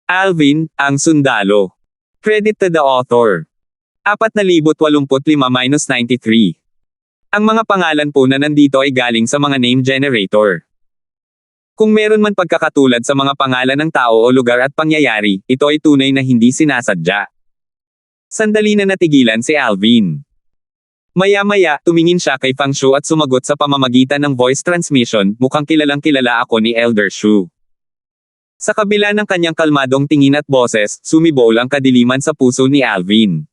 Alvin, ang sundalo. Credit to the author. 4085-93. Ang mga pangalan po na nandito ay galing sa mga name generator. Kung meron man pagkakatulad sa mga pangalan ng tao o lugar at pangyayari, ito ay tunay na hindi sinasadya. Sandali na natigilan si Alvin. Maya-maya, tumingin siya kay Fang Shu at sumagot sa pamamagitan ng voice transmission, mukhang kilalang kilala ako ni Elder Shu. Sa kabila ng kanyang kalmadong tingin at boses, sumibol ang kadiliman sa puso ni Alvin.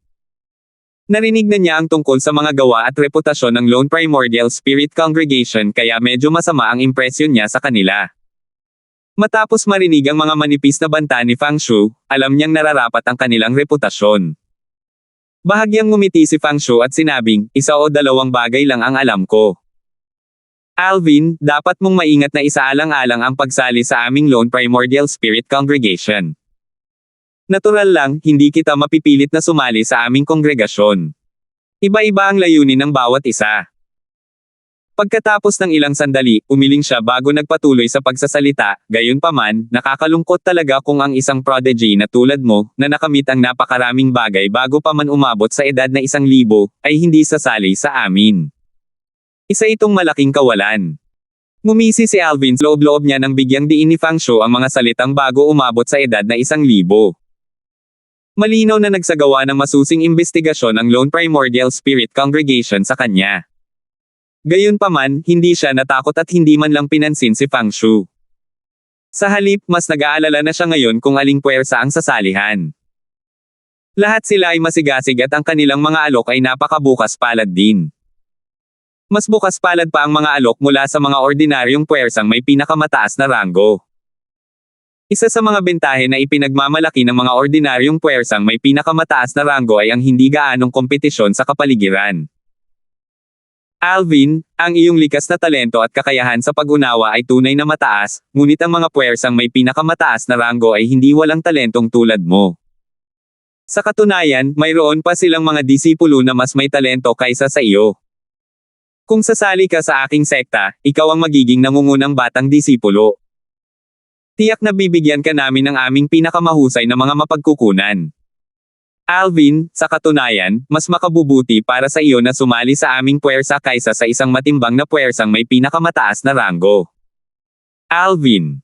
Narinig na niya ang tungkol sa mga gawa at reputasyon ng Lone Primordial Spirit Congregation kaya medyo masama ang impresyon niya sa kanila. Matapos marinig ang mga manipis na banta ni Fang Shu, alam niyang nararapat ang kanilang reputasyon. Bahagyang ngumiti si Fang Shu at sinabing, 1 o 2 bagay lang ang alam ko. Alvin, dapat mong maingat na isaalang-alang ang pagsali sa aming Lone Primordial Spirit Congregation. Natural lang, hindi kita mapipilit na sumali sa aming kongregasyon. Iba-iba ang layunin ng bawat isa. Pagkatapos ng ilang sandali, umiling siya bago nagpatuloy sa pagsasalita, gayunpaman, nakakalungkot talaga kung ang isang prodigy na tulad mo, na nakamit ang napakaraming bagay bago pa man umabot sa edad na 1,000, ay hindi sasali sa amin. Isa itong malaking kawalan. Ngumisi si Alvin, loob-loob niya nang bigyang diin ni Fang Shu ang mga salitang bago umabot sa edad na 1,000. Malinaw na nagsagawa ng masusing imbestigasyon ang Lone Primordial Spirit Congregation sa kanya. Gayunpaman, hindi siya natakot at hindi man lang pinansin si Fang Shu. Sa halip, mas nag-aalala na siya ngayon kung aling puwersa ang sasalihan. Lahat sila ay masigasig at ang kanilang mga alok ay napakabukas palad din. Mas bukas palad pa ang mga alok mula sa mga ordinaryong puwersang may pinakamataas na ranggo. Isa sa mga bentahe na ipinagmamalaki ng mga ordinaryong puwersang may pinakamataas na ranggo ay ang hindi gaanong kompetisyon sa kapaligiran. Alvin, ang iyong likas na talento at kakayahan sa pag-unawa ay tunay na mataas, ngunit ang mga puwersang may pinakamataas na ranggo ay hindi walang talentong tulad mo. Sa katunayan, mayroon pa silang mga disipulo na mas may talento kaysa sa iyo. Kung sasali ka sa aking sekta, ikaw ang magiging nangungunang batang disipulo. Tiyak na bibigyan ka namin ng aming pinakamahusay na mga mapagkukunan. Alvin, sa katunayan, mas makabubuti para sa iyo na sumali sa aming puwersa kaysa sa isang matimbang na puwersang may pinakamataas na ranggo. Alvin.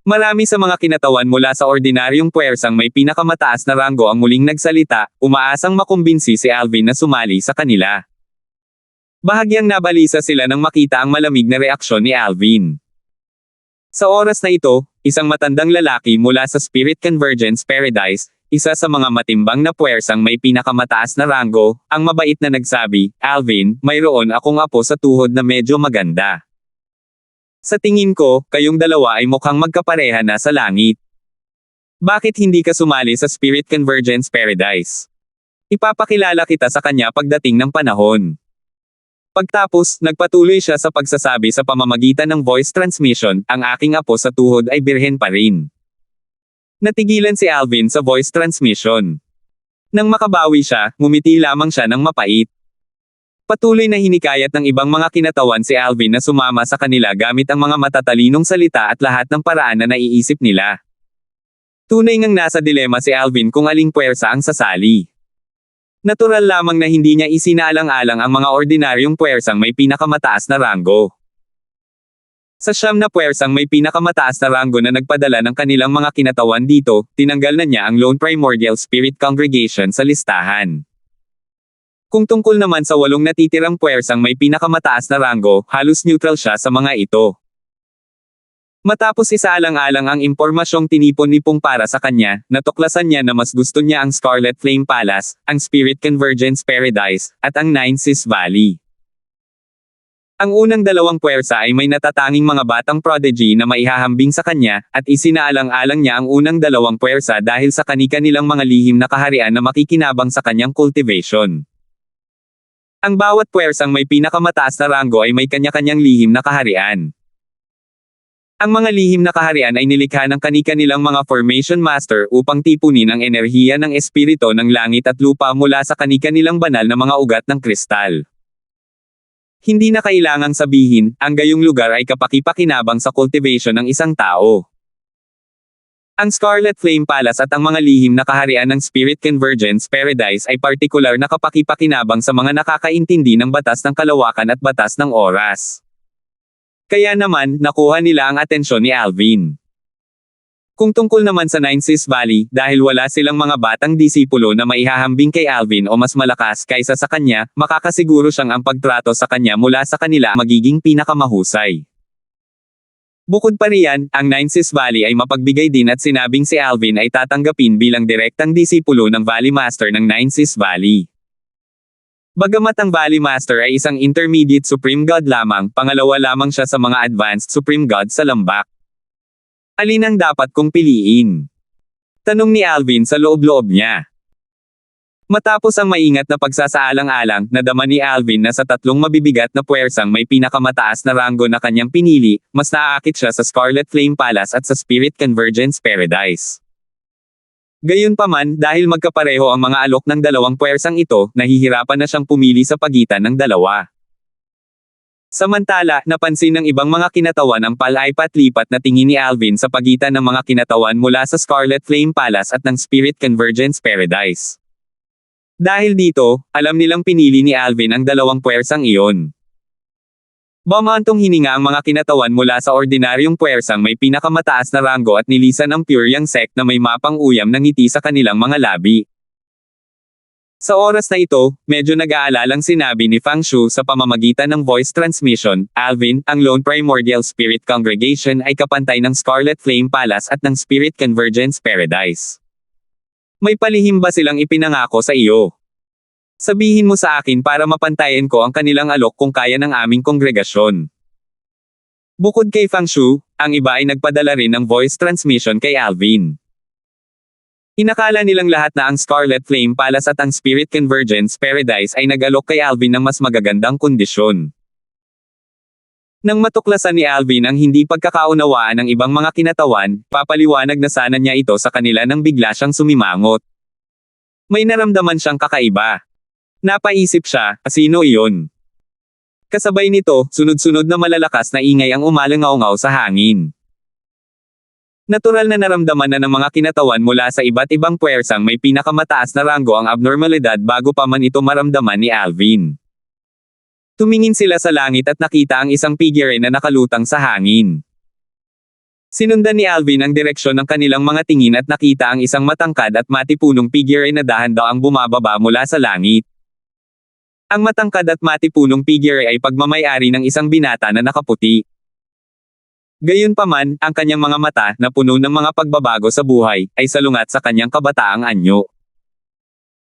Marami sa mga kinatawan mula sa ordinaryong puwersang may pinakamataas na ranggo ang muling nagsalita, umaasang makumbinsi si Alvin na sumali sa kanila. Bahagyang nabalisa sila nang makita ang malamig na reaksyon ni Alvin. Sa oras na ito, isang matandang lalaki mula sa Spirit Convergence Paradise, isa sa mga matimbang na puwersang may pinakamataas na ranggo, ang mabait na nagsabi, Alvin, mayroon akong apo sa tuhod na medyo maganda. Sa tingin ko, kayong dalawa ay mukhang magkapareha na sa langit. Bakit hindi ka sumali sa Spirit Convergence Paradise? Ipapakilala kita sa kanya pagdating ng panahon. Pagtapos, nagpatuloy siya sa pagsasabi sa pamamagitan ng voice transmission, ang aking apo sa tuhod ay birhen pa rin. Natigilan si Alvin sa voice transmission. Nang makabawi siya, ngumiti lamang siya ng mapait. Patuloy na hinikayat ng ibang mga kinatawan si Alvin na sumama sa kanila gamit ang mga matatalinong salita at lahat ng paraan na naiisip nila. Tunay ngang nasa dilema si Alvin kung aling puwersa ang sasali. Natural lamang na hindi niya isinaalang-alang ang mga ordinaryong puwersang may pinakamataas na ranggo. Sa 9 na puwersang may pinakamataas na ranggo na nagpadala ng kanilang mga kinatawan dito, tinanggal na niya ang Lone Primordial Spirit Congregation sa listahan. Kung tungkol naman sa 8 natitirang puwersang may pinakamataas na ranggo, halos neutral siya sa mga ito. Matapos isaalang-alang ang impormasyong tinipon-nipong para sa kanya, natuklasan niya na mas gusto niya ang Scarlet Flame Palace, ang Spirit Convergence Paradise, at ang Nine Seas Valley. Ang unang 2 puwersa ay may natatanging mga batang prodigy na maihahambing sa kanya, at isinaalang-alang niya ang unang 2 puwersa dahil sa kani-kanilang mga lihim na kaharian na makikinabang sa kanyang cultivation. Ang bawat puwersang may pinakamataas na ranggo ay may kanya-kanyang lihim na kaharian. Ang mga lihim na kaharian ay nilikha ng kani-kanilang mga Formation Master upang tipunin ang enerhiya ng espiritu ng langit at lupa mula sa kani-kanilang banal na mga ugat ng kristal. Hindi na kailangang sabihin, ang gayong lugar ay kapaki-pakinabang sa cultivation ng isang tao. Ang Scarlet Flame Palace at ang mga lihim na kaharian ng Spirit Convergence Paradise ay partikular na kapakipakinabang sa mga nakakaintindi ng batas ng kalawakan at batas ng oras. Kaya naman, nakuha nila ang atensyon ni Alvin. Kung tungkol naman sa Nine Seas Valley, dahil wala silang mga batang disipulo na maihahambing kay Alvin o mas malakas kaysa sa kanya, makakasiguro siyang ang pagtrato sa kanya mula sa kanila magiging pinakamahusay. Bukod pa riyan, ang Nine Seas Valley ay mapagbigay din at sinabing si Alvin ay tatanggapin bilang direktang disipulo ng Valley Master ng Nine Seas Valley. Bagamat ang Valley Master ay isang intermediate Supreme God lamang, pangalawa lamang siya sa mga advanced Supreme God sa lambak. Alin ang dapat kong piliin? Tanong ni Alvin sa loob-loob niya. Matapos ang maingat na pagsasaalang-alang, nadama ni Alvin na sa tatlong mabibigat na puwersang may pinakamataas na ranggo na kanyang pinili, mas naaakit siya sa Scarlet Flame Palace at sa Spirit Convergence Paradise. Gayunpaman, dahil magkapareho ang mga alok ng dalawang puwersang ito, nahihirapan na siyang pumili sa pagitan ng dalawa. Samantala, napansin ng ibang mga kinatawan ang palaipat-lipat na tingin ni Alvin sa pagitan ng mga kinatawan mula sa Scarlet Flame Palace at ng Spirit Convergence Paradise. Dahil dito, alam nilang pinili ni Alvin ang dalawang puwersang iyon. Bumantong hininga ang mga kinatawan mula sa ordinaryong puwersang may pinakamataas na ranggo at nilisan ang Pure Yang sect na may mapang uyam ng ngiti sa kanilang mga labi. Sa oras na ito, medyo nag-aalalang sinabi ni Fang Shu sa pamamagitan ng voice transmission, Alvin, ang Lone Primordial Spirit Congregation ay kapantay ng Scarlet Flame Palace at ng Spirit Convergence Paradise. May palihim ba silang ipinangako sa iyo? Sabihin mo sa akin para mapantayan ko ang kanilang alok kung kaya ng aming kongregasyon. Bukod kay Fang Shu, ang iba ay nagpadala rin ng voice transmission kay Alvin. Inakala nilang lahat na ang Scarlet Flame Palace at ang Spirit Convergence Paradise ay nag-alok kay Alvin ng mas magagandang kondisyon. Nang matuklasan ni Alvin ang hindi pagkakaunawaan ng ibang mga kinatawan, papaliwanag na sana niya ito sa kanila nang bigla siyang sumimangot. May naramdaman siyang kakaiba. Napaisip siya, sino iyon? Kasabay nito, sunod-sunod na malalakas na ingay ang umalangaw-ngaw sa hangin. Natural na naramdaman na ng mga kinatawan mula sa iba't ibang puwersang may pinakamataas na ranggo ang abnormalidad bago pa man ito maramdaman ni Alvin. Tumingin sila sa langit at nakita ang isang figure na nakalutang sa hangin. Sinundan ni Alvin ang direksyon ng kanilang mga tingin at nakita ang isang matangkad at matipunong figure na dahan-daang bumababa mula sa langit. Ang matangkad at matipunong figure ay pagmamayari ng isang binata na nakaputi. Gayunpaman, ang kanyang mga mata, na puno ng mga pagbabago sa buhay, ay salungat sa kanyang kabataang anyo.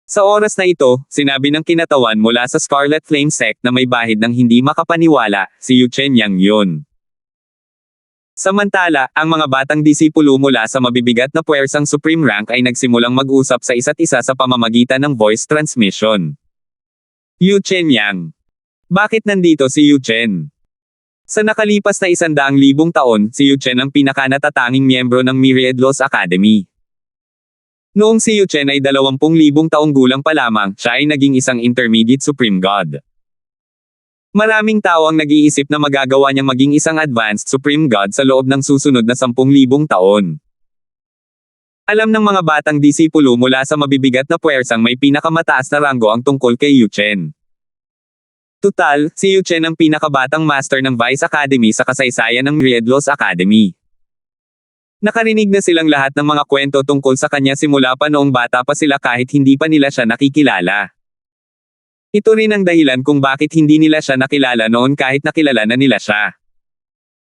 Sa oras na ito, sinabi ng kinatawan mula sa Scarlet Flame sect na may bahid ng hindi makapaniwala, si Yu Chen Yang yun. Samantala, ang mga batang disipulo mula sa mabibigat na puwersang Supreme Rank ay nagsimulang mag-usap sa isa't isa sa pamamagitan ng voice transmission. Yu Chen Yang. Bakit nandito si Yu Chen? Sa nakalipas na 100,000 taon, si Yu Chen ang pinakanatatanging miyembro ng Myriad Laws Academy. Noong si Yu Chen ay 20,000 taong gulang pa lamang, siya ay naging isang intermediate Supreme God. Maraming tao ang nag-iisip na magagawa niyang maging isang advanced Supreme God sa loob ng susunod na 10,000 taon. Alam ng mga batang disipulo mula sa mabibigat na puwersang may pinakamataas na ranggo ang tungkol kay Yu Chen. Tutal, si Yu Chen ang pinakabatang master ng Vice Academy sa kasaysayan ng Myriad Laws Academy. Nakarinig na silang lahat ng mga kwento tungkol sa kanya simula pa noong bata pa sila kahit hindi pa nila siya nakikilala. Ito rin ang dahilan kung bakit hindi nila siya nakilala noon kahit nakilala na nila siya.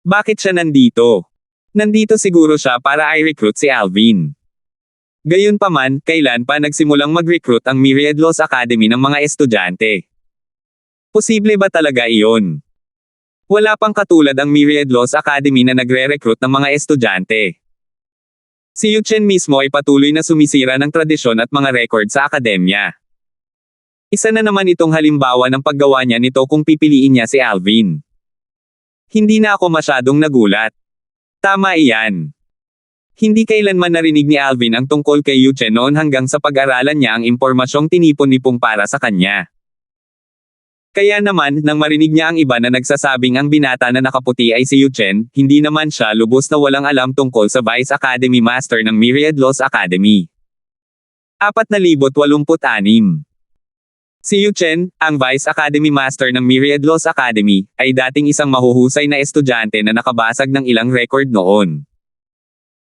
Bakit siya nandito? Nandito siguro siya para i-recruit si Alvin. Gayunpaman, kailan pa nagsimulang mag-recruit ang Myriad Laws Academy ng mga estudyante? Posible ba talaga iyon? Wala pang katulad ang Myriad Laws Academy na nagre-recruit ng mga estudyante. Si Yu Chen mismo ay patuloy na sumisira ng tradisyon at mga record sa akademya. Isa na naman itong halimbawa ng paggawa niya nito kung pipiliin niya si Alvin. Hindi na ako masyadong nagulat. Tama iyan. Hindi kailanman narinig ni Alvin ang tungkol kay Yu Chen noon hanggang sa pag-aralan niya ang impormasyong tinipon-nipong para sa kanya. Kaya naman, nang marinig niya ang iba na nagsasabing ang binata na nakaputi ay si Yu Chen, hindi naman siya lubos na walang alam tungkol sa Vice Academy Master ng Myriad Laws Academy. 4,086. Si Yu Chen, ang Vice Academy Master ng Myriad Laws Academy, ay dating isang mahuhusay na estudyante na nakabasag ng ilang record noon.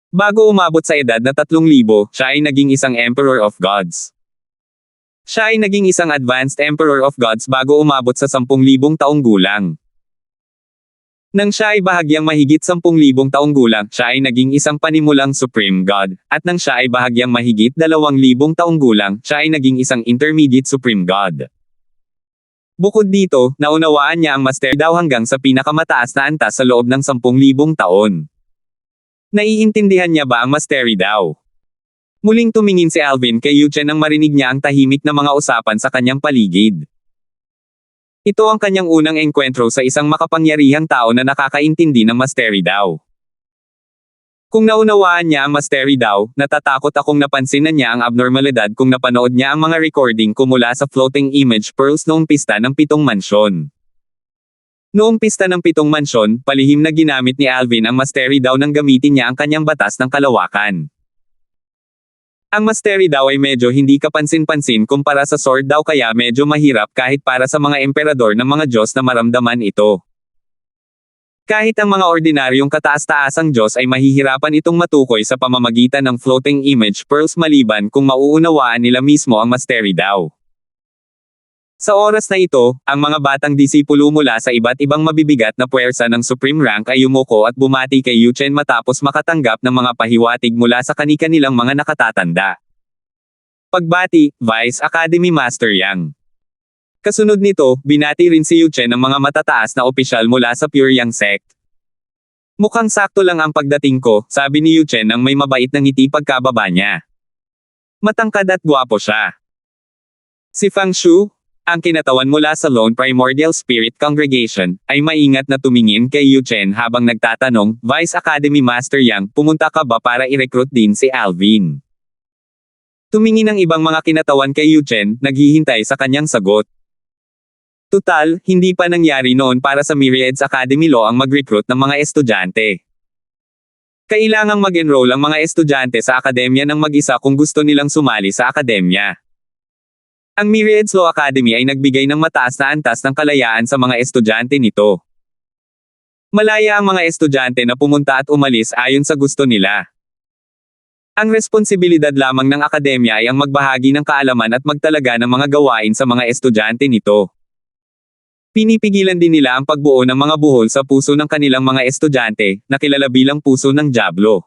Bago umabot sa edad na 3,000, siya ay naging isang Emperor of Gods. Siya ay naging isang Advanced Emperor of Gods bago umabot sa 10,000 taong gulang. Nang siya ay bahagyang mahigit 10,000 taong gulang, siya ay naging isang panimulang Supreme God, at nang siya ay bahagyang mahigit 2,000 taong gulang, siya ay naging isang Intermediate Supreme God. Bukod dito, naunawaan niya ang Mastery daw hanggang sa pinakamataas na antas sa loob ng 10,000 taon. Naiintindihan niya ba ang Mastery daw? Muling tumingin si Alvin kay Yu Chen nang marinig niya ang tahimik na mga usapan sa kanyang paligid. Ito ang kanyang unang engkwentro sa isang makapangyarihang tao na nakakaintindi ng Mastery daw. Kung naunawaan niya ang Mastery daw, natatakot akong napansin na niya ang abnormalidad kung napanood niya ang mga recording ko mula sa Floating Image Pearls noong pista ng 7 mansyon. Noong pista ng 7 mansyon, palihim na ginamit ni Alvin ang Mastery daw nang gamitin niya ang kanyang batas ng kalawakan. Ang Mastery daw ay medyo hindi kapansin-pansin kumpara sa sword daw kaya medyo mahirap kahit para sa mga emperador ng mga Diyos na maramdaman ito. Kahit ang mga ordinaryong kataas-taasang Diyos ay mahihirapan itong matukoy sa pamamagitan ng Floating Image Pearls maliban kung mauunawaan nila mismo ang Mastery daw. Sa oras na ito, ang mga batang disipulo mula sa iba't ibang mabibigat na puwersa ng Supreme Rank ay yumuko at bumati kay Yu Chen matapos makatanggap ng mga pahiwatig mula sa kani-kanilang mga nakatatanda. Pagbati, Vice Academy Master Yang. Kasunod nito, binati rin si Yu Chen ng mga matataas na opisyal mula sa Pure Yang Sect. Mukhang sakto lang ang pagdating ko, sabi ni Yu Chen nang may mabait na ngiti pagkababa niya. Matangkad at gwapo siya. Si Fang Shu, ang kinatawan mula sa Lone Primordial Spirit Congregation, ay maingat na tumingin kay Yu Chen habang nagtatanong, Vice Academy Master Yang, pumunta ka ba para i-recruit din si Alvin? Tumingin ang ibang mga kinatawan kay Yu Chen, naghihintay sa kanyang sagot. Tutal, hindi pa nangyari noon para sa Myriads Academy Law ang mag-recruit ng mga estudyante. Kailangang mag-enroll ang mga estudyante sa akademya ng mag-isa kung gusto nilang sumali sa akademya. Ang Myriads Law Academy ay nagbigay ng mataas na antas ng kalayaan sa mga estudyante nito. Malaya ang mga estudyante na pumunta at umalis ayon sa gusto nila. Ang responsibilidad lamang ng akademya ay ang magbahagi ng kaalaman at magtalaga ng mga gawain sa mga estudyante nito. Pinipigilan din nila ang pagbuo ng mga buhol sa puso ng kanilang mga estudyante, na kilala bilang puso ng Diablo.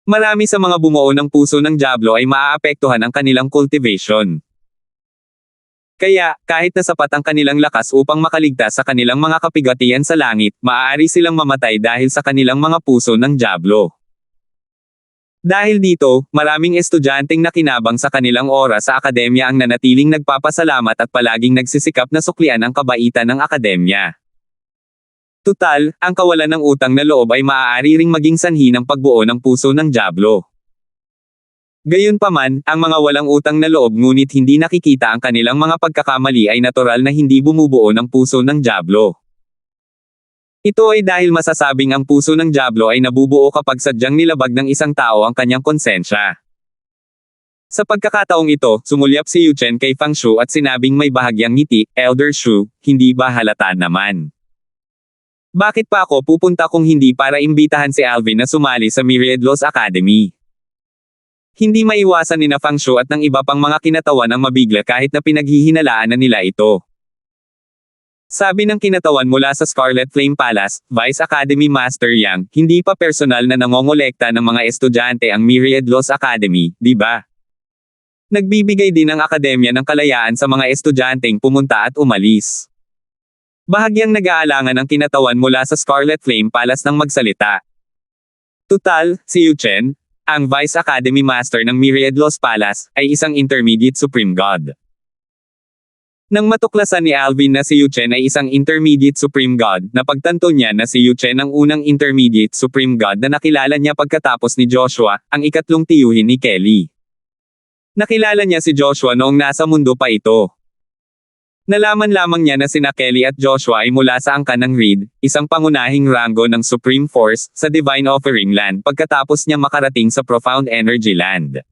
Marami sa mga bumuo ng puso ng Diablo ay maaapektuhan ang kanilang cultivation. Kaya, kahit na sapat ang kanilang lakas upang makaligtas sa kanilang mga kapigatian sa langit, maaari silang mamatay dahil sa kanilang mga puso ng Diablo. Dahil dito, maraming estudyanteng nakinabang sa kanilang oras sa akademya ang nanatiling nagpapasalamat at palaging nagsisikap na suklian ang kabaitan ng akademya. Tutal, ang kawalan ng utang na loob ay maaari ring maging sanhi ng pagbuo ng puso ng Diablo. Gayunpaman, ang mga walang utang na loob ngunit hindi nakikita ang kanilang mga pagkakamali ay natural na hindi bumubuo ng puso ng Diablo. Ito ay dahil masasabing ang puso ng Diablo ay nabubuo kapag sadyang nilabag ng isang tao ang kanyang konsensya. Sa pagkakataong ito, sumulyap si Yu Chen kay Fang Shu at sinabing may bahagyang ngiti, Elder Shu, hindi ba halata naman? Bakit pa ako pupunta kung hindi para imbitahan si Alvin na sumali sa Myriad Laws Academy? Hindi maiwasan ni Fang Shu at ng iba pang mga kinatawan ang mabigla kahit na pinaghihinalaan na nila ito. Sabi ng kinatawan mula sa Scarlet Flame Palace, Vice Academy Master Yang, hindi pa personal na nangongolekta ng mga estudyante ang Myriad Laws Academy, di ba? Nagbibigay din ang akademya ng kalayaan sa mga estudyanteng pumunta at umalis. Bahagyang nag-aalangan ang kinatawan mula sa Scarlet Flame Palace ng magsalita. Tutal, si Yu Chen, ang Vice Academy Master ng Myriad Laws Palace, ay isang Intermediate Supreme God. Nang matuklasan ni Alvin na si Yu Chen ay isang Intermediate Supreme God, napagtanto niya na si Yu Chen ang unang Intermediate Supreme God na nakilala niya pagkatapos ni Joshua, ang ikatlong tiyuhin ni Kelly. Nakilala niya si Joshua noong nasa mundo pa ito. Nalaman lamang niya na sina Kelly at Joshua ay mula sa angkan ng Reed, isang pangunahing ranggo ng Supreme Force, sa Divine Offering Land pagkatapos niya makarating sa Profound Energy Land.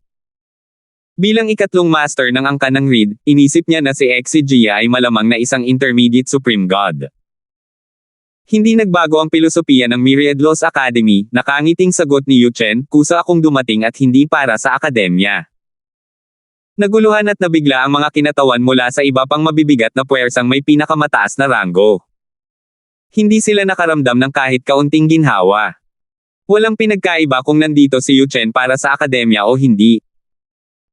Bilang ikatlong master ng angkan ng Reed, inisip niya na si Exegia ay malamang na isang intermediate Supreme God. Hindi nagbago ang pilosopiya ng Myriad Laws Academy, nakangiting sagot ni Yu Chen, kusa akong dumating at hindi para sa akademya. Naguluhan at nabigla ang mga kinatawan mula sa iba pang mabibigat na puwersang may pinakamataas na ranggo. Hindi sila nakaramdam ng kahit kaunting ginhawa. Walang pinagkaiba kung nandito si Yu Chen para sa akademya o hindi.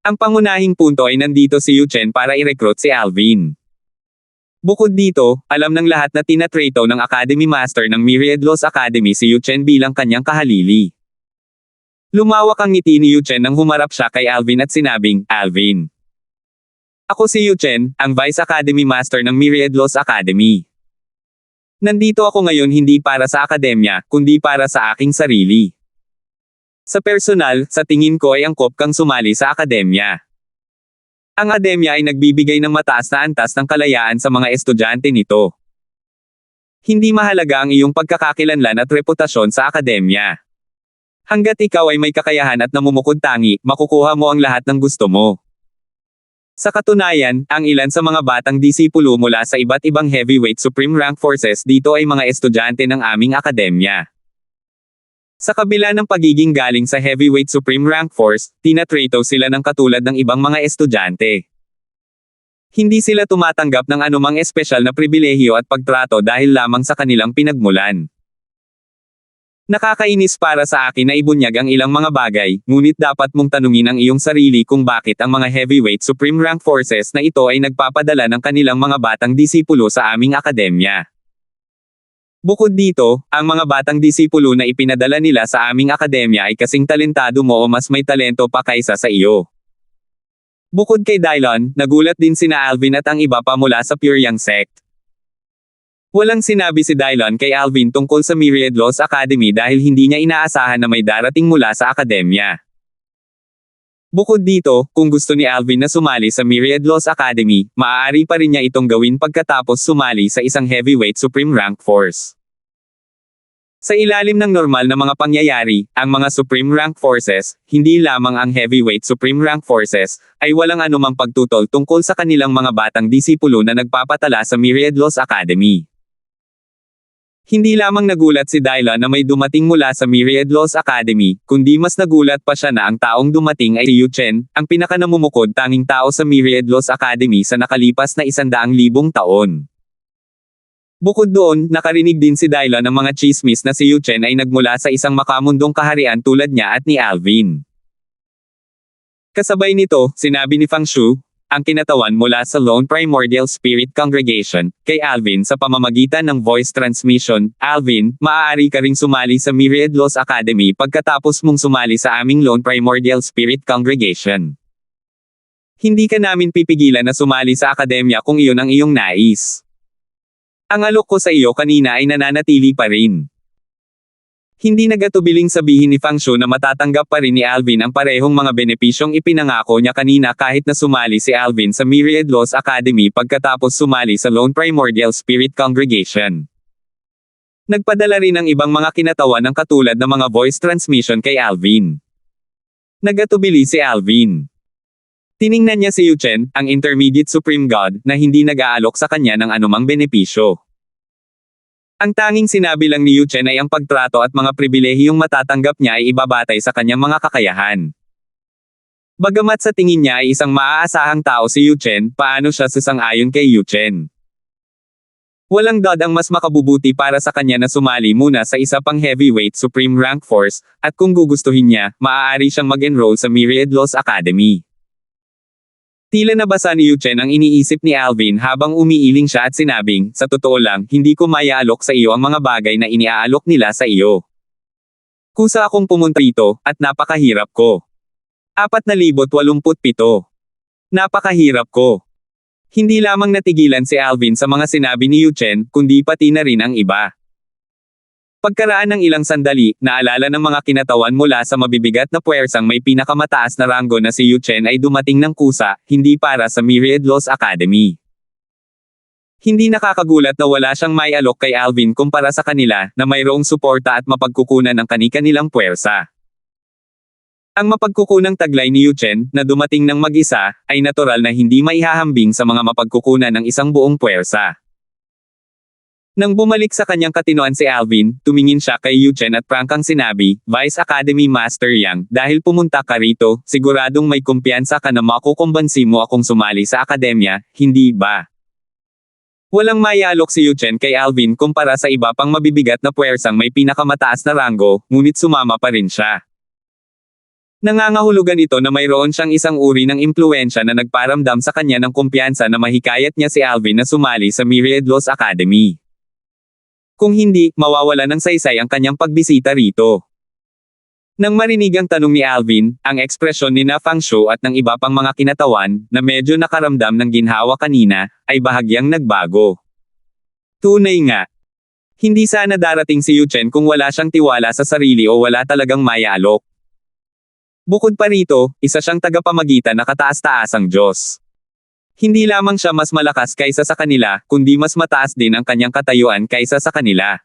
Ang pangunahing punto ay nandito si Yu Chen para i-recruit si Alvin. Bukod dito, alam ng lahat na tinatrato ng Academy Master ng Myriad Laws Academy si Yu Chen bilang kanyang kahalili. Lumawak ang ngiti ni Yu Chen nang humarap siya kay Alvin at sinabing, "Alvin. Ako si Yu Chen, ang Vice Academy Master ng Myriad Laws Academy. Nandito ako ngayon hindi para sa akademya, kundi para sa aking sarili. Sa personal, sa tingin ko ay angkop kang sumali sa akademya. Ang akademya ay nagbibigay ng mataas na antas ng kalayaan sa mga estudyante nito. Hindi mahalaga ang iyong pagkakakilanlan at reputasyon sa akademya. Hanggat ikaw ay may kakayahan at namumukod-tangi, makukuha mo ang lahat ng gusto mo." Sa katunayan, ang ilan sa mga batang disipulo mula sa iba't ibang heavyweight supreme rank forces dito ay mga estudyante ng aming akademya. Sa kabila ng pagiging galing sa heavyweight supreme rank force, tinatrato sila ng katulad ng ibang mga estudyante. Hindi sila tumatanggap ng anumang espesyal na pribilehiyo at pagtrato dahil lamang sa kanilang pinagmulan. Nakakainis para sa akin na ibunyag ang ilang mga bagay, ngunit dapat mong tanungin ang iyong sarili kung bakit ang mga heavyweight supreme rank forces na ito ay nagpapadala ng kanilang mga batang disipulo sa aming akademya. Bukod dito, ang mga batang disipulo na ipinadala nila sa aming akademya ay kasing talentado mo o mas may talento pa kaysa sa iyo. Bukod kay Dylon, nagulat din sina Alvin at ang iba pa mula sa Pure Yang Sect. Walang sinabi si Dylon kay Alvin tungkol sa Myriad Laws Academy dahil hindi niya inaasahan na may darating mula sa akademya. Bukod dito, kung gusto ni Alvin na sumali sa Myriad Laws Academy, maaari pa rin niya itong gawin pagkatapos sumali sa isang heavyweight supreme rank force. Sa ilalim ng normal na mga pangyayari, ang mga supreme rank forces, hindi lamang ang heavyweight supreme rank forces, ay walang anumang pagtutol tungkol sa kanilang mga batang disipulo na nagpapatala sa Myriad Laws Academy. Hindi lamang nagulat si Dylon na may dumating mula sa Myriad Laws Academy, kundi mas nagulat pa siya na ang taong dumating ay si Yu Chen, ang pinakanamumukod tanging tao sa Myriad Laws Academy sa nakalipas na 100,000 taon. Bukod doon, nakarinig din si Dylon ng mga chismis na si Yu Chen ay nagmula sa isang makamundong kaharian tulad niya at ni Alvin. Kasabay nito, sinabi ni Fang Shu, ang kinatawan mula sa Lone Primordial Spirit Congregation, kay Alvin sa pamamagitan ng voice transmission. "Alvin, maaari ka ring sumali sa Myriad Laws Academy pagkatapos mong sumali sa aming Lone Primordial Spirit Congregation. Hindi ka namin pipigilan na sumali sa akademya kung iyon ang iyong nais. Ang alok ko sa iyo kanina ay nananatili pa rin." Hindi nagatubiling sabihin ni Fang Shu na matatanggap pa rin ni Alvin ang parehong mga benepisyong ipinangako niya kanina kahit na sumali si Alvin sa Myriad Laws Academy pagkatapos sumali sa Lone Primordial Spirit Congregation. Nagpadala rin ang ibang mga kinatawan ng katulad ng mga voice transmission kay Alvin. Nagatubili si Alvin. Tiningnan niya si Yu Chen, ang intermediate supreme god, na hindi nag-aalok sa kanya ng anumang benepisyo. Ang tanging sinabi lang ni Yu Chen ay ang pagtrato at mga pribilehiyong matatanggap niya ay ibabatay sa kanyang mga kakayahan. Bagamat sa tingin niya ay isang maaasahang tao si Yu Chen, paano siya susang-ayon kay Yu Chen? Walang god ang mas makabubuti para sa kanya na sumali muna sa isa pang heavyweight supreme rank force, at kung gugustuhin niya, maaari siyang mag-enroll sa Myriad Laws Academy. Tila nabasa ni Yu Chen ang iniisip ni Alvin habang umiiling siya at sinabing, "Sa totoo lang, hindi ko maiaalok sa iyo ang mga bagay na iniaalok nila sa iyo. Kusa akong pumunta rito, at napakahirap ko. 4,087. Napakahirap ko." Hindi lamang natigilan si Alvin sa mga sinabi ni Yu Chen, kundi pati na rin ang iba. Pagkaraan ng ilang sandali, naalala ng mga kinatawan mula sa mabibigat na puwersang may pinakamataas na ranggo na si Yu Chen ay dumating ng kusa, hindi para sa Myriad Laws Academy. Hindi nakakagulat na wala siyang maialok kay Alvin kumpara sa kanila na mayroong suporta at mapagkukunan ng kani-kanilang puwersa. Ang mapagkukunang taglay ni Yuchen na dumating ng mag-isa ay natural na hindi maihahambing sa mga mapagkukunan ng isang buong puwersa. Nang bumalik sa kanyang katinoan si Alvin, tumingin siya kay Yuchen at prangkang sinabi, Vice Academy Master Yang, dahil pumunta ka rito, siguradong may kumpiyansa ka na makukumbansi mo akong sumali sa akademya, hindi ba? Walang maialok si Yuchen kay Alvin kumpara sa iba pang mabibigat na puwersang may pinakamataas na ranggo, ngunit sumama pa rin siya. Nangangahulugan ito na mayroon siyang isang uri ng impluwensya na nagparamdam sa kanya ng kumpiyansa na mahikayat niya si Alvin na sumali sa Myriad Laws Academy. Kung hindi, mawawala ng saysay ang kanyang pagbisita rito. Nang marinig ang tanong ni Alvin, ang ekspresyon ni Na Fangshu at ng iba pang mga kinatawan, na medyo nakaramdam ng ginhawa kanina, ay bahagyang nagbago. Tunay nga. Hindi sana darating si Yuchen kung wala siyang tiwala sa sarili o wala talagang maialok. Bukod pa rito, isa siyang tagapamagitan na kataas-taasang Diyos. Hindi lamang siya mas malakas kaysa sa kanila, kundi mas mataas din ang kanyang katayuan kaysa sa kanila.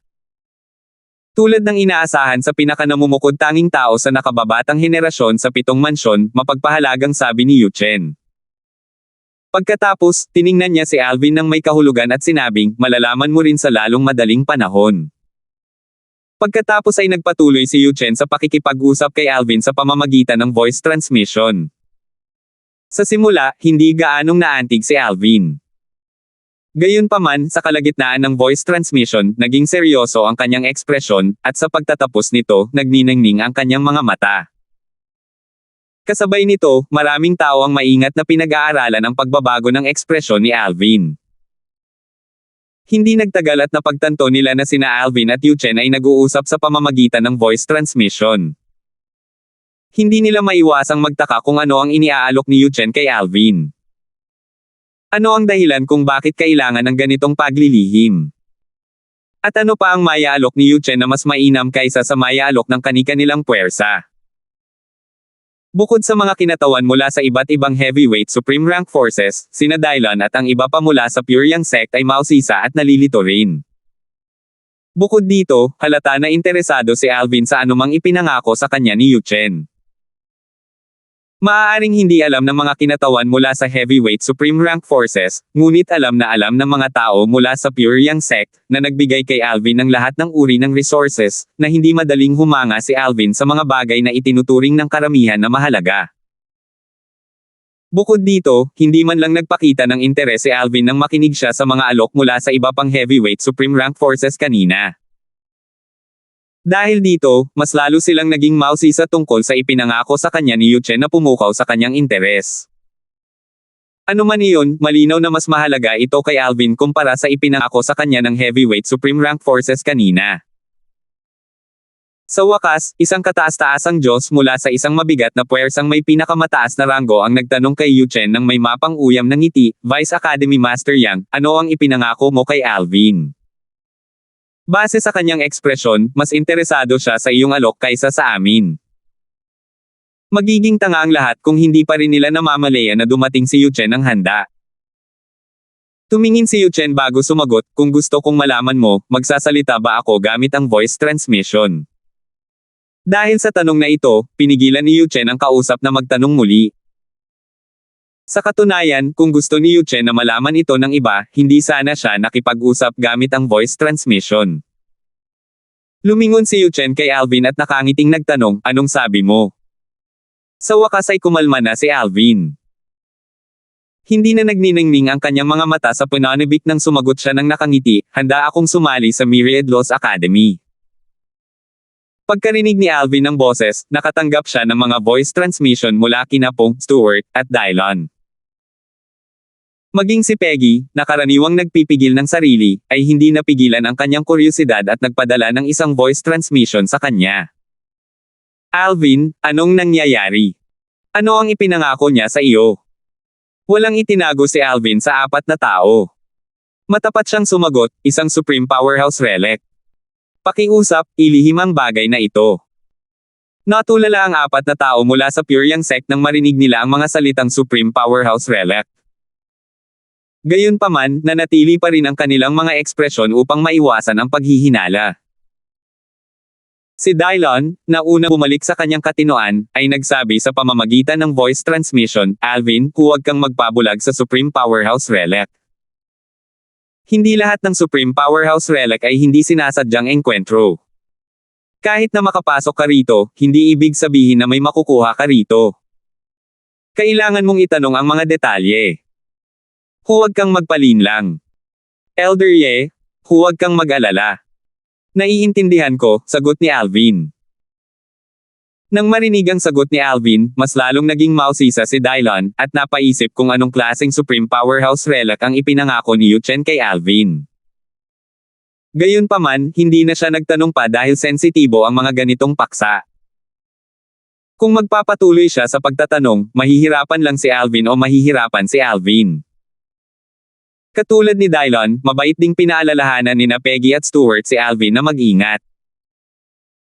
Tulad ng inaasahan sa pinakanamumukod tanging tao sa nakababatang henerasyon sa 7 mansyon, mapagpahalagang sabi ni Yuchen. Pagkatapos, tiningnan niya si Alvin ng may kahulugan at sinabing, malalaman mo rin sa lalong madaling panahon. Pagkatapos ay nagpatuloy si Yuchen sa pakikipag-usap kay Alvin sa pamamagitan ng voice transmission. Sa simula, hindi gaanong naantig si Alvin. Gayunpaman, sa kalagitnaan ng voice transmission, naging seryoso ang kanyang ekspresyon, at sa pagtatapos nito, nagniningning ang kanyang mga mata. Kasabay nito, maraming tao ang maingat na pinag-aaralan ang pagbabago ng ekspresyon ni Alvin. Hindi nagtagal at napagtanto nila na sina Alvin at Yuchen ay nag-uusap sa pamamagitan ng voice transmission. Hindi nila maiwasang magtaka kung ano ang iniaalok ni Yuchen kay Alvin. Ano ang dahilan kung bakit kailangan ng ganitong paglilihim? At ano pa ang maiaalok ni Yuchen na mas mainam kaysa sa maiaalok ng kani-kanilang puwersa? Bukod sa mga kinatawan mula sa iba't ibang heavyweight supreme rank forces, sina Dylan at ang iba pa mula sa Pure Yang sect ay mausisa at nalilito rin. Bukod dito, halata na interesado si Alvin sa anumang ipinangako sa kanya ni Yuchen. Maaaring hindi alam ng mga kinatawan mula sa heavyweight supreme rank forces, ngunit alam ng mga tao mula sa Pure Yang sect, na nagbigay kay Alvin ng lahat ng uri ng resources, na hindi madaling humanga si Alvin sa mga bagay na itinuturing ng karamihan na mahalaga. Bukod dito, hindi man lang nagpakita ng interes si Alvin nang makinig siya sa mga alok mula sa iba pang heavyweight supreme rank forces kanina. Dahil dito, mas lalo silang naging mausisa tungkol sa ipinangako sa kanya ni Yuchen na pumukaw sa kanyang interes. Ano man iyon, malinaw na mas mahalaga ito kay Alvin kumpara sa ipinangako sa kanya ng heavyweight supreme rank forces kanina. Sa wakas, isang kataas-taasang Diyos mula sa isang mabigat na puwersang may pinakamataas na ranggo ang nagtanong kay Yuchen ng may mapang uyam ng ngiti, Vice Academy Master Yang, ano ang ipinangako mo kay Alvin? Base sa kanyang ekspresyon, mas interesado siya sa iyong alok kaysa sa amin. Magiging tanga ang lahat kung hindi pa rin nila namamalayan na dumating si Yuchen ng handa. Tumingin si Yuchen bago sumagot, kung gusto kong malaman mo, magsasalita ba ako gamit ang voice transmission? Dahil sa tanong na ito, pinigilan ni Yuchen ang kausap na magtanong muli. Sa katunayan, kung gusto ni Yuchen na malaman ito ng iba, hindi sana siya nakipag-usap gamit ang voice transmission. Lumingon si Yuchen kay Alvin at nakangiting nagtanong, anong sabi mo? Sa wakas ay kumalma na si Alvin. Hindi na nagniningning ang kanyang mga mata sa pananabik nang sumagot siya ng nakangiti, handa akong sumali sa Myriad Laws Academy. Pagkarinig ni Alvin ng boses, nakatanggap siya ng mga voice transmission mula kina Pong, Stewart, at Dylan. Maging si Peggy, na karaniwang nagpipigil ng sarili, ay hindi napigilan ang kanyang kuryosidad at nagpadala ng isang voice transmission sa kanya. Alvin, anong nangyayari? Ano ang ipinangako niya sa iyo? Walang itinago si Alvin sa 4 na tao. Matapat siyang sumagot, isang Supreme Powerhouse Relic. Pakiusap, ilihim ang bagay na ito. Natulala ang 4 na tao mula sa Pure Yang sect nang marinig nila ang mga salitang Supreme Powerhouse Relic. Gayunpaman, nanatili pa rin ang kanilang mga ekspresyon upang maiwasan ang paghihinala. Si Dylon, na unang bumalik sa kanyang katinoan, ay nagsabi sa pamamagitan ng voice transmission, "Alvin, huwag kang magpabulag sa Supreme Powerhouse Relic. Hindi lahat ng Supreme Powerhouse Relic ay hindi sinasadyang engkwentro. Kahit na makapasok ka rito, hindi ibig sabihin na may makukuha ka rito. Kailangan mong itanong ang mga detalye. Huwag kang magpalinlang. Elder Ye, huwag kang mag-alala. Naiintindihan ko," sagot ni Alvin. Nang marinig ang sagot ni Alvin, mas lalong naging mausisa si Dylon, at napaisip kung anong klaseng Supreme Powerhouse Relic ang ipinangako ni Yuchen kay Alvin. Gayunpaman, hindi na siya nagtanong pa dahil sensitibo ang mga ganitong paksa. Kung magpapatuloy siya sa pagtatanong, mahihirapan lang si Alvin o mahihirapan si Alvin. Katulad ni Dylon, mabait ding pinaalalahanan nina Peggy at Stuart si Alvin na mag-ingat.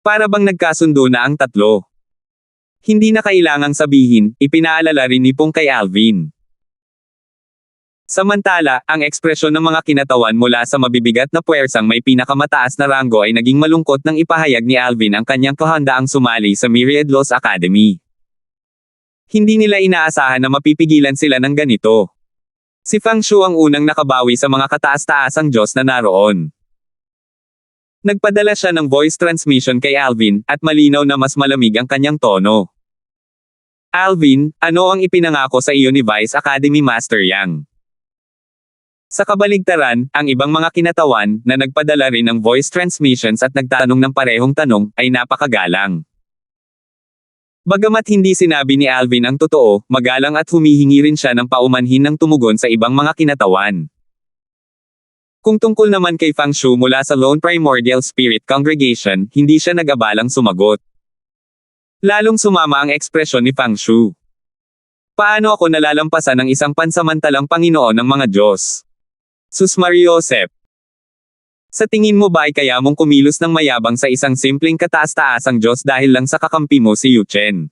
Para bang nagkasundo na ang tatlo. Hindi na kailangang sabihin, ipinaalala rin ni Pong kay Alvin. Samantala, ang ekspresyon ng mga kinatawan mula sa mabibigat na puwersang may pinakamataas na ranggo ay naging malungkot nang ipahayag ni Alvin ang kanyang kahandaang sumali sa Myriad Laws Academy. Hindi nila inaasahan na mapipigilan sila ng ganito. Si Fang Shu ang unang nakabawi sa mga kataas-taasang Diyos na naroon. Nagpadala siya ng voice transmission kay Alvin, at malinaw na mas malamig ang kanyang tono. "Alvin, ano ang ipinangako sa iyo ni Vice Academy Master Yang?" Sa kabaligtaran, ang ibang mga kinatawan, na nagpadala rin ng voice transmissions at nagtanong ng parehong tanong, ay napakagalang. Bagamat hindi sinabi ni Alvin ang totoo, magalang at humihingi rin siya ng paumanhin ng tumugon sa ibang mga kinatawan. Kung tungkol naman kay Fang Shu mula sa Lone Primordial Spirit Congregation, hindi siya nag-abalang sumagot. Lalong sumama ang ekspresyon ni Fang Shu. "Paano ako nalalampasan ng isang pansamantalang Panginoon ng mga Diyos? Sus Mariosep. Sa tingin mo ba ay kaya mong kumilos ng mayabang sa isang simpleng kataas-taasang Diyos dahil lang sa kakampi mo si Yuchen?"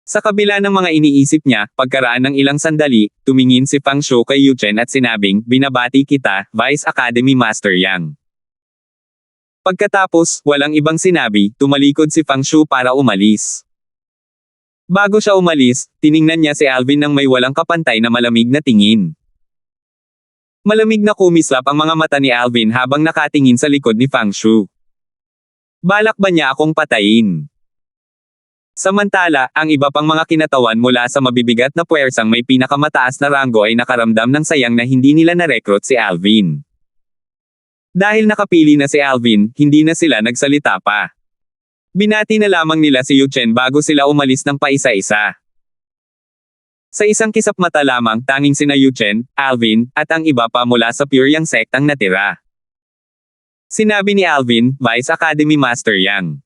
Sa kabila ng mga iniisip niya, pagkaraan ng ilang sandali, tumingin si Fang Shu kay Yuchen at sinabing, "Binabati kita, Vice Academy Master Yang." Pagkatapos, walang ibang sinabi, tumalikod si Fang Shu para umalis. Bago siya umalis, tiningnan niya si Alvin nang may walang kapantay na malamig na tingin. Malamig na kumislap ang mga mata ni Alvin habang nakatingin sa likod ni Fang Shu. Balak ba niya akong patayin? Samantala, ang iba pang mga kinatawan mula sa mabibigat na puwersang may pinakamataas na ranggo ay nakaramdam ng sayang na hindi nila narekrut si Alvin. Dahil nakapili na si Alvin, hindi na sila nagsalita pa. Binati na lamang nila si Yuchen bago sila umalis ng paisa-isa. Sa isang kisap mata lamang, tanging sina Yuchen, Alvin, at ang iba pa mula sa Pure Yang sect ang natira. Sinabi ni Alvin, "Vice Academy Master Yang."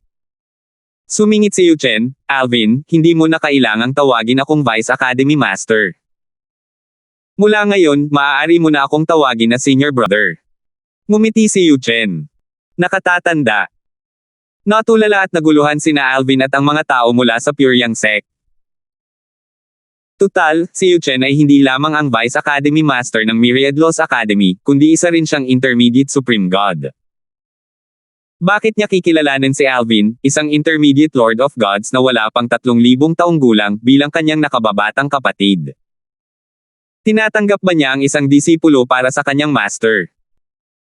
Sumingit si Yuchen, "Alvin, hindi mo na kailangang tawagin akong Vice Academy Master. Mula ngayon, maaari mo na akong tawagin na Senior Brother." Ngumiti si Yuchen. Nakatatanda. Natulala at naguluhan sina Alvin at ang mga tao mula sa Pure Yang sect. Tutal, si Yuchen ay hindi lamang ang Vice Academy Master ng Myriad Laws Academy, kundi isa rin siyang Intermediate Supreme God. Bakit niya kikilalanin si Alvin, isang Intermediate Lord of Gods na wala pang 3,000 taong gulang, bilang kanyang nakababatang kapatid? Tinatanggap ba niya ang isang disipulo para sa kanyang master?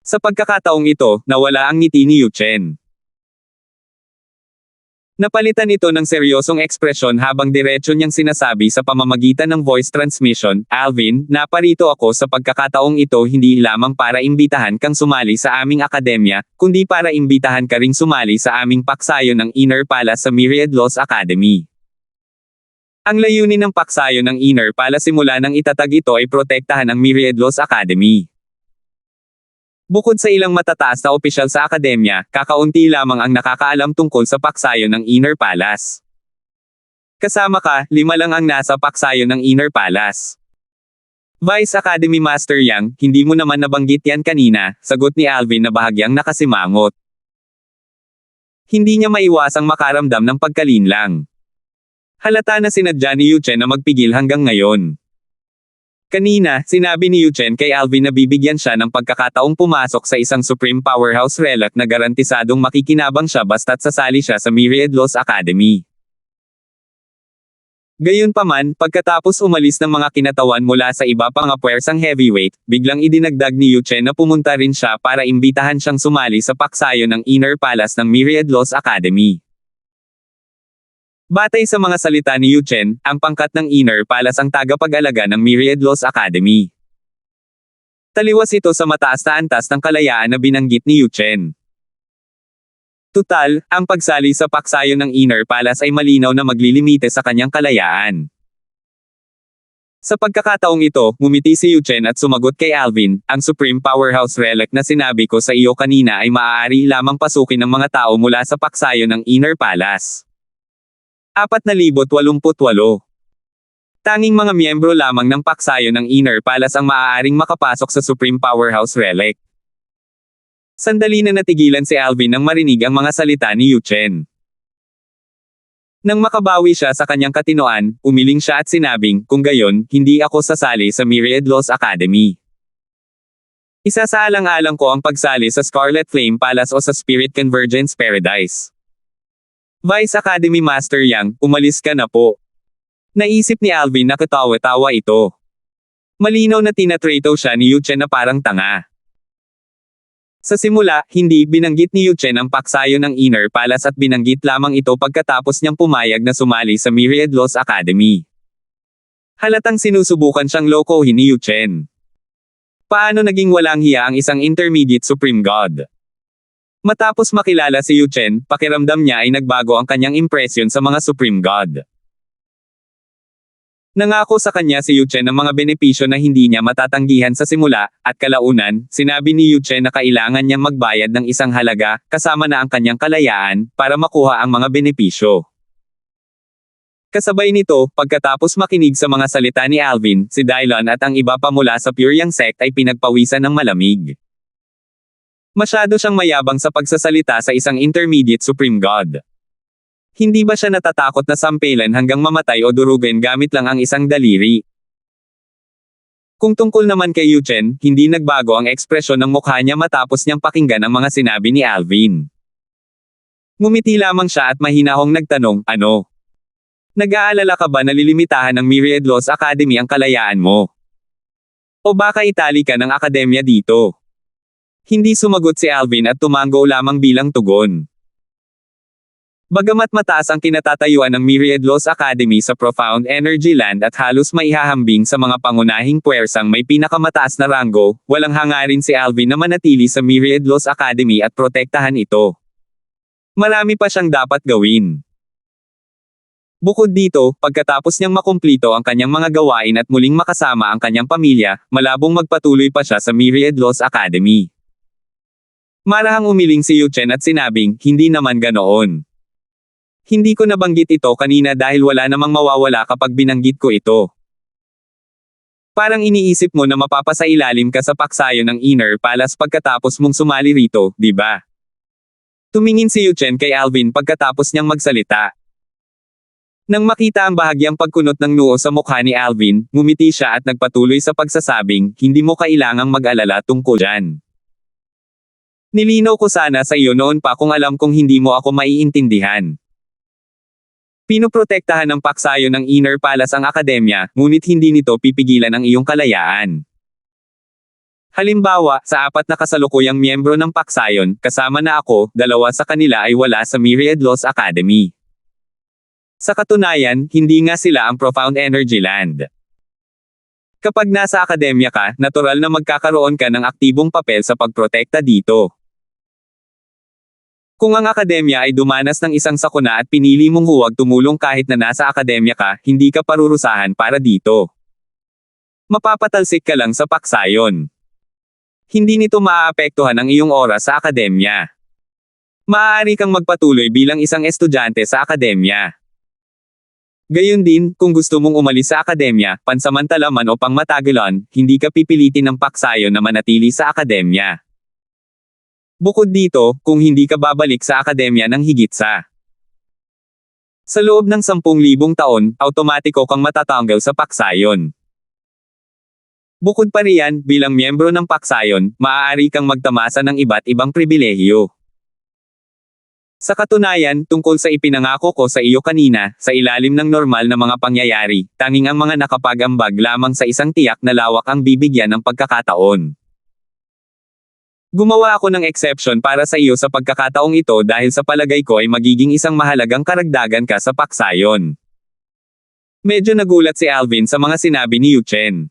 Sa pagkakataong ito, nawala ang ngiti ni Yuchen. Napalitan ito ng seryosong ekspresyon habang diretso niyang sinasabi sa pamamagitan ng voice transmission, "Alvin, naparito ako sa pagkakataong ito hindi lamang para imbitahan kang sumali sa aming akademya, kundi para imbitahan ka ring sumali sa aming paksayo ng Inner Palace sa Myriad Laws Academy." Ang layunin ng paksayo ng Inner Palace simula ng itatag ito ay protektahan ang Myriad Laws Academy. Bukod sa ilang matataas na opisyal sa akademya, kakaunti lamang ang nakakaalam tungkol sa paksayo ng Inner Palace. Kasama ka, 5 lang ang nasa paksayo ng Inner Palace. "Vice Academy Master Yang, hindi mo naman nabanggit yan kanina," sagot ni Alvin na bahagyang nakasimangot. Hindi niya maiwasang makaramdam ng pagkalinlang. Halata na sinadya ni Yuchen na magpigil hanggang ngayon. Kanina, sinabi ni Yuchen kay Alvin na bibigyan siya ng pagkakataong pumasok sa isang Supreme Powerhouse Relic na garantisadong makikinabang siya basta't sasali siya sa Myriad Laws Academy. Gayunpaman, pagkatapos umalis ng mga kinatawan mula sa iba pang puwersang heavyweight, biglang idinagdag ni Yuchen na pumunta rin siya para imbitahan siyang sumali sa paksayo ng Inner Palace ng Myriad Laws Academy. Batay sa mga salita ni Yuchen, ang pangkat ng Inner Palace ang tagapag-alaga ng Myriad Laws Academy. Taliwas ito sa mataas na antas ng kalayaan na binanggit ni Yuchen. Tutal, ang pagsali sa paksayo ng Inner Palace ay malinaw na maglilimite sa kanyang kalayaan. Sa pagkakataong ito, ngumiti si Yuchen at sumagot kay Alvin, ang Supreme Powerhouse Relic na sinabi ko sa iyo kanina ay maaari lamang pasukin ng mga tao mula sa paksayo ng Inner Palace. 488. Tanging mga miyembro lamang ng paksayo ng Inner Palace ang maaaring makapasok sa Supreme Powerhouse Relic. Sandali na natigilan si Alvin nang marinig ang mga salita ni Yuchen. Nang makabawi siya sa kanyang katinoan, umiling siya at sinabing, kung gayon, hindi ako sasali sa Myriad Laws Academy. Isasaalang-alang ko ang pagsali sa Scarlet Flame Palace o sa Spirit Convergence Paradise. Vice Academy Master Yang, umalis ka na po. Naisip ni Alvin na katawa-tawa ito. Malinaw na tinatrato siya ni Yuchen na parang tanga. Sa simula, hindi binanggit ni Yuchen ang paksayo ng Inner Palace at binanggit lamang ito pagkatapos niyang pumayag na sumali sa Myriad Laws Academy. Halatang sinusubukan siyang lokohin ni Yuchen. Paano naging walang hiya ang isang Intermediate Supreme God? Matapos makilala si Yuchen, pakiramdam niya ay nagbago ang kanyang impresyon sa mga Supreme God. Nangako sa kanya si Yuchen ng mga benepisyo na hindi niya matatanggihan sa simula, at kalaunan, sinabi ni Yuchen na kailangan niyang magbayad ng isang halaga, kasama na ang kanyang kalayaan, para makuha ang mga benepisyo. Kasabay nito, pagkatapos makinig sa mga salita ni Alvin, si Dylon at ang iba pa mula sa Pure Yang sect ay pinagpawisan ng malamig. Masyado siyang mayabang sa pagsasalita sa isang Intermediate Supreme God. Hindi ba siya natatakot na sampelan hanggang mamatay o durugin gamit lang ang isang daliri? Kung tungkol naman kay Yuchen, hindi nagbago ang ekspresyon ng mukha niya matapos niyang pakinggan ang mga sinabi ni Alvin. Ngumiti lamang siya at mahinahong nagtanong, ano? Nag-aalala ka ba na lilimitahan ng Myriad Laws Academy ang kalayaan mo? O baka itali ka ng akademya dito? Hindi sumagot si Alvin at tumango lamang bilang tugon. Bagamat mataas ang kinatatayuan ng Myriad Laws Academy sa Profound Energy Land at halos maihahambing sa mga pangunahing puwersang may pinakamataas na ranggo, walang hangarin si Alvin na manatili sa Myriad Laws Academy at protektahan ito. Marami pa siyang dapat gawin. Bukod dito, pagkatapos niyang makumplito ang kanyang mga gawain at muling makasama ang kanyang pamilya, malabong magpatuloy pa siya sa Myriad Laws Academy. Marahang umiling si Yuchen at sinabing, hindi naman ganoon. Hindi ko nabanggit ito kanina dahil wala namang mawawala kapag binanggit ko ito. Parang iniisip mo na mapapasailalim ka sa paksayo ng Inner Palace pagkatapos mong sumali rito, di ba? Tumingin si Yuchen kay Alvin pagkatapos niyang magsalita. Nang makita ang bahagyang pagkunot ng noo sa mukha ni Alvin, ngumiti siya at nagpatuloy sa pagsasabing, hindi mo kailangang mag-alala tungkol dyan. Nilinaw ko sana sa iyo noon pa kung alam kong hindi mo ako maiintindihan. Pinoprotektahan ng paksayo ng Inner Palace ang akademya, ngunit hindi nito pipigilan ang iyong kalayaan. Halimbawa, sa 4 na kasalukuyang miyembro ng paksayon, kasama na ako, 2 sa kanila ay wala sa Myriad Laws Academy. Sa katunayan, hindi nga sila ang Profound Energy Land. Kapag nasa akademya ka, natural na magkakaroon ka ng aktibong papel sa pagprotekta dito. Kung ang akademya ay dumanas ng isang sakuna at pinili mong huwag tumulong kahit na nasa akademya ka, hindi ka parurusahan para dito. Mapapatalsik ka lang sa paksayon. Hindi nito maaapektuhan ang iyong oras sa akademya. Maaari kang magpatuloy bilang isang estudyante sa akademya. Gayon din, kung gusto mong umalis sa akademya, pansamantala man o pangmatagalan, hindi ka pipilitin ng paksayon na manatili sa akademya. Bukod dito, kung hindi ka babalik sa akademya ng higit sa loob ng 10,000 taon, automatiko kang matatanggal sa paksayon. Bukod pa riyan, bilang miyembro ng paksayon, maaari kang magtamasa ng iba't ibang pribilehiyo. Sa katunayan, tungkol sa ipinangako ko sa iyo kanina, sa ilalim ng normal na mga pangyayari, tanging ang mga nakapag-ambag lamang sa isang tiyak na lawak ang bibigyan ng pagkakataon. Gumawa ako ng exception para sa iyo sa pagkakataong ito dahil sa palagay ko ay magiging isang mahalagang karagdagan ka sa paksayon. Medyo nagulat si Alvin sa mga sinabi ni Yuchen.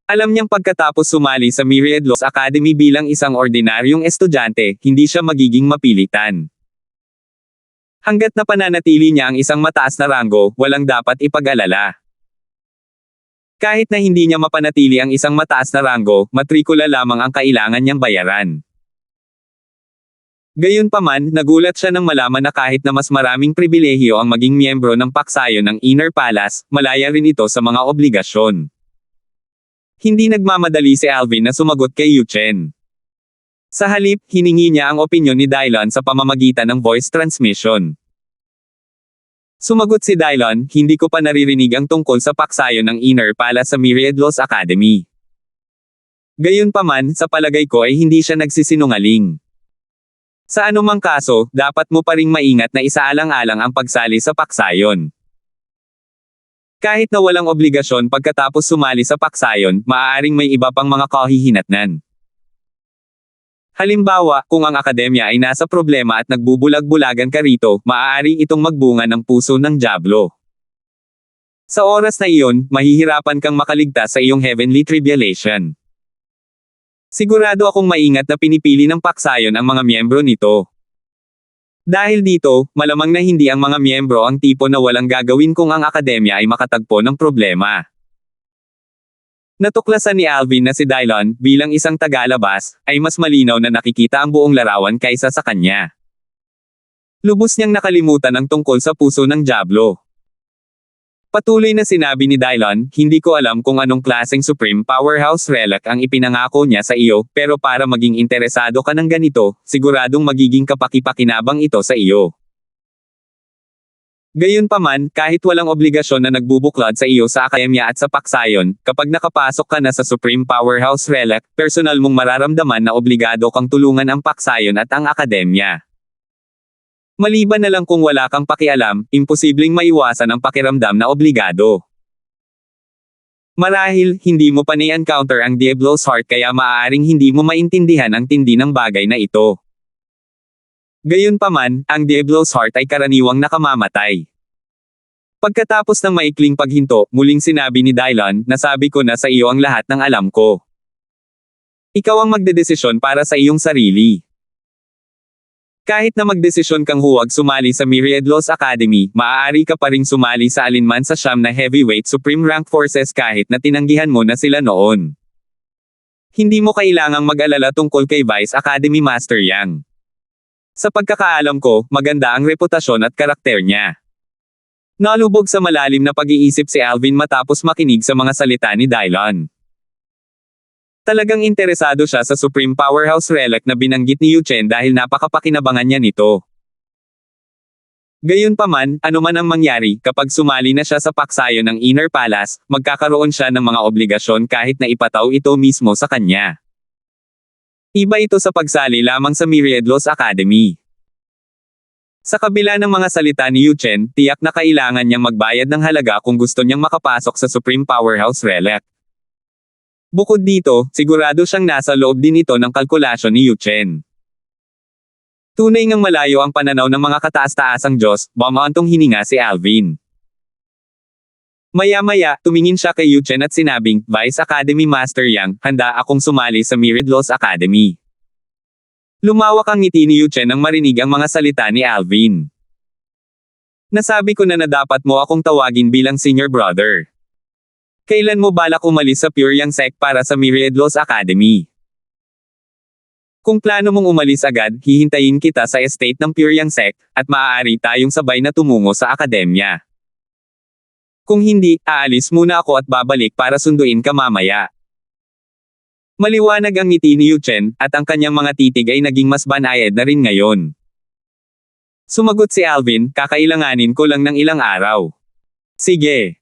Alam niyang pagkatapos sumali sa Myriad Laws Academy bilang isang ordinaryong estudyante, hindi siya magiging mapilitan. Hanggat na pananatili niya ang isang mataas na ranggo, walang dapat ipag-alala. Kahit na hindi niya mapanatili ang isang mataas na ranggo, matrikula lamang ang kailangan niyang bayaran. Gayunpaman, nagulat siya nang malaman na kahit na mas maraming pribilehiyo ang maging miyembro ng paksayon ng Inner Palace, malaya rin ito sa mga obligasyon. Hindi nagmamadali si Alvin na sumagot kay Yuchen. Sa halip, hiningi niya ang opinyon ni Dylan sa pamamagitan ng voice transmission. Sumagot si Dylan, hindi ko pa naririnig ang tungkol sa paksayon ng Inner Palace sa Myriad Laws Academy. Gayunpaman, sa palagay ko ay hindi siya nagsisinungaling. Sa anumang kaso, dapat mo pa ring maingat na isaalang-alang ang pagsali sa paksayon. Kahit na walang obligasyon pagkatapos sumali sa paksayon, maaaring may iba pang mga kahihinatnan. Halimbawa, kung ang akademya ay nasa problema at nagbubulag-bulagan ka rito, maaari itong magbunga ng puso ng dyablo. Sa oras na iyon, mahihirapan kang makaligtas sa iyong heavenly tribulation. Sigurado akong maingat na pinipili ng paksayon ang mga miyembro nito. Dahil dito, malamang na hindi ang mga miyembro ang tipo na walang gagawin kung ang akademya ay makatagpo ng problema. Natuklasan ni Alvin na si Dylan, bilang isang tagalabas, ay mas malinaw na nakikita ang buong larawan kaysa sa kanya. Lubos niyang nakalimutan ang tungkol sa puso ng dyablo. Patuloy na sinabi ni Dylan, hindi ko alam kung anong klaseng Supreme Powerhouse Relic ang ipinangako niya sa iyo, pero para maging interesado ka ng ganito, siguradong magiging kapaki-pakinabang ito sa iyo. Gayunpaman, kahit walang obligasyon na nagbubuklod sa iyo sa akademya at sa paksayon, kapag nakapasok ka na sa Supreme Powerhouse Relic, personal mong mararamdaman na obligado kang tulungan ang paksayon at ang akademya. Maliban na lang kung wala kang pakialam, imposibleng maiwasan ang pakiramdam na obligado. Marahil, hindi mo pa ni-encounter ang Diablo's Heart kaya maaaring hindi mo maintindihan ang tindi ng bagay na ito. Gayunpaman, ang Diablo's Heart ay karaniwang nakamamatay. Pagkatapos ng maikling paghinto, muling sinabi ni Dylan, nasabi ko na sa iyo ang lahat ng alam ko. Ikaw ang magdedesisyon para sa iyong sarili. Kahit na magdesisyon kang huwag sumali sa Myriad Laws Academy, maaari ka pa ring sumali sa alinman sa siyam na heavyweight supreme rank forces kahit na tinanggihan mo na sila noon. Hindi mo kailangang mag-alala tungkol kay Vice Academy Master Yang. Sa pagkakaalam ko, maganda ang reputasyon at karakter niya. Nalubog sa malalim na pag-iisip si Alvin matapos makinig sa mga salita ni Dylan. Talagang interesado siya sa Supreme Powerhouse Relic na binanggit ni Yuchen dahil napakapakinabangan niya nito. Gayunpaman, anuman ang mangyari, kapag sumali na siya sa paksayon ng Inner Palace, magkakaroon siya ng mga obligasyon kahit na ipataw ito mismo sa kanya. Iba ito sa pagsali lamang sa Myriad Laws Academy. Sa kabila ng mga salita ni Yuchen, tiyak na kailangan niyang magbayad ng halaga kung gusto niyang makapasok sa Supreme Powerhouse Relic. Bukod dito, sigurado siyang nasa loob din ito ng kalkulasyon ni Yuchen. Tunay ngang malayo ang pananaw ng mga kataas-taasang Diyos, bumantong hininga si Alvin. Maya-maya, tumingin siya kay Yuchen at sinabing, Vice Academy Master Yang, handa akong sumali sa Myriad Laws Academy. Lumawak ang ngiti ni Yuchen nang marinig ang mga salita ni Alvin. Nasabi ko na dapat mo akong tawagin bilang senior brother. Kailan mo balak umalis sa Pure Yang Sect para sa Myriad Laws Academy? Kung plano mong umalis agad, hihintayin kita sa estate ng Pure Yang Sect, at maaari tayong sabay na tumungo sa akademya. Kung hindi, aalis muna ako at babalik para sunduin ka mamaya. Maliwanag ang ngiti ni Yuchen, at ang kanyang mga titig ay naging mas banayad na rin ngayon. Sumagot si Alvin, kakailanganin ko lang ng ilang araw. Sige.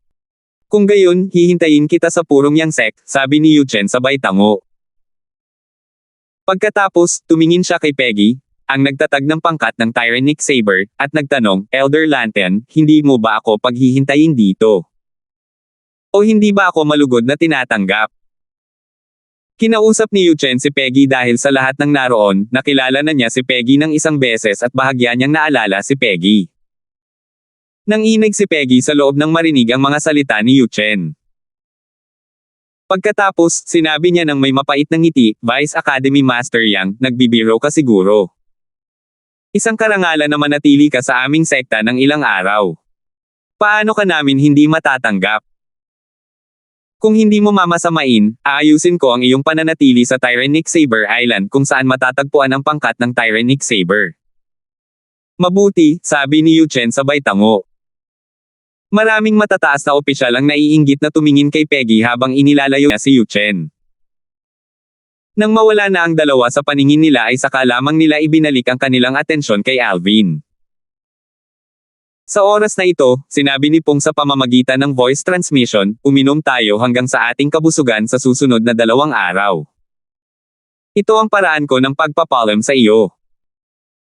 Kung gayon, hihintayin kita sa purong Yangsek, sabi ni Yuchen sabay tango. Pagkatapos, tumingin siya kay Peggy, ang nagtatag ng pangkat ng Tyrannic Saber, at nagtanong, Elder Lantern, hindi mo ba ako paghihintayin dito? O hindi ba ako malugod na tinatanggap? Kinausap ni Yuchen si Peggy dahil sa lahat ng naroon, nakilala na niya si Peggy ng isang beses at bahagya niyang naalala si Peggy. Nanginig si Peggy sa loob ng marinig ang mga salita ni Yuchen. Pagkatapos, sinabi niya ng may mapait na ngiti, Vice Academy Master Yang, nagbibiro ka siguro. Isang karangalan na manatili ka sa aming sekta ng ilang araw. Paano ka namin hindi matatanggap? Kung hindi mo mamasamain, aayusin ko ang iyong pananatili sa Tyrannic Saber Island kung saan matatagpuan ang pangkat ng Tyrannic Saber. Mabuti, sabi ni Yuchen sabay tango. Maraming matataas na opisyal ang naiinggit na tumingin kay Peggy habang inilalayo niya si Yuchen. Nang mawala na ang dalawa sa paningin nila ay saka lamang nila ibinalik ang kanilang atensyon kay Alvin. Sa oras na ito, sinabi ni Pong sa pamamagitan ng voice transmission, uminom tayo hanggang sa ating kabusugan sa susunod na 2 araw. Ito ang paraan ko ng pagpapaalam sa iyo.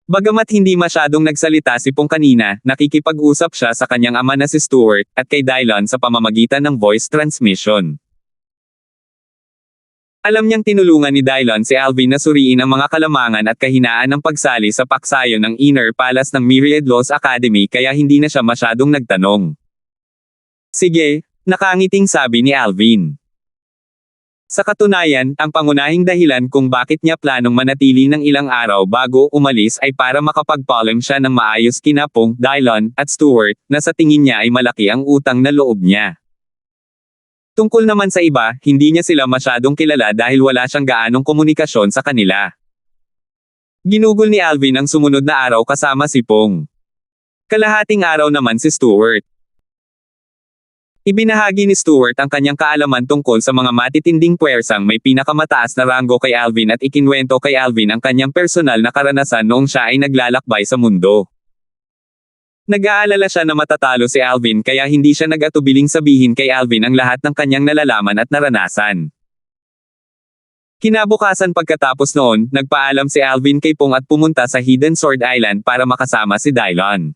Bagamat hindi masyadong nagsalita si Pong kanina, nakikipag-usap siya sa kanyang ama na si Stuart, at kay Dylon sa pamamagitan ng voice transmission. Alam niyang tinulungan ni Dylon si Alvin na suriin ang mga kalamangan at kahinaan ng pagsali sa paksayo ng Inner Palace ng Myriad Laws Academy kaya hindi na siya masyadong nagtanong. Sige, nakangiting sabi ni Alvin. Sa katunayan, ang pangunahing dahilan kung bakit niya planong manatili ng ilang araw bago umalis ay para makapag-palm siya ng maayos kina Pong, Dylon, at Stuart, na sa tingin niya ay malaki ang utang na loob niya. Tungkol naman sa iba, hindi niya sila masyadong kilala dahil wala siyang gaanong komunikasyon sa kanila. Ginugol ni Alvin ang sumunod na araw kasama si Pong. Kalahating araw naman si Stuart. Ibinahagi ni Stuart ang kanyang kaalaman tungkol sa mga matitinding puwersang may pinakamataas na ranggo kay Alvin at ikinwento kay Alvin ang kanyang personal na karanasan noong siya ay naglalakbay sa mundo. Nag-aalala siya na matatalo si Alvin kaya hindi siya nag-atubiling sabihin kay Alvin ang lahat ng kanyang nalalaman at naranasan. Kinabukasan pagkatapos noon, nagpaalam si Alvin kay Pong at pumunta sa Hidden Sword Island para makasama si Dylon.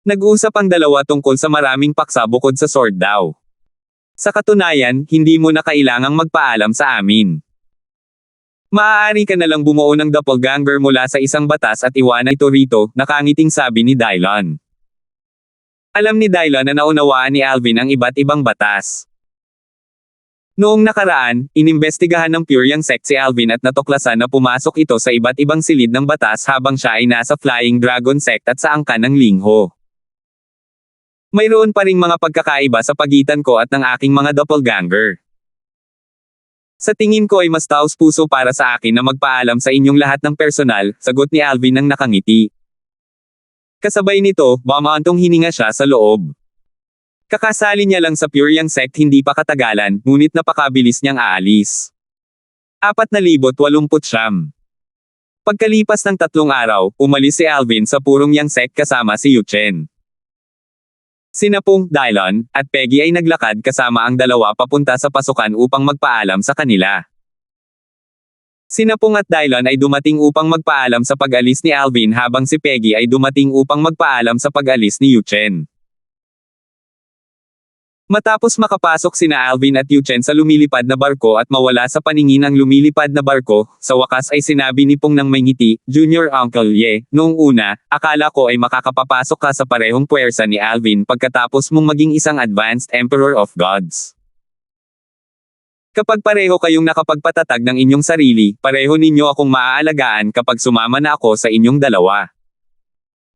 Nag-usap ang dalawa tungkol sa maraming paksa bukod sa sword daw. Sa katunayan, hindi mo na kailangang magpaalam sa amin. Maaari ka nalang bumuo ng doppelganger mula sa isang batas at iwanan ito rito, nakangiting sabi ni Dylon. Alam ni Dylon na naunawaan ni Alvin ang iba't ibang batas. Noong nakaraan, inimbestigahan ng Pure Yangsek si Alvin at natuklasan na pumasok ito sa iba't ibang silid ng batas habang siya ay nasa Flying Dragon Sect at sa angkan ng Lingho. Mayroon pa ring mga pagkakaiba sa pagitan ko at ng aking mga doppelganger. Sa tingin ko ay mas taos-puso para sa akin na magpaalam sa inyong lahat ng personal, sagot ni Alvin nang nakangiti. Kasabay nito, bumaantong hininga siya sa loob. Kakasali niya lang sa Pure Yangsek hindi pa katagalan, ngunit napakabilis niyang aalis. 4,089. Pagkalipas ng 3 araw, umalis si Alvin sa purong Yangsek kasama si Yuchen. Sina Pong, Dylon, at Peggy ay naglakad kasama ang dalawa papunta sa pasukan upang magpaalam sa kanila. Sina Pong at Dylon ay dumating upang magpaalam sa pag-alis ni Alvin habang si Peggy ay dumating upang magpaalam sa pag-alis ni Yuchen. Matapos makapasok sina Alvin at Yuchen sa lumilipad na barko at mawala sa paningin ang lumilipad na barko, sa wakas ay sinabi ni Pong ng may ngiti, Junior Uncle Ye, noong una, akala ko ay makakapapasok ka sa parehong puwersa ni Alvin pagkatapos mong maging isang Advanced Emperor of Gods. Kapag pareho kayong nakapagpatatag ng inyong sarili, pareho ninyo akong maaalagaan kapag sumama na ako sa inyong dalawa.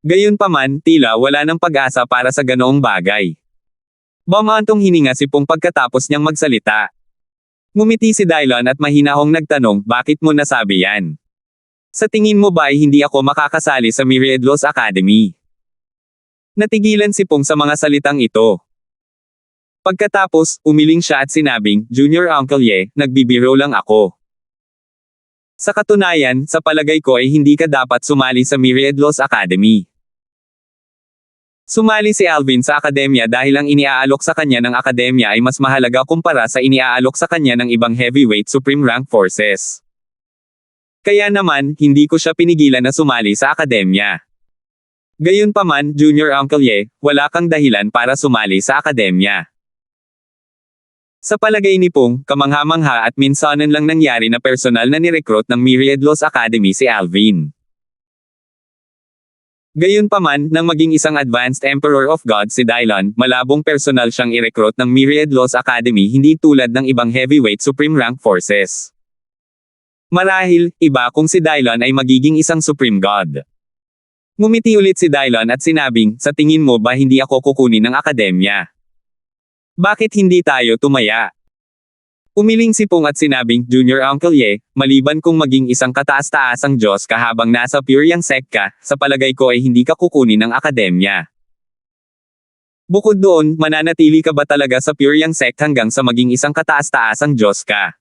Gayunpaman, tila wala ng pag-asa para sa ganoong bagay. Bumaantong hininga si Pong pagkatapos niyang magsalita. Ngumiti si Dylon at mahinahong nagtanong, bakit mo nasabi yan? Sa tingin mo ba ay hindi ako makakasali sa Myriad Laws Academy? Natigilan si Pong sa mga salitang ito. Pagkatapos, umiling siya at sinabing, Junior Uncle Ye, nagbibiro lang ako. Sa katunayan, sa palagay ko ay hindi ka dapat sumali sa Myriad Laws Academy. Sumali si Alvin sa akademya dahil ang iniaalok sa kanya ng akademya ay mas mahalaga kumpara sa iniaalok sa kanya ng ibang heavyweight supreme rank forces. Kaya naman, hindi ko siya pinigilan na sumali sa akademya. Gayunpaman, Junior Uncle Ye, wala kang dahilan para sumali sa akademya. Sa palagay ni Pong, kamangha-mangha at minsanan lang nangyari na personal na nirecruit ng Myriad Laws Academy si Alvin. Gayunpaman, nang maging isang Advanced Emperor of God si Dylon, malabong personal siyang i-recruit ng Myriad Laws Academy hindi tulad ng ibang heavyweight supreme rank forces. Marahil, iba kung si Dylon ay magiging isang Supreme God. Ngumiti ulit si Dylon at sinabing, sa tingin mo ba hindi ako kukunin ng akademya? Bakit hindi tayo tumaya? Umiling si Pong at sinabing, Junior Uncle Ye, maliban kung maging isang kataas-taasang Diyos ka habang nasa Pure Yang sect ka, sa palagay ko ay hindi ka kukunin ng akademya. Bukod doon, mananatili ka ba talaga sa Pure Yang sect hanggang sa maging isang kataas-taasang Diyos ka?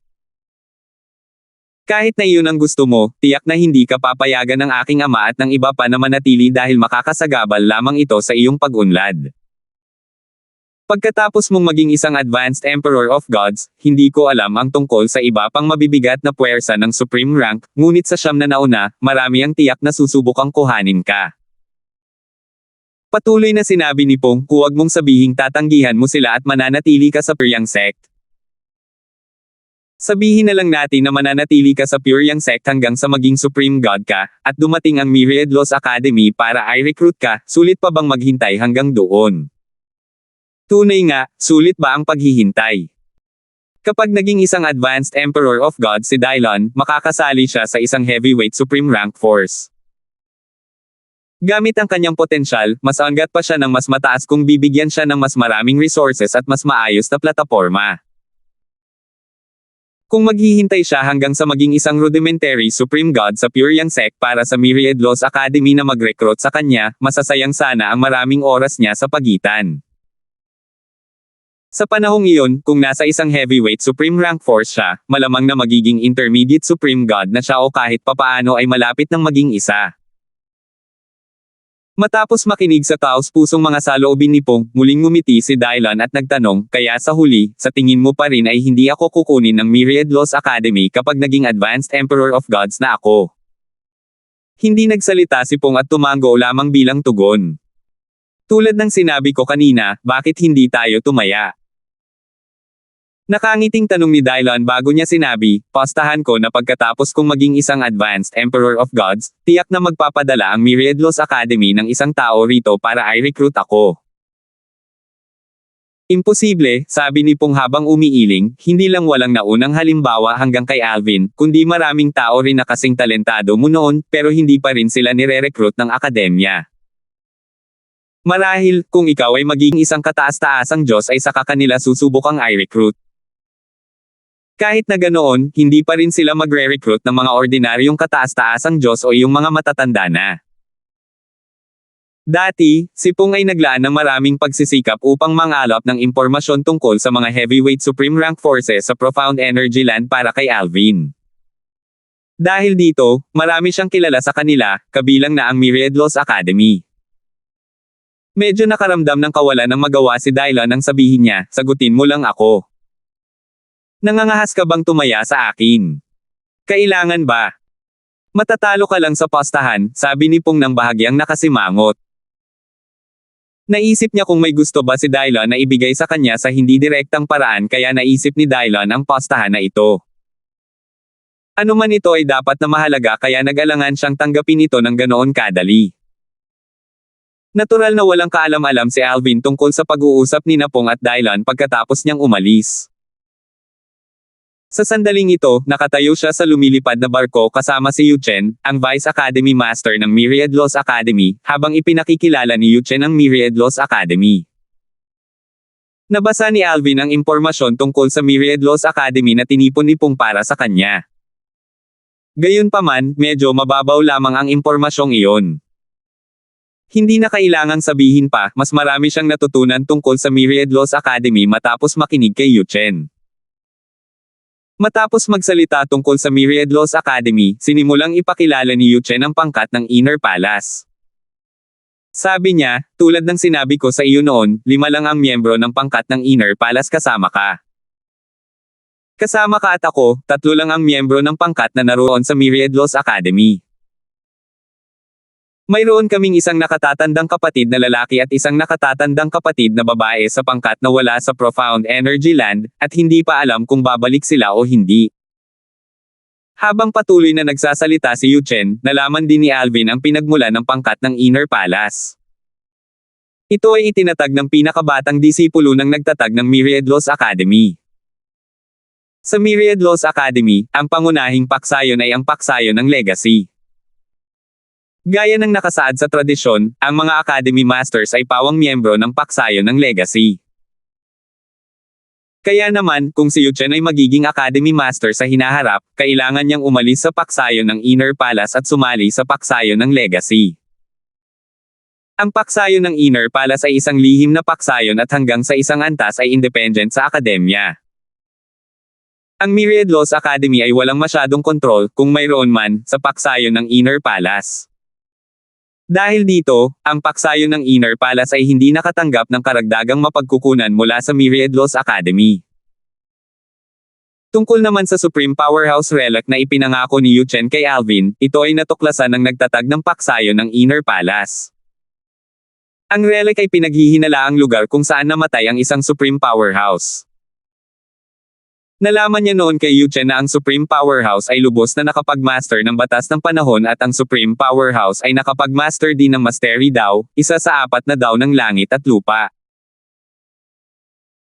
Kahit na iyon ang gusto mo, tiyak na hindi ka papayagan ng aking ama at ng iba pa na manatili dahil makakasagabal lamang ito sa iyong pag-unlad. Pagkatapos mong maging isang Advanced Emperor of Gods, hindi ko alam ang tungkol sa iba pang mabibigat na puwersa ng Supreme Rank, ngunit sa siyam na nauna, marami ang tiyak na susubukang kuhanin ka. Patuloy na sinabi ni Pong, huwag mong sabihing tatanggihan mo sila at mananatili ka sa Pure Yang sect. Sabihin na lang natin na mananatili ka sa Pure Yang sect hanggang sa maging Supreme God ka, at dumating ang Myriad Laws Academy para i-recruit ka, sulit pa bang maghintay hanggang doon? Tunay nga, sulit ba ang paghihintay? Kapag naging isang Advanced Emperor of God si Dylon, makakasali siya sa isang heavyweight supreme rank force. Gamit ang kanyang potensyal, mas angat pa siya ng mas mataas kung bibigyan siya ng mas maraming resources at mas maayos na plataporma. Kung maghihintay siya hanggang sa maging isang rudimentary Supreme God sa Pure Yang sect para sa Myriad Laws Academy na mag-recruit sa kanya, masasayang sana ang maraming oras niya sa pagitan. Sa panahong iyon, kung nasa isang heavyweight Supreme Rank Force siya, malamang na magiging intermediate Supreme God na siya o kahit papaano ay malapit ng maging isa. Matapos makinig sa taos-pusong mga saloobin ni Pong, muling ngumiti si Dylon at nagtanong, kaya sa huli, sa tingin mo pa rin ay hindi ako kukunin ng Myriad Laws Academy kapag naging Advanced Emperor of Gods na ako. Hindi nagsalita si Pong at tumango lamang bilang tugon. Tulad ng sinabi ko kanina, bakit hindi tayo tumaya? Nakangiting tanong ni Dylon bago niya sinabi, postahan ko na pagkatapos kong maging isang Advanced Emperor of Gods, tiyak na magpapadala ang Myriad Laws Academy ng isang tao rito para i-recruit ako. Imposible, sabi ni Pong habang umiiling, hindi lang walang naunang halimbawa hanggang kay Alvin, kundi maraming tao rin na kasing talentado mo noon, pero hindi pa rin sila nire-recruit ng akademya. Marahil, kung ikaw ay magiging isang kataas-taasang Diyos ay saka kanila susubukang i-recruit. Kahit na ganoon, hindi pa rin sila magre-recruit ng mga ordinaryong kataas-taasang Diyos o yung mga matatanda na. Dati, si Pong ay naglaan ng maraming pagsisikap upang mangalap ng impormasyon tungkol sa mga heavyweight supreme rank forces sa Profound Energy Land para kay Alvin. Dahil dito, marami siyang kilala sa kanila, kabilang na ang Myriad Laws Academy. Medyo nakaramdam ng kawalan ng magawa si Dylon nang sabihin niya, sagutin mo lang ako. Nangangahas ka bang tumaya sa akin? Kailangan ba? Matatalo ka lang sa postahan, sabi ni Pong nang bahagyang nakasimangot. Naisip niya kung may gusto ba si Dylon na ibigay sa kanya sa hindi direktang paraan kaya naisip ni Dylon ang postahan na ito. Ano man ito ay dapat na mahalaga kaya nag-alangan siyang tanggapin ito ng ganoon kadali. Natural na walang kaalam-alam si Alvin tungkol sa pag-uusap ni Pong at Dylon pagkatapos niyang umalis. Sa sandaling ito, nakatayo siya sa lumilipad na barko kasama si Yu Chen, ang Vice Academy Master ng Myriad Laws Academy, habang ipinakikilala ni Yu Chen ang Myriad Laws Academy. Nabasa ni Alvin ang impormasyon tungkol sa Myriad Laws Academy na tinipon ni Pong para sa kanya. Gayunpaman, medyo mababaw lamang ang impormasyong iyon. Hindi na kailangang sabihin pa, mas marami siyang natutunan tungkol sa Myriad Laws Academy matapos makinig kay Yu Chen. Matapos magsalita tungkol sa Myriad Laws Academy, sinimulang ipakilala ni Yu Chen ang pangkat ng Inner Palace. Sabi niya, tulad ng sinabi ko sa iyo noon, 5 lang ang miyembro ng pangkat ng Inner Palace kasama ka. Kasama ka at ako, 3 lang ang miyembro ng pangkat na naroon sa Myriad Laws Academy. Mayroon kaming isang nakatatandang kapatid na lalaki at isang nakatatandang kapatid na babae sa pangkat na wala sa Profound Energy Land, at hindi pa alam kung babalik sila o hindi. Habang patuloy na nagsasalita si Yuchen, nalaman din ni Alvin ang pinagmulan ng pangkat ng Inner Palace. Ito ay itinatag ng pinakabatang disipulo ng nagtatag ng Myriad Laws Academy. Sa Myriad Laws Academy, ang pangunahing paksayon ay ang paksayon ng legacy. Gaya ng nakasaad sa tradisyon, ang mga Academy Masters ay pawang miyembro ng paksayon ng legacy. Kaya naman, kung si Yuchen ay magiging Academy Master sa hinaharap, kailangan niyang umalis sa paksayon ng Inner Palace at sumali sa paksayon ng legacy. Ang paksayon ng Inner Palace ay isang lihim na paksayon at hanggang sa isang antas ay independent sa akademya. Ang Myriad Laws Academy ay walang masyadong kontrol, kung mayroon man, sa paksayon ng Inner Palace. Dahil dito, ang paksayon ng Inner Palace ay hindi nakatanggap ng karagdagang mapagkukunan mula sa Myriad Laws Academy. Tungkol naman sa Supreme Powerhouse Relic na ipinangako ni Yuchen kay Alvin, ito ay natuklasan ng nagtatag ng paksayon ng Inner Palace. Ang relic ay pinaghihinalaang lugar kung saan namatay ang isang Supreme Powerhouse. Nalaman niya noon kay Yuchen na ang Supreme Powerhouse ay lubos na nakapag-master ng batas ng panahon at ang Supreme Powerhouse ay nakapag-master din ng Mastery Dao, isa sa 4 na Dao ng langit at lupa.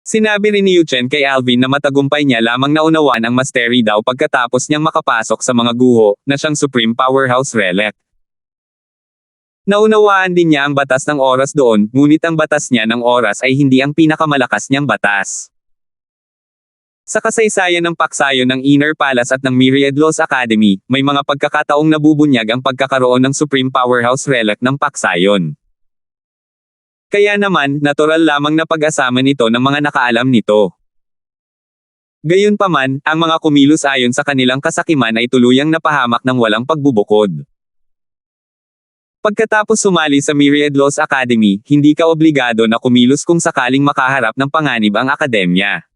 Sinabi rin ni Yuchen kay Alvin na matagumpay niya lamang naunawaan ang Mastery Dao pagkatapos niyang makapasok sa mga guho, na siyang Supreme Powerhouse Relic. Naunawaan din niya ang batas ng oras doon, ngunit ang batas niya ng oras ay hindi ang pinakamalakas niyang batas. Sa kasaysayan ng paksayon ng Inner Palace at ng Myriad Laws Academy, may mga pagkakataong nabubunyag ang pagkakaroon ng Supreme Powerhouse Relic ng paksayon. Kaya naman, natural lamang na pag-asaman ito ng mga nakaalam nito. Gayunpaman, ang mga kumilos ayon sa kanilang kasakiman ay tuluyang napahamak ng walang pagbubukod. Pagkatapos sumali sa Myriad Laws Academy, hindi ka obligado na kumilos kung sakaling makaharap ng panganib ang akademya.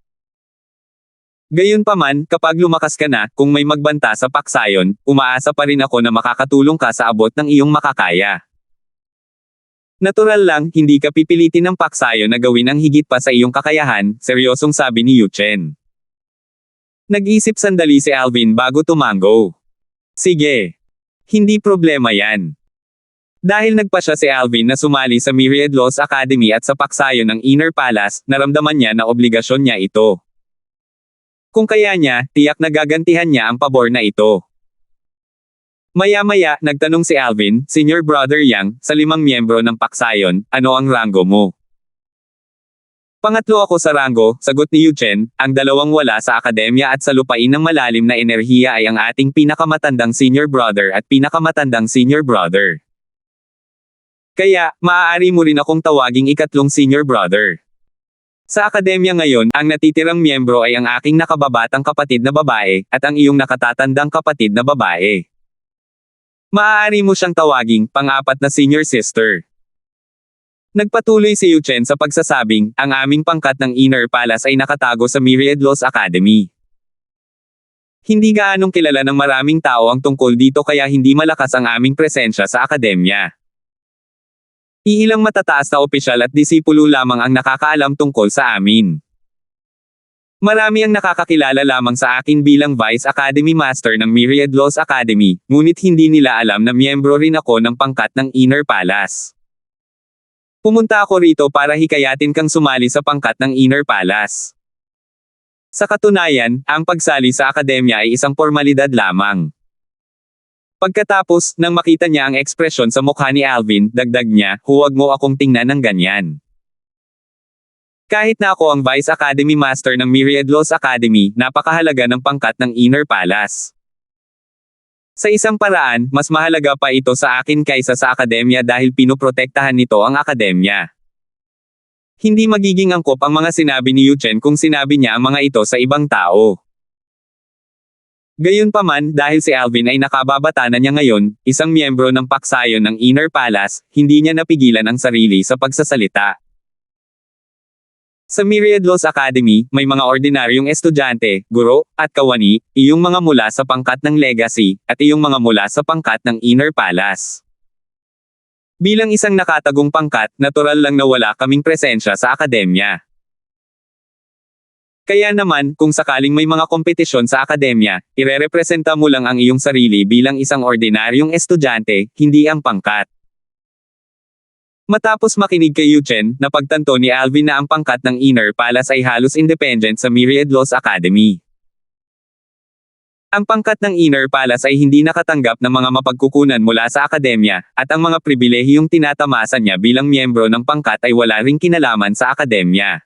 Gayunpaman, kapag lumakas ka na, kung may magbanta sa paksayon, umaasa pa rin ako na makakatulong ka sa abot ng iyong makakaya. Natural lang, hindi ka pipilitin ng paksayon na gawin ang higit pa sa iyong kakayahan, seryosong sabi ni Yuchen. Nag-isip sandali si Alvin bago tumango. Sige. Hindi problema yan. Dahil nagpasya si Alvin na sumali sa Myriad Laws Academy at sa paksayon ng Inner Palace, naramdaman niya na obligasyon niya ito. Kung kaya niya, tiyak na gagantihan niya ang pabor na ito. Maya-maya, nagtanong si Alvin, Senior Brother Yang, sa 5 miyembro ng paksayon, ano ang ranggo mo? Pangatlo ako sa ranggo, sagot ni Yuchen, ang 2 wala sa akademya at sa lupain ng malalim na enerhiya ay ang ating pinakamatandang Senior Brother at pinakamatandang Senior Brother. Kaya, maaari mo rin akong tawaging ikatlong Senior Brother. Sa akademya ngayon, ang natitirang miyembro ay ang aking nakababatang kapatid na babae, at ang iyong nakatatandang kapatid na babae. Maaari mo siyang tawaging, pang-4 na senior sister. Nagpatuloy si Yuchen sa pagsasabing, ang aming pangkat ng Inner Palace ay nakatago sa Myriad Laws Academy. Hindi gaanong kilala ng maraming tao ang tungkol dito kaya hindi malakas ang aming presensya sa akademya. Iilang matataas na opisyal at disipulo lamang ang nakakaalam tungkol sa amin. Marami ang nakakakilala lamang sa akin bilang Vice Academy Master ng Myriad Laws Academy, ngunit hindi nila alam na miyembro rin ako ng pangkat ng Inner Palace. Pumunta ako rito para hikayatin kang sumali sa pangkat ng Inner Palace. Sa katunayan, ang pagsali sa akademya ay isang formalidad lamang. Pagkatapos, nang makita niya ang ekspresyon sa mukha ni Alvin, dagdag niya, huwag mo akong tingnan ng ganyan. Kahit na ako ang Vice Academy Master ng Myriad Laws Academy, napakahalaga ng pangkat ng Inner Palace. Sa isang paraan, mas mahalaga pa ito sa akin kaysa sa akademya dahil pinoprotektahan nito ang akademya. Hindi magiging angkop ang mga sinabi ni Yuchen kung sinabi niya ang mga ito sa ibang tao. Gayunpaman, dahil si Alvin ay nakababata na niya ngayon, isang miyembro ng paksayon ng Inner Palace, hindi niya napigilan ang sarili sa pagsasalita. Sa Myriad Laws Academy, may mga ordinaryong estudyante, guro, at kawani, iyong mga mula sa pangkat ng Legacy, at iyong mga mula sa pangkat ng Inner Palace. Bilang isang nakatagong pangkat, natural lang na wala kaming presensya sa akademya. Kaya naman, kung sakaling may mga kompetisyon sa akademya, irerepresenta mo lang ang iyong sarili bilang isang ordinaryong estudyante, hindi ang pangkat. Matapos makinig kay Yuchen, napagtanto ni Alvin na ang pangkat ng Inner Palace ay halos independent sa Myriad Laws Academy. Ang pangkat ng Inner Palace ay hindi nakatanggap ng mga mapagkukunan mula sa akademya, at ang mga pribilehiyong tinatamasa niya bilang miyembro ng pangkat ay wala ring kinalaman sa akademya.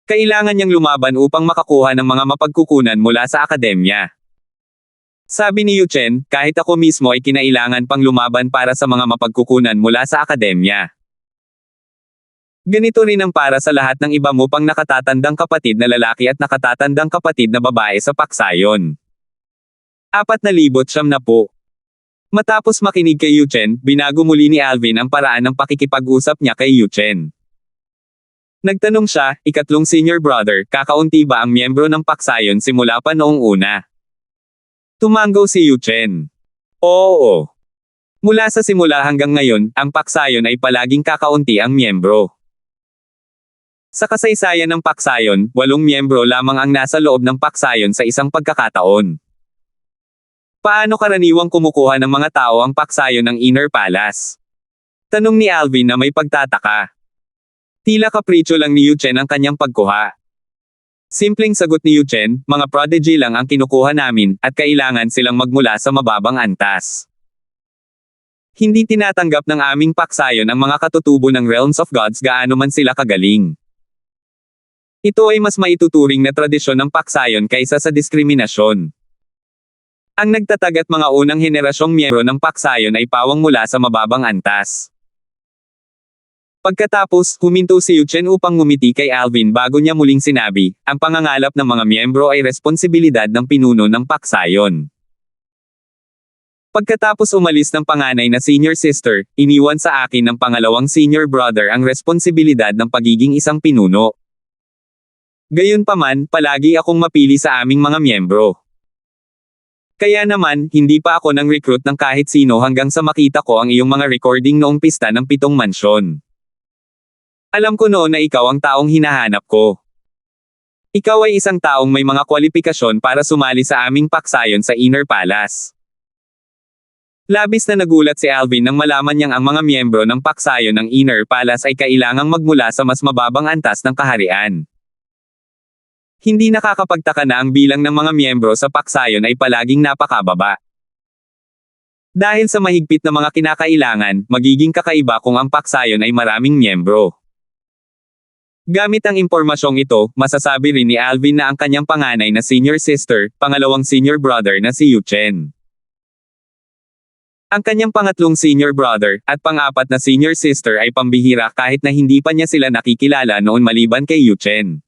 Kailangan niyang lumaban upang makakuha ng mga mapagkukunan mula sa akademya. Sabi ni Yuchen, kahit ako mismo ay kinailangan pang lumaban para sa mga mapagkukunan mula sa akademya. Ganito rin ang para sa lahat ng iba mo pang nakatatandang kapatid na lalaki at nakatatandang kapatid na babae sa paksayon. 4,900 po. Matapos makinig kay Yuchen, binago muli ni Alvin ang paraan ng pakikipag-usap niya kay Yuchen. Nagtanong siya, ikatlong senior brother, kakaunti ba ang miyembro ng paksayon simula pa noong una? Tumango si Yuchen. Oo. Mula sa simula hanggang ngayon, ang paksayon ay palaging kakaunti ang miyembro. Sa kasaysayan ng paksayon, 8 miyembro lamang ang nasa loob ng paksayon sa isang pagkakataon. Paano karaniwang kumukuha ng mga tao ang paksayon ng Inner Palace? Tanong ni Alvin na may pagtataka. Tila kapritsyo lang ni Yuchen ang kanyang pagkuha. Simpleng sagot ni Yuchen, mga prodigy lang ang kinukuha namin, at kailangan silang magmula sa mababang antas. Hindi tinatanggap ng aming paksayon ang mga katutubo ng Realms of Gods gaano man sila kagaling. Ito ay mas maituturing na tradisyon ng paksayon kaysa sa diskriminasyon. Ang nagtatag at mga unang henerasyong miyembro ng paksayon ay pawang mula sa mababang antas. Pagkatapos, huminto si Yuchen upang ngumiti kay Alvin bago niya muling sinabi, ang pangangalap ng mga miyembro ay responsibilidad ng pinuno ng paksayon. Pagkatapos umalis ng panganay na senior sister, iniwan sa akin ng pangalawang senior brother ang responsibilidad ng pagiging isang pinuno. Gayunpaman, palagi akong mapili sa aming mga miyembro. Kaya naman, hindi pa ako nang recruit ng kahit sino hanggang sa makita ko ang iyong mga recording noong pista ng 7 mansyon. Alam ko noon na ikaw ang taong hinahanap ko. Ikaw ay isang taong may mga kwalifikasyon para sumali sa aming paksayon sa Inner Palace. Labis na nagulat si Alvin nang malaman niyang ang mga miyembro ng paksayon ng Inner Palace ay kailangang magmula sa mas mababang antas ng kaharian. Hindi nakakapagtaka na ang bilang ng mga miyembro sa paksayon ay palaging napakababa. Dahil sa mahigpit na mga kinakailangan, magiging kakaiba kung ang paksayon ay maraming miyembro. Gamit ang impormasyong ito, masasabi rin ni Alvin na ang kanyang panganay na senior sister, pangalawang senior brother na si Yuchen. Ang kanyang pangatlong senior brother, at pang-apat na senior sister ay pambihira kahit na hindi pa niya sila nakikilala noon maliban kay Yuchen.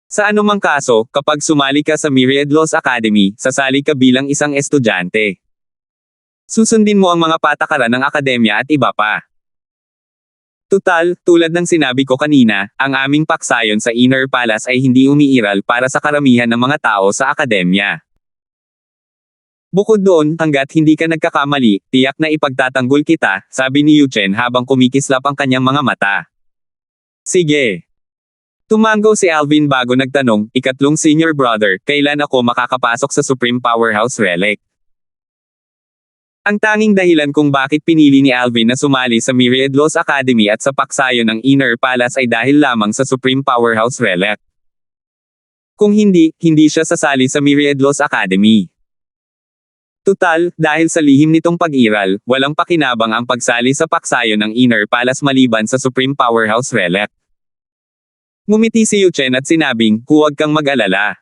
Sa anumang kaso, kapag sumali ka sa Myriad Laws Academy, sasali ka bilang isang estudyante. Susundin mo ang mga patakaran ng akademya at iba pa. Tutal, tulad ng sinabi ko kanina, ang aming paksayon sa Inner Palace ay hindi umiiral para sa karamihan ng mga tao sa akademya. Bukod doon, hanggat hindi ka nagkakamali, tiyak na ipagtatanggol kita, sabi ni Yuchen habang kumikislap ang kanyang mga mata. Sige. Tumango si Alvin bago nagtanong, ikatlong senior brother, kailan ako makakapasok sa Supreme Powerhouse Relic? Ang tanging dahilan kung bakit pinili ni Alvin na sumali sa Myriad Laws Academy at sa paksayon ng Inner Palace ay dahil lamang sa Supreme Powerhouse Relic. Kung hindi, hindi siya sasali sa Myriad Laws Academy. Tutal, dahil sa lihim nitong pag-iral, walang pakinabang ang pagsali sa paksayon ng Inner Palace maliban sa Supreme Powerhouse Relic. Ngumiti si Yuchen at sinabing, huwag kang mag-alala.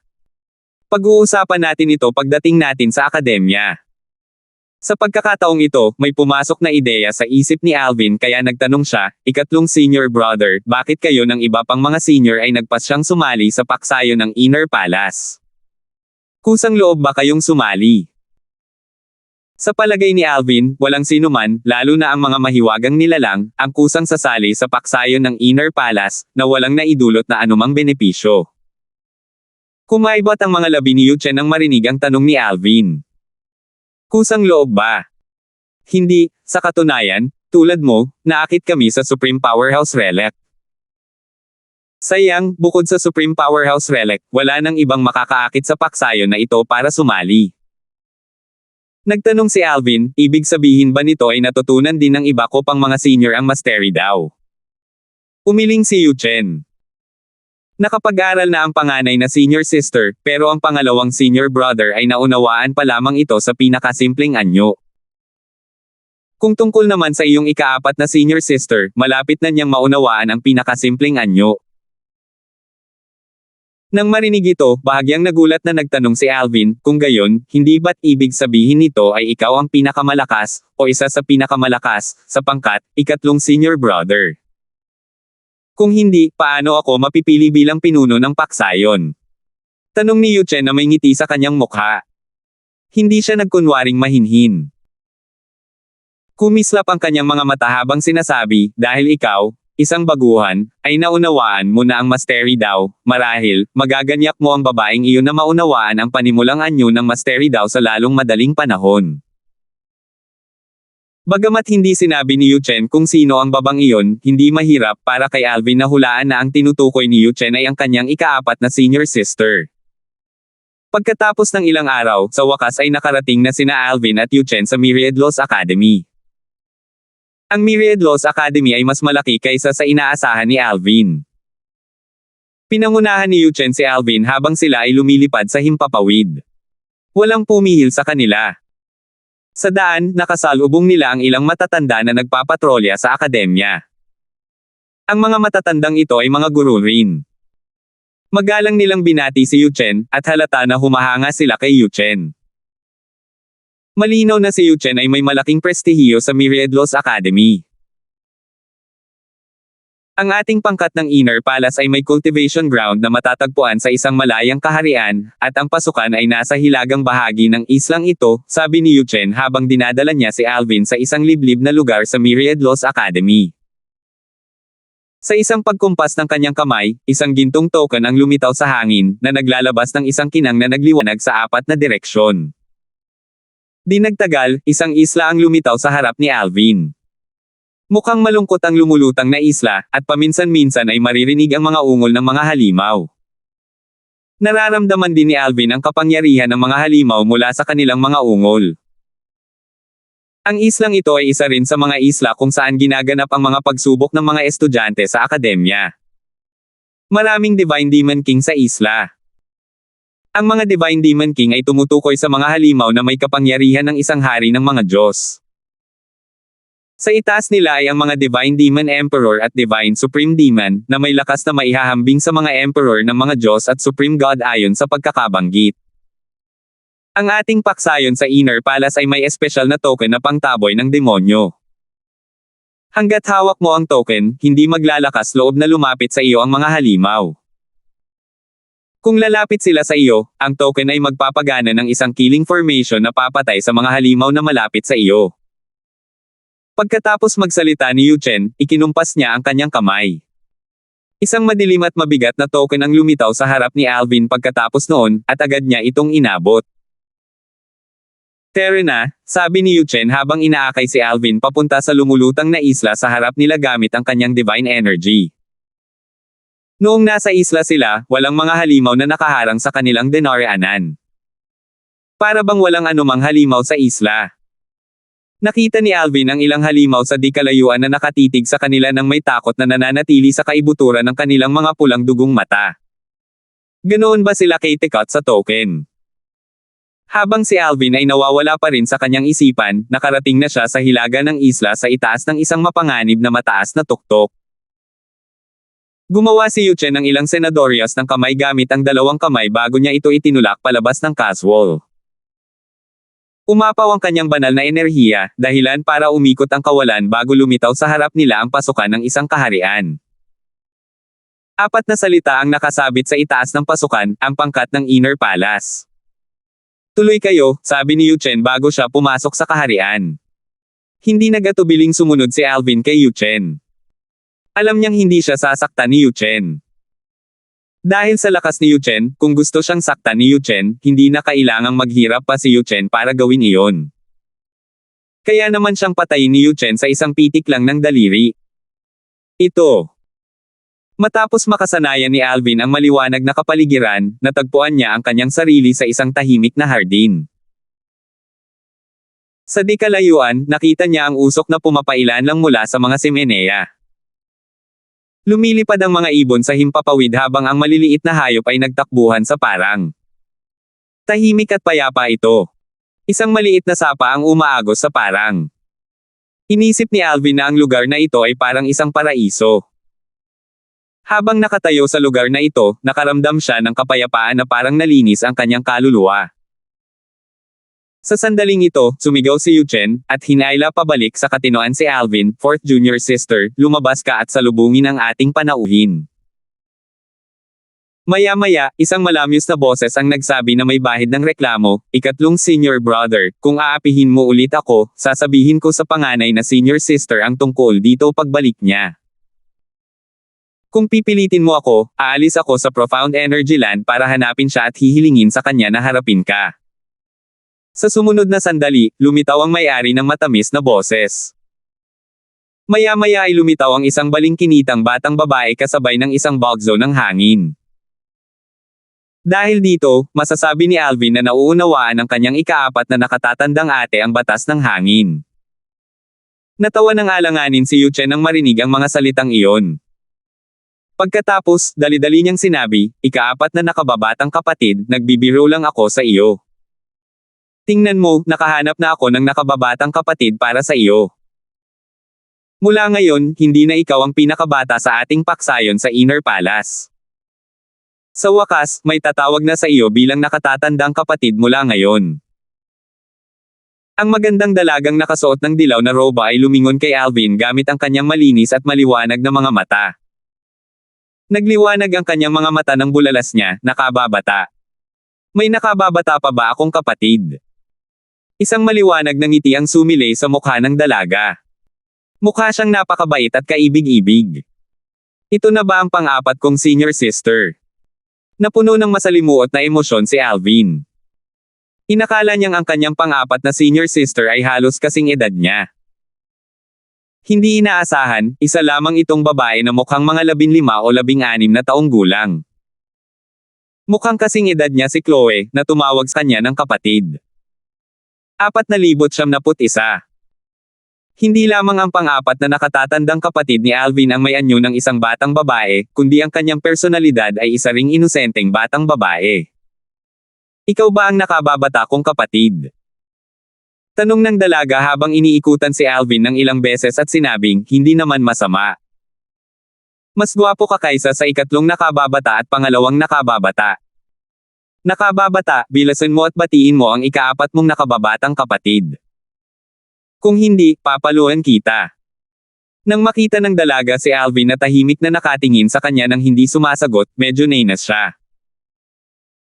Pag-uusapan natin ito pagdating natin sa akademya. Sa pagkakataong ito, may pumasok na ideya sa isip ni Alvin kaya nagtanong siya, ikatlong senior brother, bakit kayo ng iba pang mga senior ay nagpasyang sumali sa paksayon ng Inner Palace? Kusang loob ba kayong sumali? Sa palagay ni Alvin, walang sinuman, lalo na ang mga mahiwagang nilalang, ang kusang sasali sa paksayon ng Inner Palace, na walang naidulot na anumang benepisyo. Kumaibot ang mga labi ni Yuchen nang marinig ang tanong ni Alvin. Kusang loob ba? Hindi, sa katunayan, tulad mo, naakit kami sa Supreme Powerhouse Relic. Sayang, bukod sa Supreme Powerhouse Relic, wala nang ibang makakaakit sa paksayon na ito para sumali. Nagtanong si Alvin, ibig sabihin ba nito ay natutunan din ng iba ko pang mga senior ang mastery daw? Umiling si Yuchen. Nakapag-aral na ang panganay na senior sister, pero ang pangalawang senior brother ay naunawaan pa lamang ito sa pinakasimpleng anyo. Kung tungkol naman sa iyong ikaapat na senior sister, malapit na niyang maunawaan ang pinakasimpleng anyo. Nang marinig ito, bahagyang nagulat na nagtanong si Alvin, kung gayon, hindi ba't ibig sabihin nito ay ikaw ang pinakamalakas, o isa sa pinakamalakas, sa pangkat, ikatlong senior brother? Kung hindi, paano ako mapipili bilang pinuno ng paksayon? Tanong ni Yuchen na may ngiti sa kanyang mukha. Hindi siya nagkunwaring mahinhin. Kumislap ang kanyang mga mata habang sinasabi, dahil ikaw, isang baguhan, ay naunawaan mo na ang mastery daw, marahil, magaganyak mo ang babaeng iyon na maunawaan ang panimulang anyo ng mastery daw sa lalong madaling panahon. Bagamat hindi sinabi ni Yuchen kung sino ang babang iyon, hindi mahirap para kay Alvin na hulaan na ang tinutukoy ni Yuchen ay ang kanyang ikaapat na senior sister. Pagkatapos ng ilang araw, sa wakas ay nakarating na sina Alvin at Yuchen sa Myriad Laws Academy. Ang Myriad Laws Academy ay mas malaki kaysa sa inaasahan ni Alvin. Pinangunahan ni Yuchen si Alvin habang sila ay lumilipad sa himpapawid. Walang pumihil sa kanila. Sa daan, nakasalubong nila ang ilang matatanda na nagpapatrolya sa akademya. Ang mga matatandang ito ay mga guru rin. Magalang nilang binati si Yuchen, at halata na humahanga sila kay Yuchen. Malinaw na si Yuchen ay may malaking prestihiyo sa Myriad Laws Academy. Ang ating pangkat ng Inner Palace ay may cultivation ground na matatagpuan sa isang malayang kaharian, at ang pasukan ay nasa hilagang bahagi ng islang ito, sabi ni Yuchen habang dinadala niya si Alvin sa isang liblib na lugar sa Myriad Laws Academy. Sa isang pagkumpas ng kanyang kamay, isang gintong token ang lumitaw sa hangin, na naglalabas ng isang kinang na nagliwanag sa apat na direksyon. Di nagtagal, isang isla ang lumitaw sa harap ni Alvin. Mukhang malungkot ang lumulutang na isla, at paminsan-minsan ay maririnig ang mga ungol ng mga halimaw. Nararamdaman din ni Alvin ang kapangyarihan ng mga halimaw mula sa kanilang mga ungol. Ang islang ito ay isa rin sa mga isla kung saan ginaganap ang mga pagsubok ng mga estudyante sa akademya. Maraming Divine Demon King sa isla. Ang mga Divine Demon King ay tumutukoy sa mga halimaw na may kapangyarihan ng isang hari ng mga Diyos. Sa itaas nila ay ang mga Divine Demon Emperor at Divine Supreme Demon, na may lakas na maihahambing sa mga Emperor ng mga Diyos at Supreme God ayon sa pagkakabanggit. Ang ating paksayon sa Inner Palace ay may espesyal na token na pangtaboy ng demonyo. Hanggat hawak mo ang token, hindi maglalakas loob na lumapit sa iyo ang mga halimaw. Kung lalapit sila sa iyo, ang token ay magpapagana ng isang killing formation na papatay sa mga halimaw na malapit sa iyo. Pagkatapos magsalita ni Yuchen, ikinumpas niya ang kanyang kamay. Isang madilim at mabigat na token ang lumitaw sa harap ni Alvin pagkatapos noon, at agad niya itong inabot. Tara na, sabi ni Yuchen habang inaakay si Alvin papunta sa lumulutang na isla sa harap nila gamit ang kanyang divine energy. Noong nasa isla sila, walang mga halimaw na nakaharang sa kanilang dinaraanan. Para bang walang anumang halimaw sa isla. Nakita ni Alvin ang ilang halimaw sa di kalayuan na nakatitig sa kanila nang may takot na nananatili sa kaibuturan ng kanilang mga pulang dugong mata. Ganoon ba sila kay Tekot sa token? Habang si Alvin ay nawawala pa rin sa kanyang isipan, nakarating na siya sa hilaga ng isla sa itaas ng isang mapanganib na mataas na tuktok. Gumawa si Yuchen ng ilang senadorias ng kamay gamit ang dalawang kamay bago niya ito itinulak palabas ng caswall. Umapaw ang kanyang banal na enerhiya, dahilan para umikot ang kawalan bago lumitaw sa harap nila ang pasukan ng isang kaharian. Apat na salita ang nakasabit sa itaas ng pasukan, ang pangkat ng Inner Palace. Tuloy kayo, sabi ni Yuchen bago siya pumasok sa kaharian. Hindi nagatubiling sumunod si Alvin kay Yuchen. Alam niyang hindi siya sasaktan ni Yuchen. Dahil sa lakas ni Yuchen, kung gusto siyang saktan ni Yuchen, hindi na kailangang maghirap pa si Yuchen para gawin iyon. Kaya naman siyang patayin ni Yuchen sa isang pitik lang ng daliri. Ito. Matapos makasanayan ni Alvin ang maliwanag na kapaligiran, natagpuan niya ang kanyang sarili sa isang tahimik na hardin. Sa di kalayuan, nakita niya ang usok na pumapailan lang mula sa mga simenea. Lumilipad ang mga ibon sa himpapawid habang ang maliliit na hayop ay nagtakbuhan sa parang. Tahimik at payapa ito. Isang maliit na sapa ang umaagos sa parang. Inisip ni Alvin na ang lugar na ito ay parang isang paraiso. Habang nakatayo sa lugar na ito, nakaramdam siya ng kapayapaan na parang nalinis ang kanyang kaluluwa. Sa sandaling ito, sumigaw si Yuchen, at hinayla pabalik sa katinoan si Alvin, 4th junior sister, lumabas ka at salubungin ang ating panauhin. Maya-maya, isang malamyos na boses ang nagsabi na may bahid ng reklamo, ikatlong senior brother, kung aapihin mo ulit ako, sasabihin ko sa panganay na senior sister ang tungkol dito pagbalik niya. Kung pipilitin mo ako, aalis ako sa Profound Energy Land para hanapin siya at hihilingin sa kanya na harapin ka. Sa sumunod na sandali, lumitaw ang may-ari ng matamis na boses. Maya-maya ay lumitaw ang isang balingkinitang batang babae kasabay ng isang bagzo ng hangin. Dahil dito, masasabi ni Alvin na nauunawaan ng kanyang ikaapat na nakatatandang ate ang batas ng hangin. Natawa ng alanganin si Yuchen nang marinig ang mga salitang iyon. Pagkatapos, dali-dali niyang sinabi, ikaapat na nakababatang kapatid, nagbibiro lang ako sa iyo. Tingnan mo, nakahanap na ako ng nakababatang kapatid para sa iyo. Mula ngayon, hindi na ikaw ang pinakabata sa ating paksayon sa Inner Palace. Sa wakas, may tatawag na sa iyo bilang nakatatandang kapatid mula ngayon. Ang magandang dalagang nakasuot ng dilaw na roba ay lumingon kay Alvin gamit ang kanyang malinis at maliwanag na mga mata. Nagliwanag ang kanyang mga mata ng bulalas niya, nakababata. May nakababata pa ba akong kapatid? Isang maliwanag na ngiti ang sumilay sa mukha ng dalaga. Mukha siyang napakabait at kaibig-ibig. Ito na ba ang pang-apat kong senior sister? Napuno ng masalimuot na emosyon si Alvin. Inakala niyang ang kanyang pang-apat na senior sister ay halos kasing edad niya. Hindi inaasahan, isa lamang itong babae na mukhang mga 15 o 16 na taong gulang. Mukhang kasing edad niya si Chloe, na tumawag sa kanya ng kapatid. 4,901. Hindi lamang ang pang-apat na nakatatandang kapatid ni Alvin ang may anyo ng isang batang babae, kundi ang kanyang personalidad ay isa ring inosenteng batang babae. Ikaw ba ang nakababata kong kapatid? Tanong ng dalaga habang iniikutan si Alvin ng ilang beses at sinabing, hindi naman masama. Mas gwapo ka kaysa sa ikatlong nakababata at pangalawang nakababata. Nakababata, bilasan mo at batiin mo ang ikaapat mong nakababatang kapatid. Kung hindi, papaluan kita. Nang makita ng dalaga si Alvin na tahimik na nakatingin sa kanya nang hindi sumasagot, medyo nainas siya.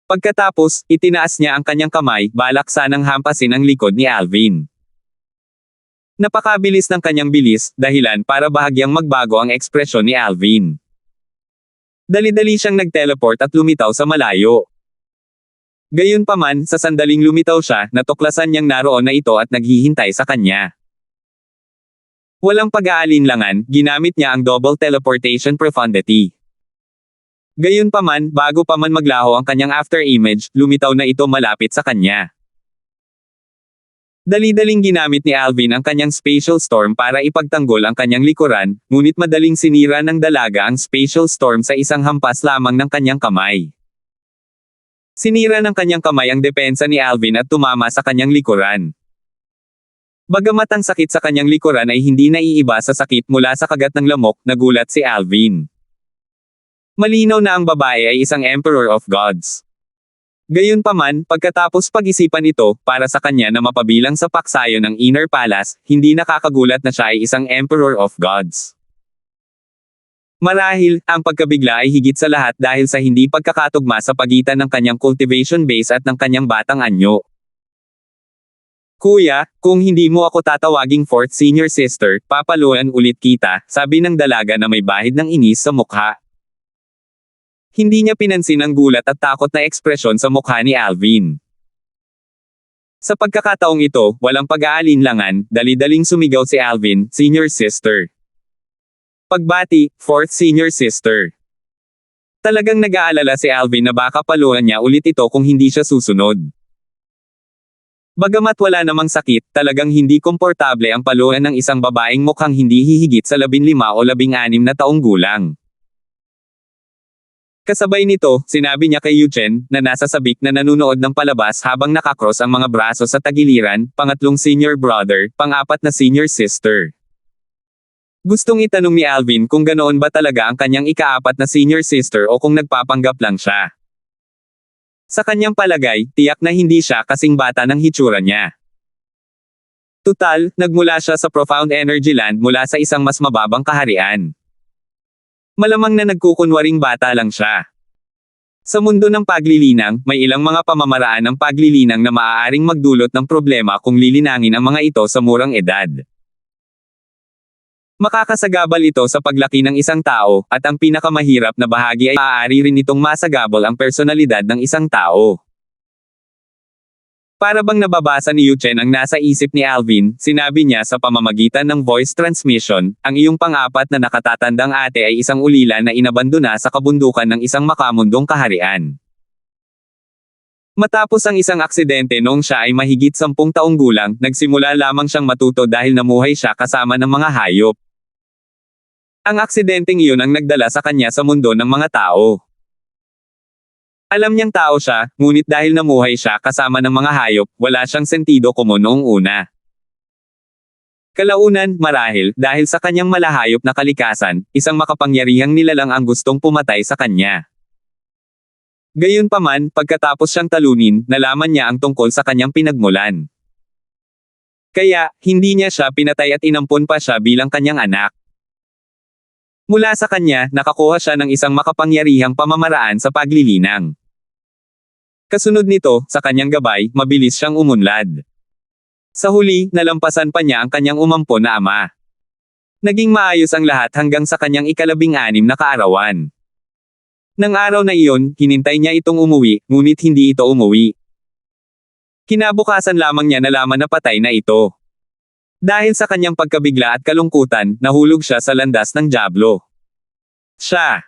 Pagkatapos, itinaas niya ang kanyang kamay, balak sanang hampasin ang likod ni Alvin. Napakabilis ng kanyang bilis, dahilan para bahagyang magbago ang ekspresyon ni Alvin. Dali-dali siyang nag-teleport at lumitaw sa malayo. Gayunpaman, sa sandaling lumitaw siya, natuklasan niyang naroon na ito at naghihintay sa kanya. Walang pag-aalinlangan, ginamit niya ang double teleportation profundity. Gayunpaman, bago pa man maglaho ang kanyang after image, lumitaw na ito malapit sa kanya. Dali-daling ginamit ni Alvin ang kanyang spatial storm para ipagtanggol ang kanyang likuran, ngunit madaling sinira ng dalaga ang spatial storm sa isang hampas lamang ng kanyang kamay. Sinira ng kanyang kamay ang depensa ni Alvin at tumama sa kanyang likuran. Bagamat ang sakit sa kanyang likuran ay hindi naiiba sa sakit mula sa kagat ng lamok, nagulat si Alvin. Malinaw na ang babae ay isang Emperor of Gods. Gayunpaman, pagkatapos pag-isipan ito, para sa kanya na mapabilang sa paksayo ng Inner Palace, hindi nakakagulat na siya ay isang Emperor of Gods. Marahil, ang pagkabigla ay higit sa lahat dahil sa hindi pagkakatugma sa pagitan ng kanyang cultivation base at ng kanyang batang anyo. Kuya, kung hindi mo ako tatawaging fourth senior sister, papaluan ulit kita, sabi ng dalaga na may bahid ng inis sa mukha. Hindi niya pinansin ang gulat at takot na ekspresyon sa mukha ni Alvin. Sa pagkakataong ito, walang pag-aalinlangan, dali-daling sumigaw si Alvin, senior sister. Pagbati, fourth senior sister. Talagang nag-aalala si Alvin na baka paluan niya ulit ito kung hindi siya susunod. Bagamat wala namang sakit, talagang hindi komportable ang paluan ng isang babaeng mukhang hindi hihigit sa 15 o 16 na taong gulang. Kasabay nito, sinabi niya kay Yuchen, na nasa sabik na nanunood ng palabas habang nakakross ang mga braso sa tagiliran, pangatlong senior brother, pang-apat na senior sister. Gustong itanong ni Alvin kung ganoon ba talaga ang kanyang ika-4 na senior sister o kung nagpapanggap lang siya. Sa kanyang palagay, tiyak na hindi siya kasing bata ng hitsura niya. Tutal, nagmula siya sa Profound Energy Land mula sa isang mas mababang kaharian. Malamang na nagkukunwaring bata lang siya. Sa mundo ng paglilinang, may ilang mga pamamaraan ng paglilinang na maaaring magdulot ng problema kung lilinangin ang mga ito sa murang edad. Makakasagabal ito sa paglaki ng isang tao, at ang pinakamahirap na bahagi ay maaari rin itong masagabal ang personalidad ng isang tao. Para bang nababasa ni Yuchen ang nasa isip ni Alvin, sinabi niya sa pamamagitan ng voice transmission, ang iyong pang-apat na nakatatandang ate ay isang ulila na inabandona sa kabundukan ng isang makamundong kaharian. Matapos ang isang aksidente noong siya ay mahigit 10 taong gulang, nagsimula lamang siyang matuto dahil namuhay siya kasama ng mga hayop. Ang aksidenteng iyon ang nagdala sa kanya sa mundo ng mga tao. Alam niyang tao siya, ngunit dahil namuhay siya kasama ng mga hayop, wala siyang sentido komun noong una. Kalaunan, marahil, dahil sa kanyang malahayop na kalikasan, isang makapangyarihang nilalang ang gustong pumatay sa kanya. Gayunpaman, pagkatapos siyang talunin, nalaman niya ang tungkol sa kanyang pinagmulan. Kaya, hindi niya siya pinatay at inampun pa siya bilang kanyang anak. Mula sa kanya, nakakuha siya ng isang makapangyarihang pamamaraan sa paglilinang. Kasunod nito, sa kanyang gabay, mabilis siyang umunlad. Sa huli, nalampasan pa niya ang kanyang umampon na ama. Naging maayos ang lahat hanggang sa kanyang 16 na kaarawan. Nang araw na iyon, hinintay niya itong umuwi, ngunit hindi ito umuwi. Kinabukasan lamang niya nalaman na patay na ito. Dahil sa kanyang pagkabigla at kalungkutan, nahulog siya sa landas ng dyablo. Siya.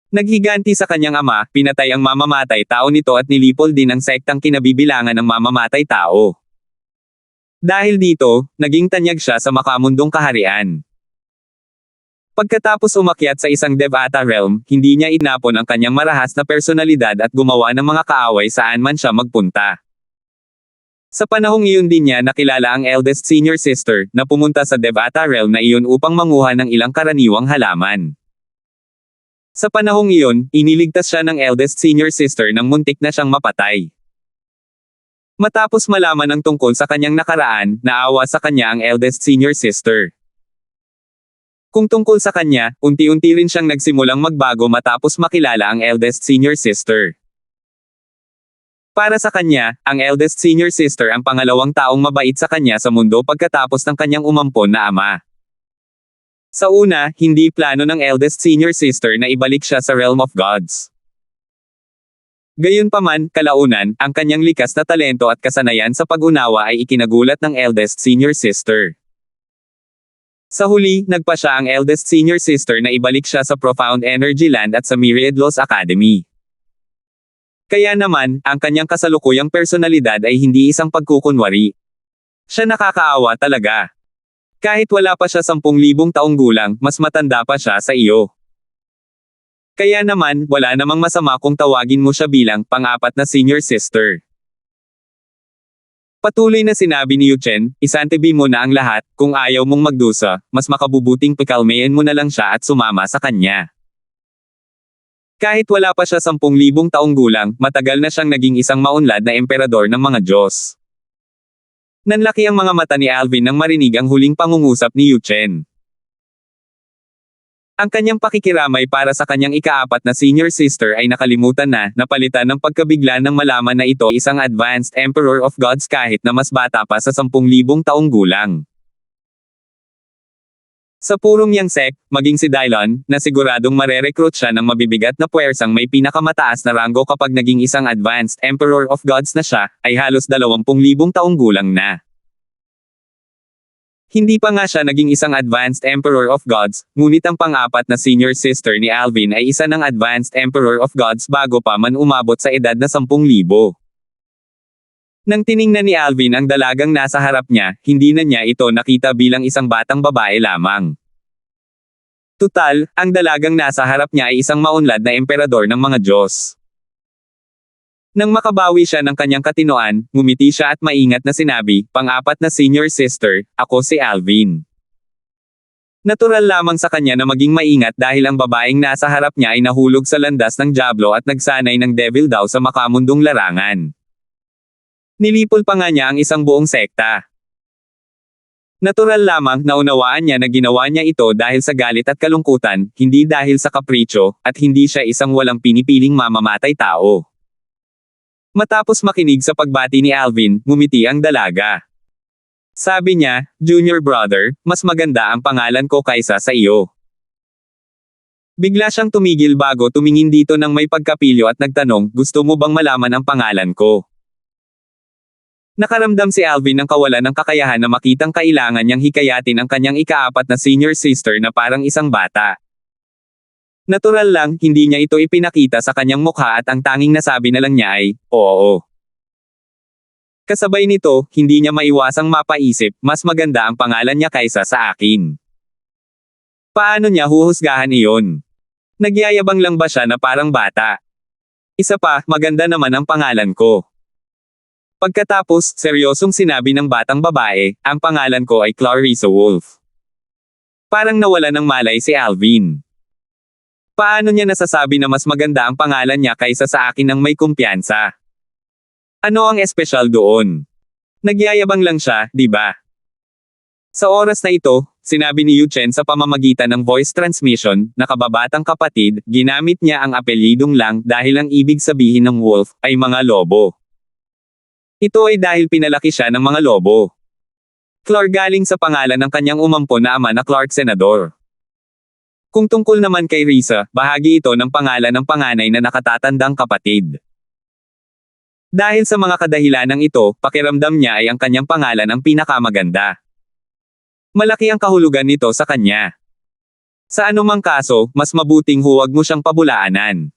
Naghiganti sa kanyang ama, pinatay ang mamamatay tao nito at nilipol din ang sektang kinabibilangan ng mamamatay tao. Dahil dito, naging tanyag siya sa makamundong kaharian. Pagkatapos umakyat sa isang Devata realm, hindi niya inapon ang kanyang marahas na personalidad at gumawa ng mga kaaway saan man siya magpunta. Sa panahong iyon din niya nakilala ang eldest senior sister, na pumunta sa Devata realm na iyon upang manguha ng ilang karaniwang halaman. Sa panahong iyon, iniligtas siya ng eldest senior sister nang muntik na siyang mapatay. Matapos malaman ang tungkol sa kanyang nakaraan, naawa sa kanya ang eldest senior sister. Kung tungkol sa kanya, unti-unti rin siyang nagsimulang magbago matapos makilala ang eldest senior sister. Para sa kanya, ang eldest senior sister ang pangalawang taong mabait sa kanya sa mundo pagkatapos ng kanyang umampon na ama. Sa una, hindi plano ng eldest senior sister na ibalik siya sa realm of gods. Gayunpaman, kalaunan, ang kanyang likas na talento at kasanayan sa pag-unawa ay ikinagulat ng eldest senior sister. Sa huli, nagpa siya ang eldest senior sister na ibalik siya sa Profound Energy Land at sa Myriad Laws Academy. Kaya naman, ang kanyang kasalukuyang personalidad ay hindi isang pagkukunwari. Siya nakakaawa talaga. Kahit wala pa siya 10,000 taong gulang, mas matanda pa siya sa iyo. Kaya naman, wala namang masama kung tawagin mo siya bilang pang-apat na senior sister. Patuloy na sinabi ni Yuchen, isantabi mo na ang lahat, kung ayaw mong magdusa, mas makabubuting pakalmayan mo na lang siya at sumama sa kanya. Kahit wala pa siya 10,000 taong gulang, matagal na siyang naging isang maunlad na emperador ng mga Diyos. Nanlaki ang mga mata ni Alvin nang marinig ang huling pangungusap ni Yuchen. Ang kanyang pakikiramay para sa kanyang ikaapat na senior sister ay nakalimutan na, napalitan ng pagkabigla ng malaman na ito isang advanced Emperor of Gods kahit na mas bata pa sa 10,000 taong gulang. Sa purong Yangsek, maging si Dylon, na siguradong marerecruit siya ng mabibigat na puwersang may pinakamataas na ranggo kapag naging isang advanced Emperor of Gods na siya, ay halos 20,000 taong gulang na. Hindi pa nga siya naging isang advanced Emperor of Gods, ngunit ang pang-apat na senior sister ni Alvin ay isa ng advanced Emperor of Gods bago pa man umabot sa edad na 10,000. Nang tiningnan ni Alvin ang dalagang nasa harap niya, hindi na niya ito nakita bilang isang batang babae lamang. Tutal, ang dalagang nasa harap niya ay isang maunlad na emperador ng mga Diyos. Nang makabawi siya ng kanyang katinoan, ngumiti siya at maingat na sinabi, "Pang-apat na senior sister, ako si Alvin." Natural lamang sa kanya na maging maingat dahil ang babaeng nasa harap niya ay nahulog sa landas ng Diablo at nagsanay ng devil daw sa makamundong larangan. Nilipol pa nga niya ang isang buong sekta. Natural lamang na unawaan niya na ginawa niya ito dahil sa galit at kalungkutan, hindi dahil sa kapritsyo, at hindi siya isang walang pinipiling mamamatay tao. Matapos makinig sa pagbati ni Alvin, ngumiti ang dalaga. Sabi niya, "Junior brother, mas maganda ang pangalan ko kaysa sa iyo." Bigla siyang tumigil bago tumingin dito ng may pagkapilyo at nagtanong, "Gusto mo bang malaman ang pangalan ko?" Nakaramdam si Alvin ng kawalan ng kakayahan na makitang kailangan niyang hikayatin ang kanyang ikaapat na senior sister na parang isang bata. Natural lang, hindi niya ito ipinakita sa kanyang mukha at ang tanging nasabi na lang niya ay, "Oo." Kasabay nito, hindi niya maiwasang mapaisip, mas maganda ang pangalan niya kaysa sa akin. Paano niya huhusgahan iyon? Nagyayabang lang ba siya na parang bata? Isa pa, maganda naman ang pangalan ko. Pagkatapos, seryosong sinabi ng batang babae, "Ang pangalan ko ay Clarissa Wolf." Parang nawala ng malay si Alvin. Paano niya nasasabi na mas maganda ang pangalan niya kaysa sa akin ng may kumpiyansa? Ano ang espesyal doon? Nagyayabang lang siya, di ba? Sa oras na ito, sinabi ni Yu Chen sa pamamagitan ng voice transmission, na kababatang kapatid, ginamit niya ang apelyidong lang dahil ang ibig sabihin ng wolf ay mga lobo. Ito ay dahil pinalaki siya ng mga lobo. Clark galing sa pangalan ng kanyang umampon na ama na Clark Senador. Kung tungkol naman kay Risa, bahagi ito ng pangalan ng panganay na nakatatandang kapatid. Dahil sa mga kadahilanang ito, pakiramdam niya ay ang kanyang pangalan ang pinakamaganda. Malaki ang kahulugan nito sa kanya. Sa anumang kaso, mas mabuting huwag mo siyang pabulaanan.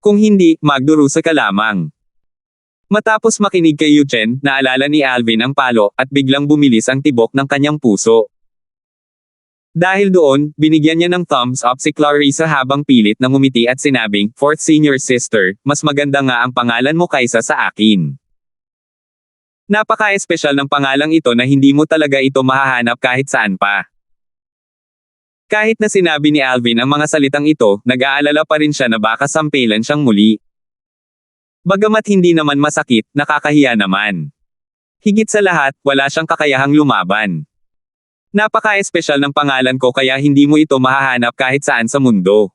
Kung hindi, magdurusa ka lamang. Matapos makinig kay Yu Chen, naalala ni Alvin ang palo, at biglang bumilis ang tibok ng kanyang puso. Dahil doon, binigyan niya ng thumbs up si Clarissa habang pilit na ngumiti at sinabing, "Fourth senior sister, mas maganda nga ang pangalan mo kaysa sa akin." Napaka-espesyal ng pangalang ito na hindi mo talaga ito mahahanap kahit saan pa. Kahit na sinabi ni Alvin ang mga salitang ito, nag-aalala pa rin siya na baka sampelan siyang muli. Bagamat hindi naman masakit, nakakahiya naman. Higit sa lahat, wala siyang kakayahang lumaban. Napaka-espesyal ng pangalan ko kaya hindi mo ito mahahanap kahit saan sa mundo.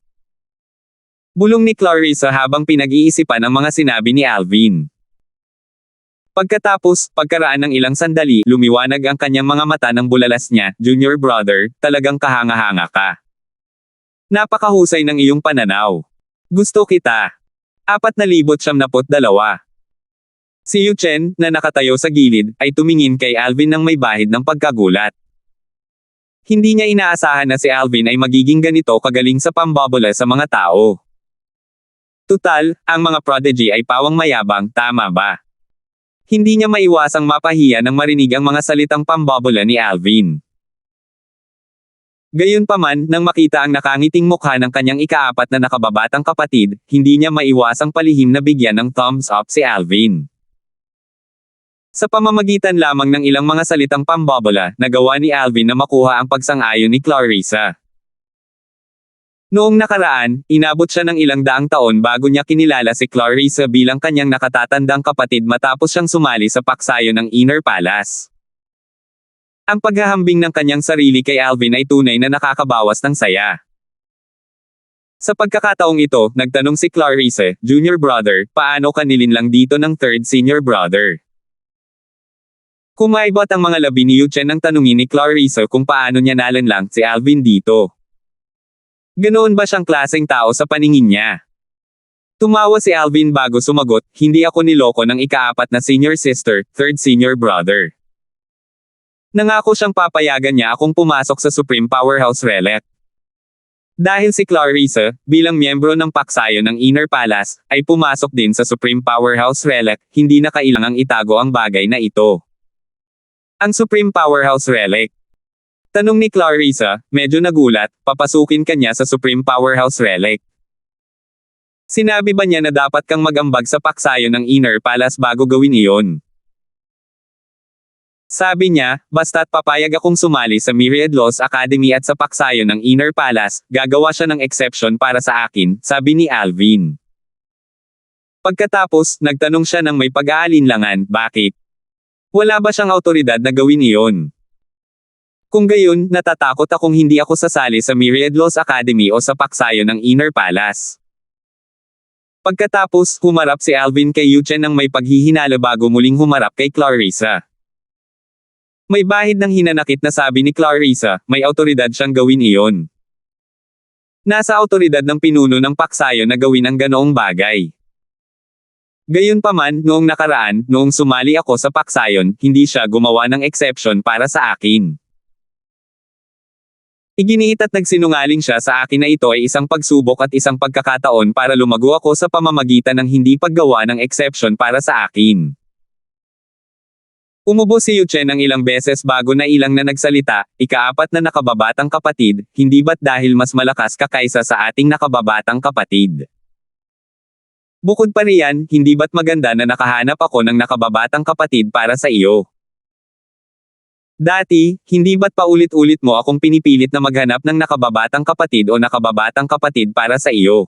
Bulong ni Clarissa habang pinag-iisipan ang mga sinabi ni Alvin. Pagkatapos, pagkaraan ng ilang sandali, lumiwanag ang kanyang mga mata ng bulalas niya, "Junior brother, talagang kahanga-hanga ka. Napakahusay ng iyong pananaw. Gusto kita." 472. Si Yu Chen, na nakatayo sa gilid, ay tumingin kay Alvin ng may bahid ng pagkagulat. Hindi niya inaasahan na si Alvin ay magiging ganito kagaling sa pambobola sa mga tao. Tutal, ang mga prodigy ay pawang mayabang, tama ba? Hindi niya maiwasang mapahiya nang marinig ang mga salitang pambobola ni Alvin. Gayunpaman, nang makita ang nakangiting mukha ng kanyang ikaapat na nakababatang kapatid, hindi niya maiwasang palihim na bigyan ng thumbs up si Alvin. Sa pamamagitan lamang ng ilang mga salitang pambobola, nagawa ni Alvin na makuha ang pagsang-ayon ni Clarissa. Noong nakaraan, inabot siya ng ilang daang taon bago niya kinilala si Clarissa bilang kanyang nakatatandang kapatid matapos siyang sumali sa paksayo ng Inner Palace. Ang paghahambing ng kanyang sarili kay Alvin ay tunay na nakakabawas ng saya. Sa pagkakataong ito, nagtanong si Clarissa, junior brother, paano ka nilinlang dito ng third senior brother? Kumaibot ang mga labi ni Yuchen nang tanungin ni Clarissa kung paano niya nalanlang si Alvin dito. Ganoon ba siyang klaseng tao sa paningin niya? Tumawa si Alvin bago sumagot, hindi ako niloko ng ika-4 na senior sister, third senior brother. Nangako siyang papayagan niya akong pumasok sa Supreme Powerhouse Relic. Dahil si Clarissa, bilang miyembro ng paksayo ng Inner Palace, ay pumasok din sa Supreme Powerhouse Relic, hindi na kailangang itago ang bagay na ito. Ang Supreme Powerhouse Relic. Tanong ni Clarissa, medyo nagulat, papasukin ka niya sa Supreme Powerhouse Relic. Sinabi ba niya na dapat kang mag-ambag sa paksayo ng Inner Palace bago gawin iyon? Sabi niya, basta't papayag akong sumali sa Myriad Laws Academy at sa paksayo ng Inner Palace, gagawa siya ng exception para sa akin, sabi ni Alvin. Pagkatapos, nagtanong siya ng may pag-aalinlangan, bakit? Wala ba siyang awtoridad na gawin iyon? Kung gayon, natatakot akong hindi ako sasali sa Myriad Laws Academy o sa paksayo ng Inner Palace. Pagkatapos, humarap si Alvin kay Yuchen ng may paghihinala bago muling humarap kay Clarissa. May bahid ng hinanakit na sabi ni Clarissa, may awtoridad siyang gawin iyon. Nasa awtoridad ng pinuno ng paksayo na gawin ang ganoong bagay. Gayunpaman, noong nakaraan, noong sumali ako sa paksayon, hindi siya gumawa ng exception para sa akin. Iginiit at nagsinungaling siya sa akin na ito ay isang pagsubok at isang pagkakataon para lumago ako sa pamamagitan ng hindi paggawa ng exception para sa akin. Umubo si Yuchen ng ilang beses bago na ilang na nagsalita, ika-4 na nakababatang kapatid, hindi ba't dahil mas malakas ka kaysa sa ating nakababatang kapatid? Bukod pa riyan, hindi ba't maganda na nakahanap ako ng nakababatang kapatid para sa iyo? Dati, hindi ba't paulit-ulit mo akong pinipilit na maghanap ng nakababatang kapatid o nakababatang kapatid para sa iyo?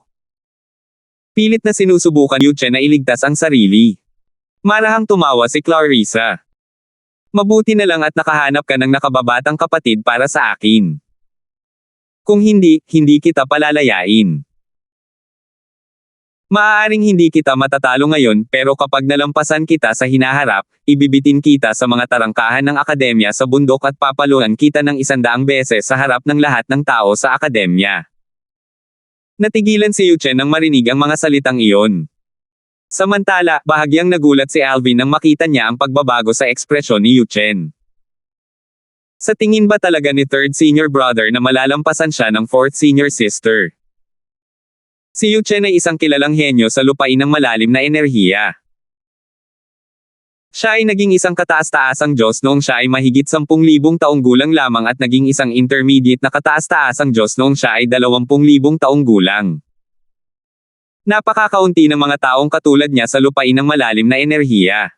Pilit na sinusubukan Yuchen na iligtas ang sarili. Marahang tumawa si Clarissa. Mabuti na lang at nakahanap ka ng nakababatang kapatid para sa akin. Kung hindi, hindi kita palalayain. Maaaring hindi kita matatalo ngayon, pero kapag nalampasan kita sa hinaharap, ibibitin kita sa mga tarangkahan ng akademya sa bundok at papaluan kita ng 100 beses sa harap ng lahat ng tao sa akademya. Natigilan si Yuchen nang marinig ang mga salitang iyon. Samantala, bahagyang nagulat si Alvin nang makita niya ang pagbabago sa ekspresyon ni Yuchen. Sa tingin ba talaga ni third senior brother na malalampasan siya ng fourth senior sister? Si Yuchen ay isang kilalang henyo sa lupain ng malalim na enerhiya. Siya ay naging isang kataas-taasang Diyos noong siya ay mahigit 10,000 taong gulang lamang at naging isang intermediate na kataas-taasang Diyos noong siya ay 20,000 taong gulang. Napakakaunti ng mga taong katulad niya sa lupain ng malalim na enerhiya.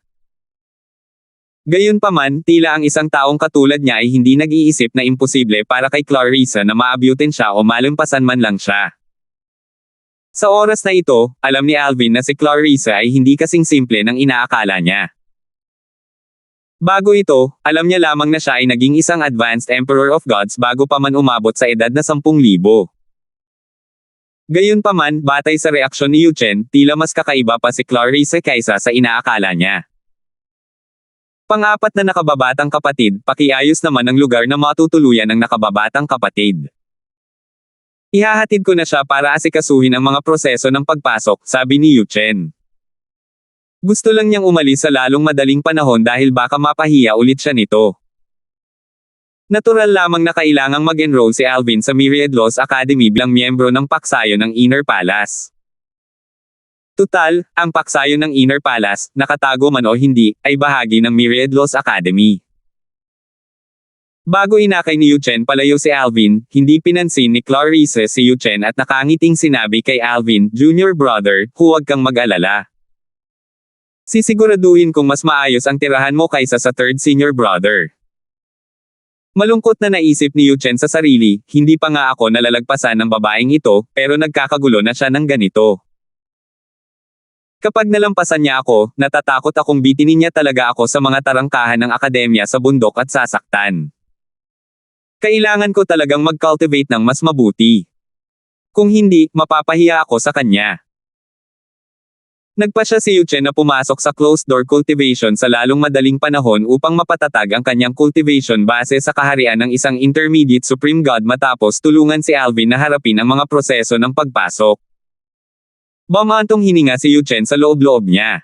Gayunpaman, tila ang isang taong katulad niya ay hindi nag-iisip na imposible para kay Clarissa na maabutin siya o malampasan man lang siya. Sa oras na ito, alam ni Alvin na si Clarissa ay hindi kasing simple ng inaakala niya. Bago ito, alam niya lamang na siya ay naging isang advanced Emperor of Gods bago pa man umabot sa edad na 10,000. Gayunpaman, batay sa reaksyon ni Yuchen, tila mas kakaiba pa si Clarissa kaysa sa inaakala niya. Pang-4 na nakababatang kapatid, pakiayos naman ang lugar na matutuluyan ng nakababatang kapatid. Ihahatid ko na siya para asikasuhin ang mga proseso ng pagpasok, sabi ni Yuchen. Gusto lang niyang umalis sa lalong madaling panahon dahil baka mapahiya ulit siya nito. Natural lamang na kailangang mag-enroll si Alvin sa Myriad Laws Academy bilang miyembro ng paksayo ng Inner Palace. Tutal, ang paksayo ng Inner Palace, nakatago man o hindi, ay bahagi ng Myriad Laws Academy. Bago inakay ni Yuchen palayo si Alvin, hindi pinansin ni Clarissa si Yuchen at nakangiting sinabi kay Alvin, Junior brother, huwag kang mag-alala. Sisiguraduhin kong mas maayos ang tirahan mo kaysa sa third senior brother. Malungkot na naisip ni Yuchen sa sarili, hindi pa nga ako nalalagpasan ng babaeng ito, pero nagkakagulo na siya ng ganito. Kapag nalampasan niya ako, natatakot akong bitinin niya talaga ako sa mga tarangkahan ng akademya sa bundok at sasaktan. Kailangan ko talagang mag-cultivate ng mas mabuti. Kung hindi, mapapahiya ako sa kanya. Nagpasya si Yuchen na pumasok sa closed-door cultivation sa lalong madaling panahon upang mapatatag ang kanyang cultivation base sa kaharian ng isang intermediate supreme god matapos tulungan si Alvin na harapin ang mga proseso ng pagpasok. Bumantong hininga si Yuchen sa loob-loob niya.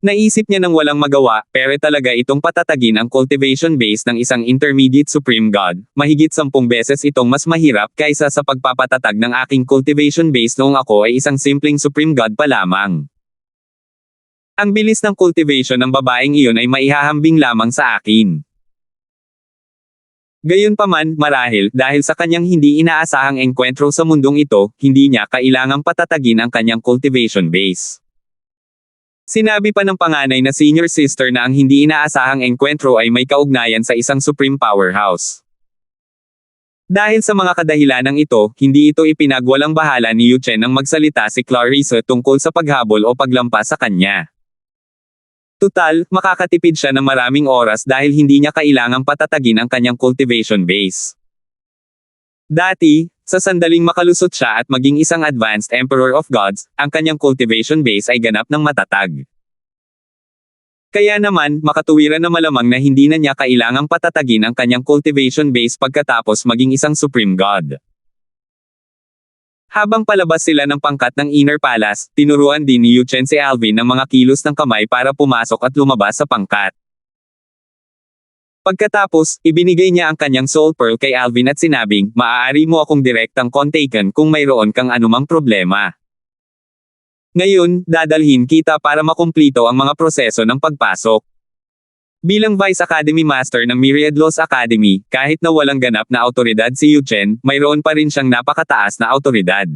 Naisip niya nang walang magawa, pero talaga itong patatagin ang cultivation base ng isang intermediate supreme god, mahigit 10 beses itong mas mahirap kaysa sa pagpapatatag ng aking cultivation base noong ako ay isang simpleng supreme god pa lamang. Ang bilis ng cultivation ng babaeng iyon ay maihahambing lamang sa akin. Gayunpaman, marahil, dahil sa kanyang hindi inaasahang engkwentro sa mundong ito, hindi niya kailangang patatagin ang kanyang cultivation base. Sinabi pa ng panganay na senior sister na ang hindi inaasahang engkwentro ay may kaugnayan sa isang supreme powerhouse. Dahil sa mga kadahilanang ito, hindi ito ipinagwalang bahala ni Yuchen nang magsalita si Clarissa tungkol sa paghabol o paglampas sa kanya. Tutal, makakatipid siya ng maraming oras dahil hindi niya kailangang patatagin ang kanyang cultivation base. Dati, sa sandaling makalusot siya at maging isang advanced Emperor of Gods, ang kanyang cultivation base ay ganap ng matatag. Kaya naman, makatuwiran na malamang na hindi na niya kailangang patatagin ang kanyang cultivation base pagkatapos maging isang Supreme God. Habang palabas sila ng pangkat ng Inner Palace, tinuruan din ni Yuchen si Alvin ng mga kilos ng kamay para pumasok at lumabas sa pangkat. Pagkatapos, ibinigay niya ang kanyang soul pearl kay Alvin at sinabing, maaari mo akong direktang kontaken kung mayroon kang anumang problema. Ngayon, dadalhin kita para makumplito ang mga proseso ng pagpasok. Bilang Vice Academy Master ng Myriad Laws Academy, kahit na walang ganap na autoridad si Yuchen, mayroon pa rin siyang napakataas na autoridad.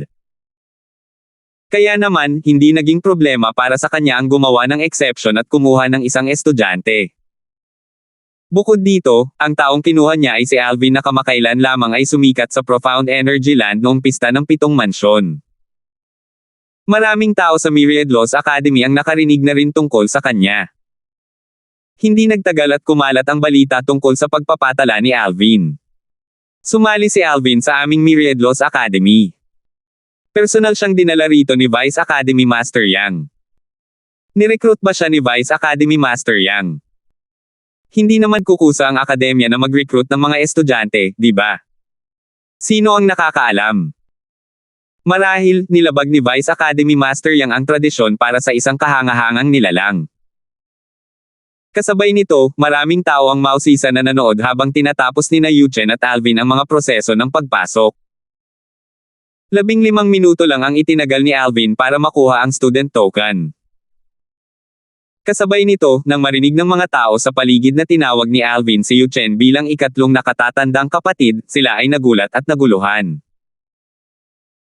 Kaya naman, hindi naging problema para sa kanya ang gumawa ng exception at kumuha ng isang estudyante. Bukod dito, ang taong kinuha niya ay si Alvin na kamakailan lamang ay sumikat sa Profound Energy Land noong pista ng 7 mansyon. Maraming tao sa Myriad Laws Academy ang nakarinig na rin tungkol sa kanya. Hindi nagtagal at kumalat ang balita tungkol sa pagpapatala ni Alvin. Sumali si Alvin sa aming Myriad Laws Academy. Personal siyang dinala rito ni Vice Academy Master Yang. Nirecruit ba siya ni Vice Academy Master Yang? Hindi naman kukusa ang akademya na mag-recruit ng mga estudyante, di ba? Sino ang nakakaalam? Marahil, nilabag ni Vice Academy Master Yang ang tradisyon para sa isang kahangahangang nilalang. Kasabay nito, maraming tao ang mausisa na nanood habang tinatapos ni Yuchen at Alvin ang mga proseso ng pagpasok. 15 minuto lang ang itinagal ni Alvin para makuha ang student token. Kasabay nito, nang marinig ng mga tao sa paligid na tinawag ni Alvin si Yuchen bilang ikatlong nakatatandang kapatid, sila ay nagulat at naguluhan.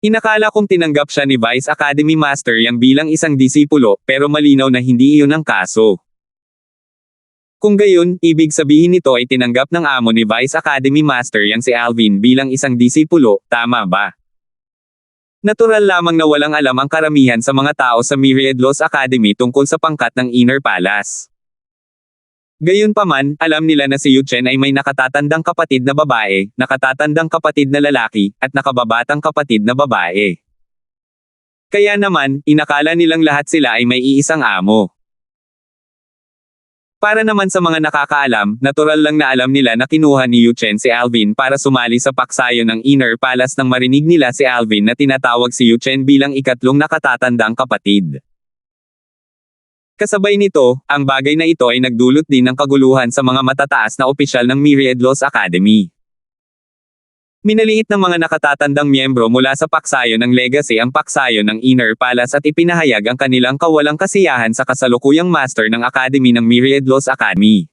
Inakala kong tinanggap siya ni Vice Academy Master Yang bilang isang disipulo, pero malinaw na hindi iyon ang kaso. Kung gayon, ibig sabihin nito ay tinanggap ng amo ni Vice Academy Master Yang si Alvin bilang isang disipulo, tama ba? Natural lamang na walang alam ang karamihan sa mga tao sa Myriad Laws Academy tungkol sa pangkat ng Inner Palace. Gayunpaman, alam nila na si Yuchen ay may nakatatandang kapatid na babae, nakatatandang kapatid na lalaki, at nakababatang kapatid na babae. Kaya naman, inakala nilang lahat sila ay may iisang amo. Para naman sa mga nakakaalam, natural lang na alam nila na kinuha ni Yuchen si Alvin para sumali sa paksayo ng Inner Palace nang marinig nila si Alvin na tinatawag si Yuchen bilang ikatlong nakatatandang kapatid. Kasabay nito, ang bagay na ito ay nagdulot din ng kaguluhan sa mga matataas na opisyal ng Myriad Laws Academy. Minaliit ng mga nakatatandang miyembro mula sa paksayo ng Legacy ang paksayo ng Inner Palace at ipinahayag ang kanilang kawalang kasiyahan sa kasalukuyang master ng Academy ng Myriad Laws Academy.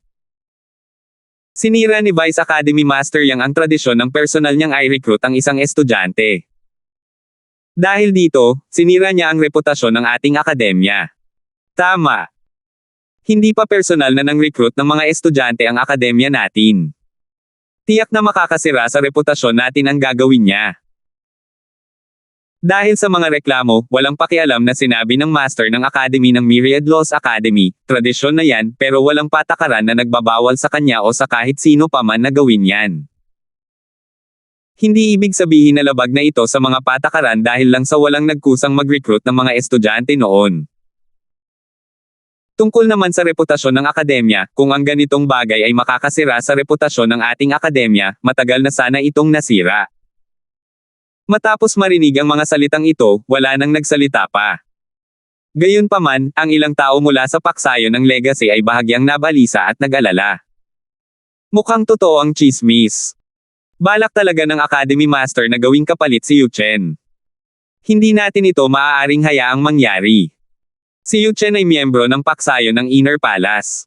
Sinira ni Vice Academy Master Yang ang tradisyon ng personal niyang i-recruit ang isang estudyante. Dahil dito, sinira niya ang reputasyon ng ating akademya. Tama. Hindi pa personal na nang-recruit ng mga estudyante ang akademya natin. Tiyak na makakasira sa reputasyon natin ang gagawin niya. Dahil sa mga reklamo, walang pakialam na sinabi ng master ng Academy ng Myriad Laws Academy, tradisyon na yan, pero walang patakaran na nagbabawal sa kanya o sa kahit sino pa man na gawin yan. Hindi ibig sabihin na labag na ito sa mga patakaran dahil lang sa walang nagkusang mag-recruit ng mga estudyante noon. Tungkol naman sa reputasyon ng akademya, kung ang ganitong bagay ay makakasira sa reputasyon ng ating akademya, matagal na sana itong nasira. Matapos marinig ang mga salitang ito, wala nang nagsalita pa. Gayunpaman, ang ilang tao mula sa paksayo ng legacy ay bahagyang nabalisa at nag-alala. Mukhang totoo ang chismis. Balak talaga ng Academy Master na gawing kapalit si Yu Chen. Hindi natin ito maaaring hayaang mangyari. Si Yu Chen ay miyembro ng paksayon ng Inner Palace.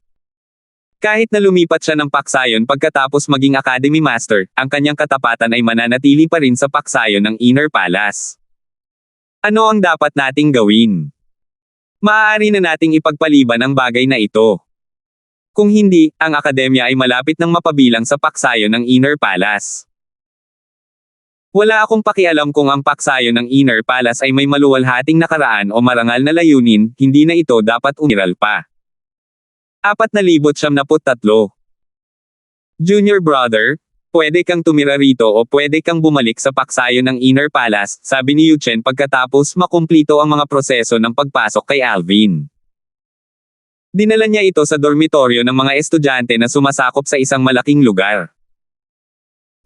Kahit na lumipat siya ng paksayon pagkatapos maging Academy Master, ang kanyang katapatan ay mananatili pa rin sa paksayon ng Inner Palace. Ano ang dapat nating gawin? Maaari na nating ipagpaliban ang bagay na ito. Kung hindi, ang akademya ay malapit nang mapabilang sa paksayo ng Inner Palace. Wala akong pakialam kung ang paksayo ng Inner Palace ay may maluwalhating nakaraan o marangal na layunin, hindi na ito dapat umiral pa. 4,773. Junior brother, pwede kang tumira rito o pwede kang bumalik sa paksayo ng Inner Palace, sabi ni Yu Chen pagkatapos makumplito ang mga proseso ng pagpasok kay Alvin. Dinala niya ito sa dormitoryo ng mga estudyante na sumasakop sa isang malaking lugar.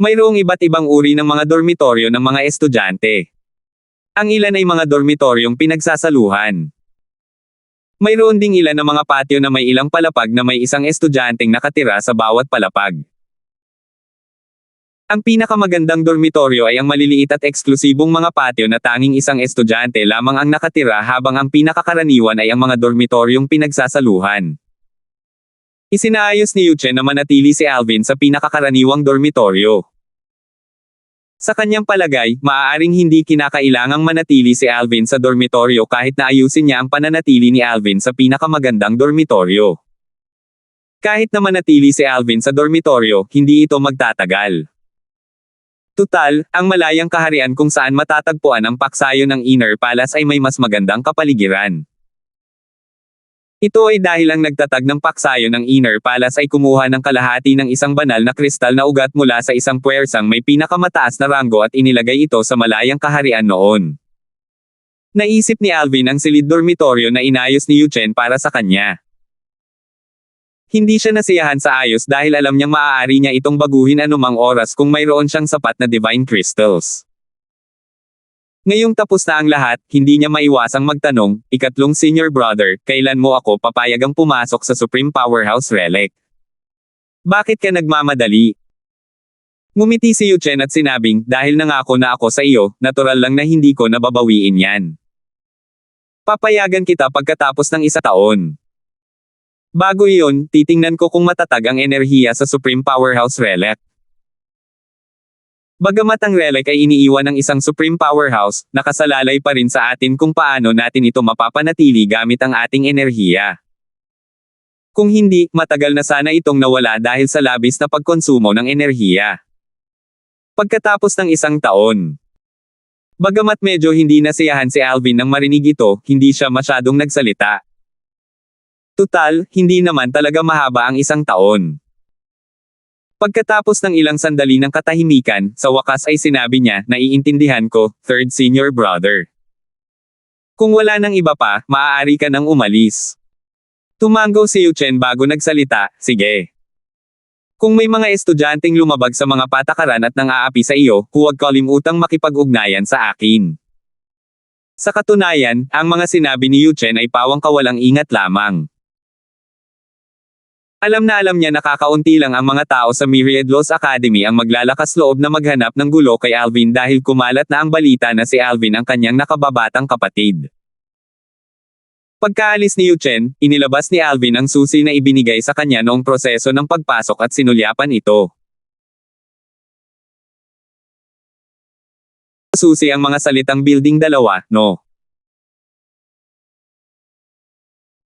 Mayroong iba't ibang uri ng mga dormitoryo ng mga estudyante. Ang ilan ay mga dormitoryong pinagsasaluhan. Mayroon ding ilan na mga patio na may ilang palapag na may isang estudyanteng nakatira sa bawat palapag. Ang pinakamagandang dormitoryo ay ang maliliit at eksklusibong mga patio na tanging isang estudyante lamang ang nakatira habang ang pinakakaraniwan ay ang mga dormitoryong pinagsasaluhan. Isinaayos ni Yu Chen na manatili si Alvin sa pinakakaraniwang dormitoryo. Sa kanyang palagay, maaaring hindi kinakailangang manatili si Alvin sa dormitoryo kahit na ayusin niya ang pananatili ni Alvin sa pinakamagandang dormitoryo. Kahit na manatili si Alvin sa dormitoryo, hindi ito magtatagal. Tutal, ang malayang kaharian kung saan matatagpuan ang paksayo ng Inner Palace ay may mas magandang kapaligiran. Ito ay dahil ang nagtatag ng paksayo ng Inner Palace ay kumuha ng kalahati ng isang banal na kristal na ugat mula sa isang puwersang may pinakamataas na ranggo at inilagay ito sa malayang kaharian noon. Naisip ni Alvin ang silid dormitoryo na inayos ni Yu Chen para sa kanya. Hindi siya nasiyahan sa ayos dahil alam niyang maaari niya itong baguhin anumang oras kung mayroon siyang sapat na divine crystals. Ngayong tapos na ang lahat, hindi niya maiwasang magtanong, ikatlong senior brother, kailan mo ako papayagang pumasok sa Supreme Powerhouse Relic? Bakit ka nagmamadali? Ngumiti si Yu Chen at sinabing, dahil nangako na ako sa iyo, natural lang na hindi ko nababawiin yan. Papayagan kita pagkatapos ng 1 taon. Bago iyon, titingnan ko kung matatag ang enerhiya sa Supreme Powerhouse Relic. Bagamat ang relic ay iniiwan ng isang Supreme Powerhouse, nakasalalay pa rin sa atin kung paano natin ito mapapanatili gamit ang ating enerhiya. Kung hindi, matagal na sana itong nawala dahil sa labis na pagkonsumo ng enerhiya. Pagkatapos ng 1 taon. Bagamat medyo hindi nasiyahan si Alvin nang marinig ito, hindi siya masyadong nagsalita. Tutal, hindi naman talaga mahaba ang 1 taon. Pagkatapos ng ilang sandali ng katahimikan, sa wakas ay sinabi niya, naiintindihan ko, third senior brother. Kung wala nang iba pa, maaari ka nang umalis. Tumango si Yu Chen bago nagsalita, sige. Kung may mga estudyanteng lumabag sa mga patakaran at nang-aapi sa iyo, huwag kalimutang makipag-ugnayan sa akin. Sa katunayan, ang mga sinabi ni Yu Chen ay pawang kawalang ingat lamang. Alam niya na kakaunti lang ang mga tao sa Myriad Laws Academy ang maglalakas loob na maghanap ng gulo kay Alvin dahil kumalat na ang balita na si Alvin ang kanyang nakababatang kapatid. Pagkaalis ni Yu Chen, inilabas ni Alvin ang susi na ibinigay sa kanya noong proseso ng pagpasok at sinulyapan ito. Susi ang mga salitang building 2, no.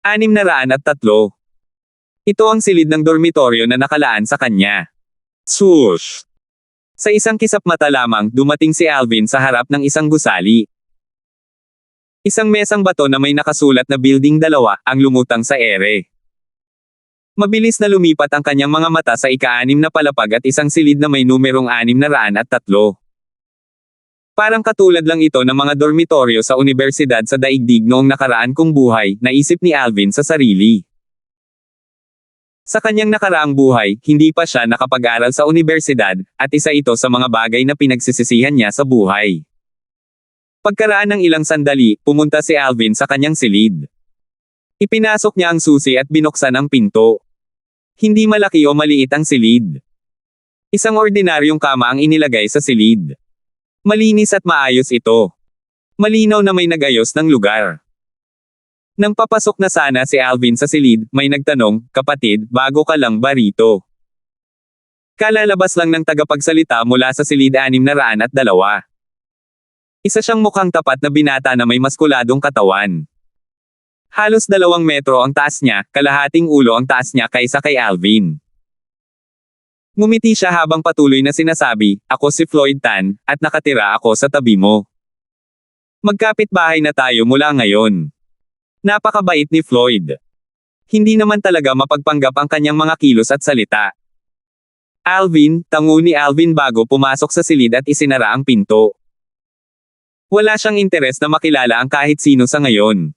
603. Ito ang silid ng dormitoryo na nakalaan sa kanya. Swoosh! Sa isang kisap mata lamang, dumating si Alvin sa harap ng isang gusali. Isang mesang bato na may nakasulat na building 2, ang lumutang sa ere. Mabilis na lumipat ang kanyang mga mata sa ika-6 na palapag at isang silid na may numerong 603. Parang katulad lang ito ng mga dormitoryo sa unibersidad sa daigdig noong nakaraan kong buhay, naisip ni Alvin sa sarili. Sa kanyang nakaraang buhay, hindi pa siya nakapag-aral sa unibersidad, at isa ito sa mga bagay na pinagsisisihan niya sa buhay. Pagkaraan ng ilang sandali, pumunta si Alvin sa kanyang silid. Ipinasok niya ang susi at binuksan ang pinto. Hindi malaki o maliit ang silid. Isang ordinaryong kama ang inilagay sa silid. Malinis at maayos ito. Malinaw na may nag-ayos ng lugar. Nang papasok na sana si Alvin sa silid, may nagtanong, "Kapatid, bago ka lang ba rito?" Kalalabas lang ng tagapagsalita mula sa silid 602. Isa siyang mukhang tapat na binata na may maskuladong katawan. Halos 2 metro ang taas niya, kalahating ulo ang taas niya kaysa kay Alvin. Ngumiti siya habang patuloy na sinasabi, "Ako si Floyd Tan, at nakatira ako sa tabi mo. Magkapit-bahay na tayo mula ngayon." Napakabait ni Floyd. Hindi naman talaga mapagpanggap ang kanyang mga kilos at salita. "Alvin," tango ni Alvin bago pumasok sa silid at isinara ang pinto. Wala siyang interes na makilala ang kahit sino sa ngayon.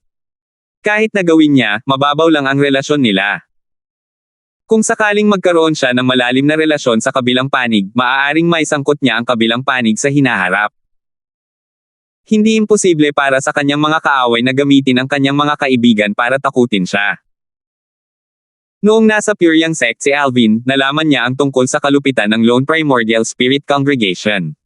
Kahit na gawin niya, mababaw lang ang relasyon nila. Kung sakaling magkaroon siya ng malalim na relasyon sa kabilang panig, maaaring maisangkot niya ang kabilang panig sa hinaharap. Hindi imposible para sa kanyang mga kaaway na gamitin ang kanyang mga kaibigan para takutin siya. Noong nasa Pure Yang sect si Alvin, nalaman niya ang tungkol sa kalupitan ng Lone Primordial Spirit Congregation.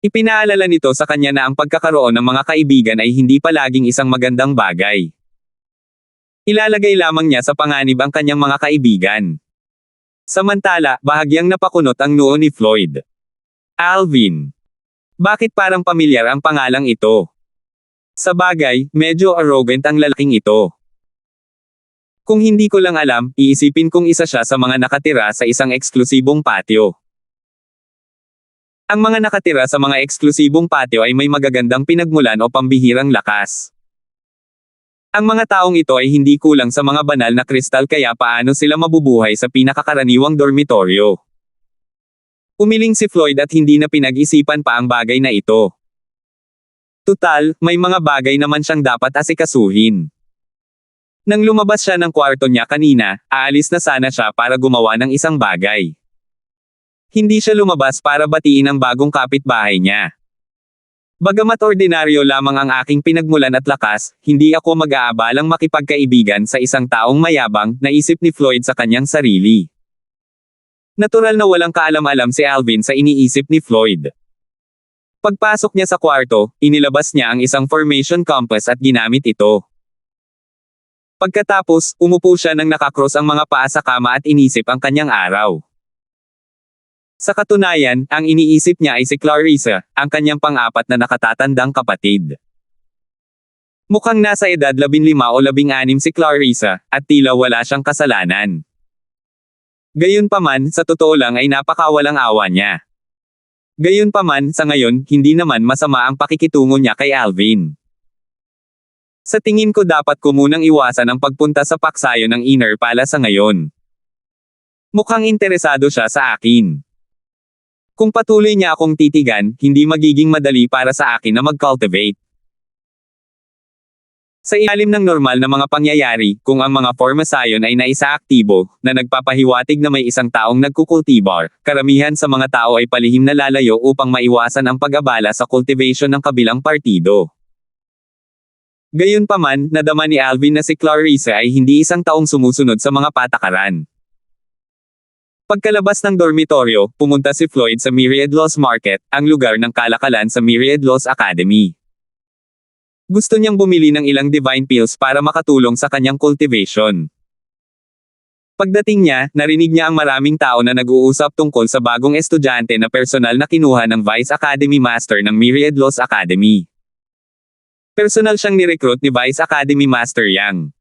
Ipinaalala nito sa kanya na ang pagkakaroon ng mga kaibigan ay hindi palaging isang magandang bagay. Ilalagay lamang niya sa panganib ang kanyang mga kaibigan. Samantala, bahagyang napakunot ang noo ni Floyd. "Alvin. Bakit parang pamilyar ang pangalang ito? Sa bagay, medyo arrogant ang lalaking ito. Kung hindi ko lang alam, iisipin kong isa siya sa mga nakatira sa isang eksklusibong patio." Ang mga nakatira sa mga eksklusibong patio ay may magagandang pinagmulan o pambihirang lakas. Ang mga taong ito ay hindi kulang sa mga banal na kristal, kaya paano sila mabubuhay sa pinakakaraniwang dormitoryo? Umiling si Floyd at hindi na pinag-isipan pa ang bagay na ito. Tutal, may mga bagay naman siyang dapat asikasuhin. Nang lumabas siya ng kwarto niya kanina, aalis na sana siya para gumawa ng isang bagay. Hindi siya lumabas para batiin ang bagong kapitbahay niya. "Bagamat ordinaryo lamang ang aking pinagmulan at lakas, hindi ako mag-aabalang makipagkaibigan sa isang taong mayabang," naisip ni Floyd sa kanyang sarili. Natural na walang kaalam-alam si Alvin sa iniisip ni Floyd. Pagpasok niya sa kwarto, inilabas niya ang isang formation compass at ginamit ito. Pagkatapos, umupo siya nang nakakross ang mga paa sa kama at inisip ang kanyang araw. Sa katunayan, ang iniisip niya ay si Clarissa, ang kanyang pang-apat na nakatatandang kapatid. Mukhang nasa edad 15 o 16 si Clarissa, at tila wala siyang kasalanan. Gayunpaman, sa totoo lang ay napakawalang awa niya. Gayunpaman, sa ngayon, hindi naman masama ang pakikitungo niya kay Alvin. "Sa tingin ko dapat ko munang iwasan ang pagpunta sa paksayo ng Inner Palace sa ngayon. Mukhang interesado siya sa akin. Kung patuloy niya akong titigan, hindi magiging madali para sa akin na mag-cultivate." Sa ilalim ng normal na mga pangyayari, kung ang mga formasayon ay naisaaktibo, na nagpapahiwatig na may isang taong nagkukultibar, karamihan sa mga tao ay palihim na lalayo upang maiwasan ang pag-abala sa cultivation ng kabilang partido. Gayunpaman, nadama ni Alvin na si Clarissa ay hindi isang taong sumusunod sa mga patakaran. Pagkalabas ng dormitoryo, pumunta si Floyd sa Myriad Laws Market, ang lugar ng kalakalan sa Myriad Laws Academy. Gusto niyang bumili ng ilang divine pills para makatulong sa kanyang cultivation. Pagdating niya, narinig niya ang maraming tao na nag-uusap tungkol sa bagong estudyante na personal na kinuha ng Vice Academy Master ng Myriad Laws Academy. Personal siyang nirecruit ni Vice Academy Master Yang.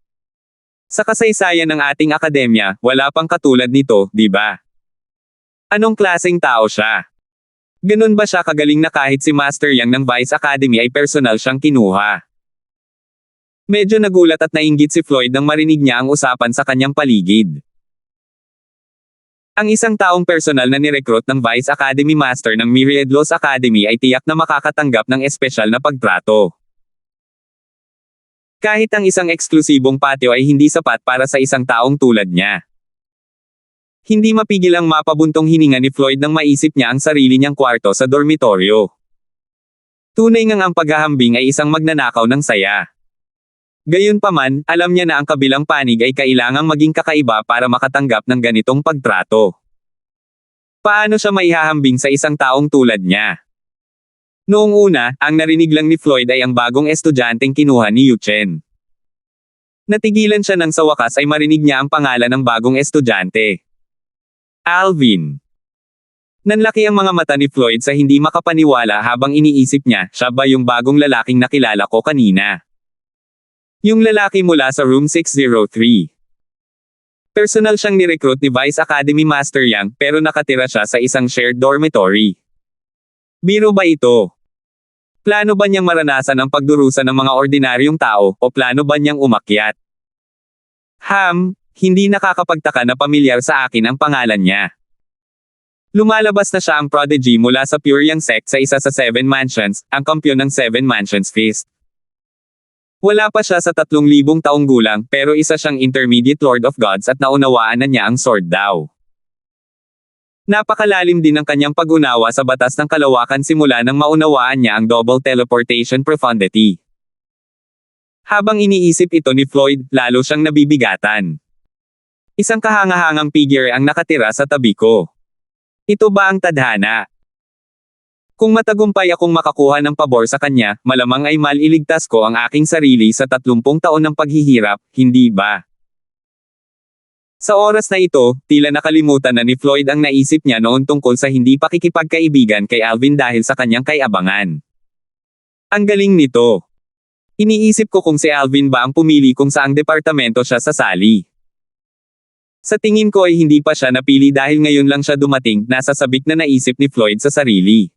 Sa kasaysayan ng ating akademya, wala pang katulad nito, di ba? Anong klaseng tao siya? Ganun ba siya kagaling na kahit si Master Yang ng Vice Academy ay personal siyang kinuha? Medyo nagulat at nainggit si Floyd nang marinig niya ang usapan sa kanyang paligid. Ang isang taong personal na nirecruit ng Vice Academy Master ng Myriad Laws Academy ay tiyak na makakatanggap ng espesyal na pagtrato. Kahit ang isang eksklusibong patio ay hindi sapat para sa isang taong tulad niya. Hindi mapigil ang mapabuntong hininga ni Floyd nang maisip niya ang sarili niyang kwarto sa dormitoryo. Tunay ngang ang paghahambing ay isang magnanakaw ng saya. Gayunpaman, alam niya na ang kabilang panig ay kailangang maging kakaiba para makatanggap ng ganitong pagtrato. Paano siya maihahambing sa isang taong tulad niya? Noong una, ang narinig lang ni Floyd ay ang bagong estudyanteng kinuha ni Yuchen. Natigilan siya nang sa wakas ay marinig niya ang pangalan ng bagong estudyante. Alvin. Nanlaki ang mga mata ni Floyd sa hindi makapaniwala habang iniisip niya, siya ba yung bagong lalaking nakilala ko kanina? Yung lalaki mula sa room 603. Personal siyang nirecruit ni Vice Academy Master Yang pero nakatira siya sa isang shared dormitory. Biro ba ito? Plano ba niyang maranasan ang pagdurusa ng mga ordinaryong tao o plano ba niyang umakyat? Hindi nakakapagtaka na pamilyar sa akin ang pangalan niya. Lumalabas na siya ang prodigy mula sa Pure Yang sect sa isa sa 7 mansions, ang kampyon ng 7 mansions feast. Wala pa siya sa 3,000 taong gulang pero isa siyang intermediate Lord of Gods at naunawaan na niya ang sword daw. Napakalalim din ang kanyang pag-unawa sa batas ng kalawakan simula nang maunawaan niya ang double teleportation profundity. Habang iniisip ito ni Floyd, lalo siyang nabibigatan. Isang kahangahangang figure ang nakatira sa tabi ko. Ito ba ang tadhana? Kung matagumpay akong makakuha ng pabor sa kanya, malamang ay maliligtas ko ang aking sarili sa 30 taon ng paghihirap, hindi ba? Sa oras na ito, tila nakalimutan na ni Floyd ang naisip niya noon tungkol sa hindi pakikipagkaibigan kay Alvin dahil sa kanyang kayabangan. Ang galing nito. Iniisip ko kung si Alvin ba ang pumili kung saang departamento siya sasali. Sa tingin ko ay hindi pa siya napili dahil ngayon lang siya dumating, nasa sabik na naisip ni Floyd sa sarili.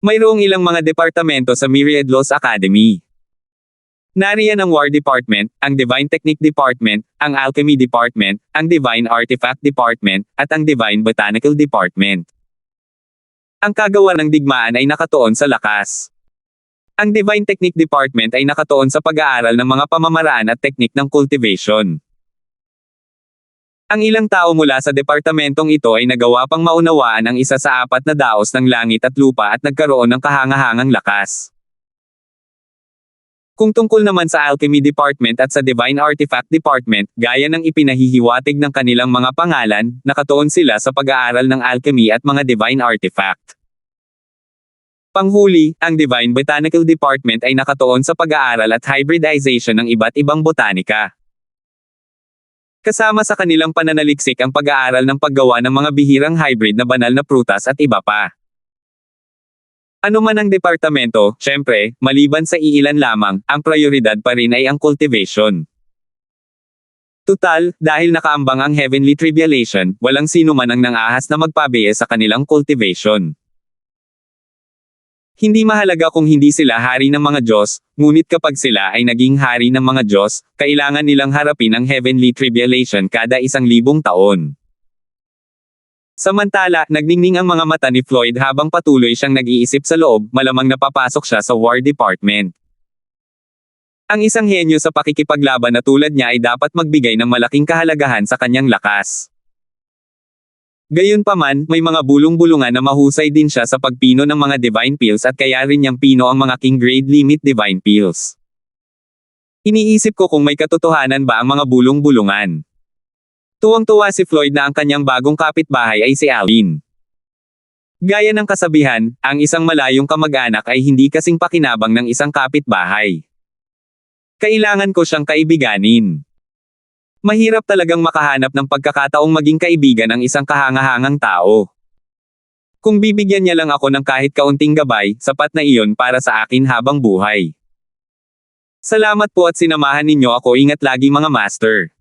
Mayroong ilang mga departamento sa Myriad Laws Academy. Nariyan ang War Department, ang Divine Technique Department, ang Alchemy Department, ang Divine Artifact Department, at ang Divine Botanical Department. Ang kagawa ng digmaan ay nakatuon sa lakas. Ang Divine Technique Department ay nakatuon sa pag-aaral ng mga pamamaraan at teknik ng cultivation. Ang ilang tao mula sa departamentong ito ay nagawa pang maunawaan ang isa sa 4 na daos ng langit at lupa at nagkaroon ng kahangahangang lakas. Kung tungkol naman sa Alchemy Department at sa Divine Artifact Department, gaya ng ipinahihiwatig ng kanilang mga pangalan, nakatuon sila sa pag-aaral ng alchemy at mga divine artifact. Panghuli, ang Divine Botanical Department ay nakatuon sa pag-aaral at hybridization ng iba't ibang botanika. Kasama sa kanilang pananaliksik ang pag-aaral ng paggawa ng mga bihirang hybrid na banal na prutas at iba pa. Ano man ang departamento, syempre, maliban sa iilan lamang, ang prioridad pa rin ay ang cultivation. Tutal, dahil nakaambang ang heavenly tribulation, walang sino man ang nang-ahas na magpabiye sa kanilang cultivation. Hindi mahalaga kung hindi sila hari ng mga Diyos, ngunit kapag sila ay naging hari ng mga Diyos, kailangan nilang harapin ang heavenly tribulation kada 1,000 taon. Samantala, nagningning ang mga mata ni Floyd habang patuloy siyang nag-iisip sa loob, malamang napapasok siya sa War Department. Ang isang henyo sa pakikipaglaban na tulad niya ay dapat magbigay ng malaking kahalagahan sa kanyang lakas. Gayunpaman, may mga bulong-bulungan na mahusay din siya sa pagpino ng mga divine pills at kaya rin niyang pino ang mga king grade limit divine pills. Iniisip ko kung may katotohanan ba ang mga bulong-bulungan. Tuwang-tuwa si Floyd na ang kanyang bagong kapitbahay ay si Alvin. Gaya ng kasabihan, ang isang malayong kamag-anak ay hindi kasing pakinabang ng isang kapitbahay. Kailangan ko siyang kaibiganin. Mahirap talagang makahanap ng pagkakataong maging kaibigan ang isang kahangahangang tao. Kung bibigyan niya lang ako ng kahit kaunting gabay, sapat na iyon para sa akin habang buhay. Salamat po at sinamahan ninyo ako. Ingat lagi mga master.